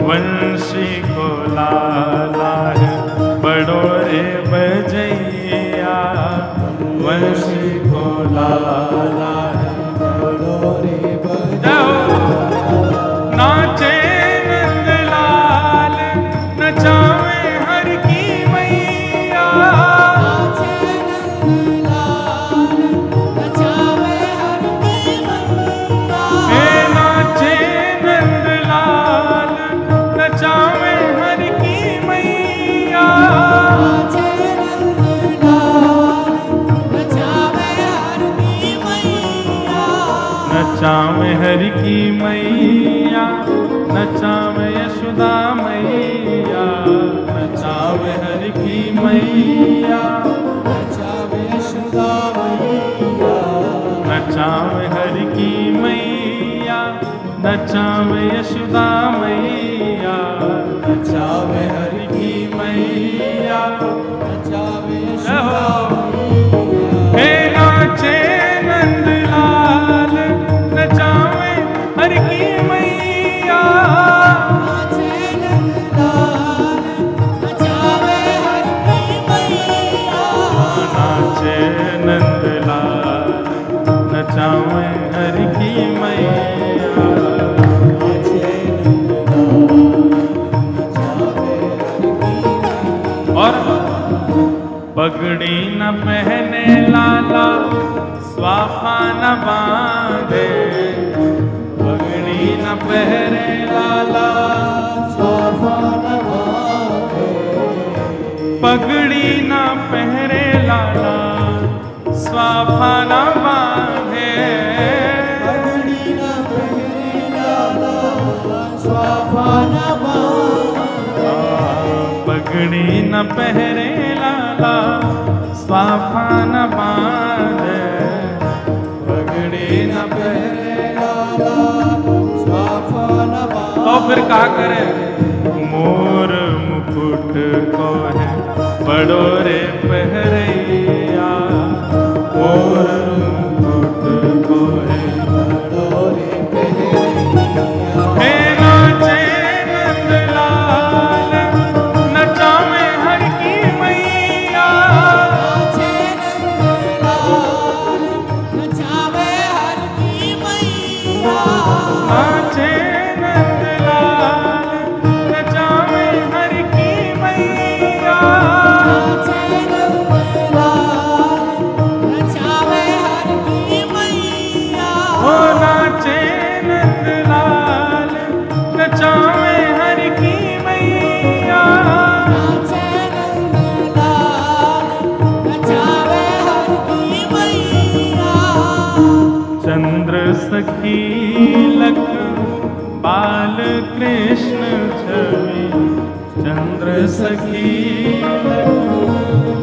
वंशी को लाला है बड़ो रे बजैया, वंशी को लाला है बड़ो रे बजैया। नाचे नंदलाल नचावे हर की मैया, नाचे नंदलाल नचावे हर की मैया, हे नाचे नंदलाल नचावे हर की मैया, नाचे नंदलाल नचावे हर की मैया, नचावे हर की मैया, नचावे यशोदा मैया, नचावे हर की मैया, नचावे यशोदा मैया, नचावे हर की मैया, नचावे यशोदा मैया, नचावे हर की मैया, नचावे यशोदा मैया। हे नाचे नंदलाल नचावे हर की मैया, नाचे नंदलाल नचावे हर की मैया, नाचे नंदलाल नचावे हर की मैया। नाचे नंदलाल नचावे हर की मैया। और पगड़ी न पहने लाला स्वाफा न बांधे, पगड़ी न पहने लाला स्वाफा न बांधे, पगड़ी न पहरे लाला स्वाफा न बांधे, पगड़ी न पहरे लाला स्वाफा न बांधे, पगड़ी न पहरे लाला स्वाफा न बांधे, पगड़ी न पहरे लाला स्वाफा न बांधे। तो फिर क्या करे, मोर मुकुट को है बड़ो रे पहरैया, मोर मुकुट को है बड़ो रे पहरैया, हे नाचे नंदलाल नचावे हर की मैया, नाचे नंदलाल नचावे हर की मैया, नाचे नंदलाल नचावे हर की मैया, नाचे नंदलाल नचावे हर की मैया, ओ नाचे नंदलाल नचावे हर की मैया, नाचे नंदलाल नचावे हर की मैया, चंद्र सखी लख बाल कृष्ण छवि, चंद्र सखी लख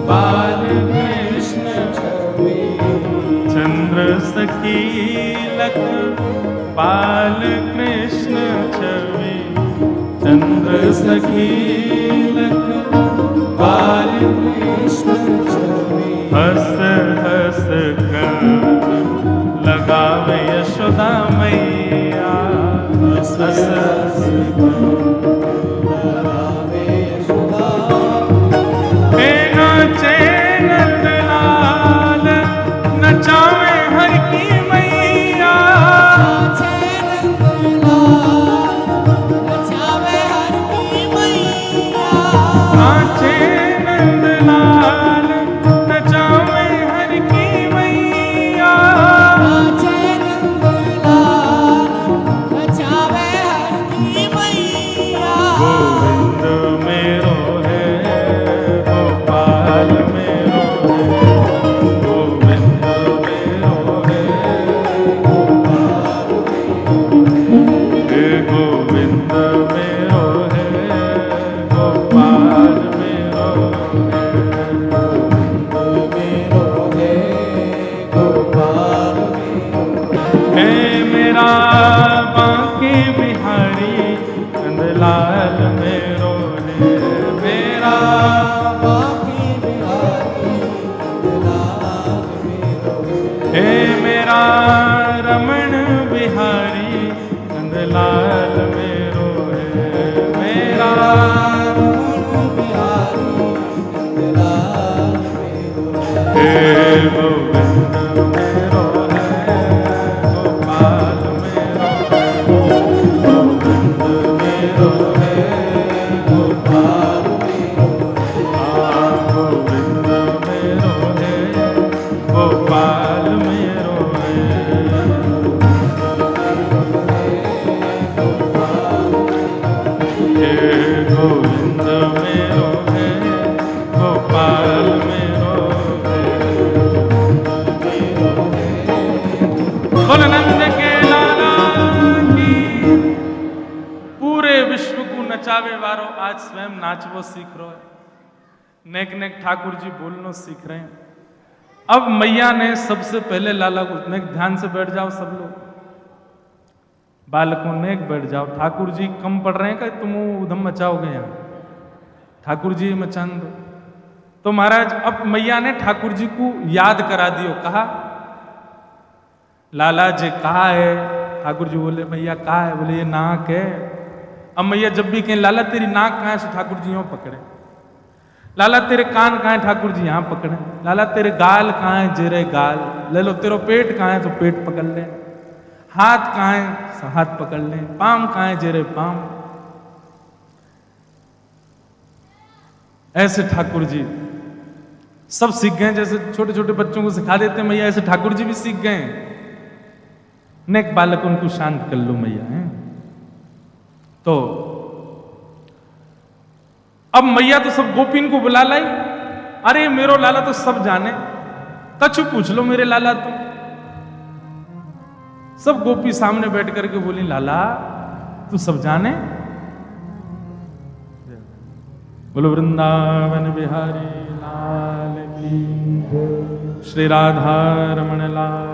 बाल कृष्ण छवि, चंद्र सखी लख बाल कृष्ण छवि, चंद्र सखी लख बाल कृष्ण छवि, हंस हंस कर लगावे यशोदा मैया, हंस हंस लगावे यशोदा, हे नाचे नंदलाल नचावे हर की मैया, नाचे नंदलाल नचावे हर की मैया, नाचे नंदलाल नचावे आज स्वयं नाचवो सीख रहो है, नेक नेक ठाकुर जी बोलनो सीख रहे हैं। अब मैया ने सबसे पहले लाला को, नेक ध्यान से बैठ जाओ सब लोग, बालकों नेक बैठ जाओ। ठाकुर जी कम पढ़ रहे हैं कि तुम उधम मचाओगे यहाँ, ठाकुर जी मचान दो। तो महाराज अब मैया ने ठाकुर जी को याद करा दियो, कहा लाला जी कहा है? ठाकुर जी बोले मैया कहा है? बोले ये नाक है। अब मैया जब भी कहें लाला तेरी नाक कहाँ है, सो ठाकुर जी यूं पकड़े। लाला तेरे कान कहाँ है? ठाकुर जी यहाँ पकड़े। लाला तेरे गाल कहाँ है? जेरे गाल। ले लो तेरा पेट कहाँ है? तो पेट पकड़ ले। हाथ कहाँ है? सो हाथ पकड़ ले। पाम कहाँ है? जेरे पाम। ऐसे ठाकुर जी सब सीख गए, जैसे छोटे छोटे बच्चों को सिखा देते मैया, ऐसे ठाकुर जी भी सीख गए। नेक बालक उनको शांत कर लो मैया है। तो अब मैया तो सब गोपीन को बुला लाई। अरे मेरो लाला तो सब जाने, कछु पूछ लो मेरे लाला तुम। सब गोपी सामने बैठ करके बोली लाला तू सब जाने। बोलो वृंदावन बिहारी लाल की, श्री राधा रमण लाल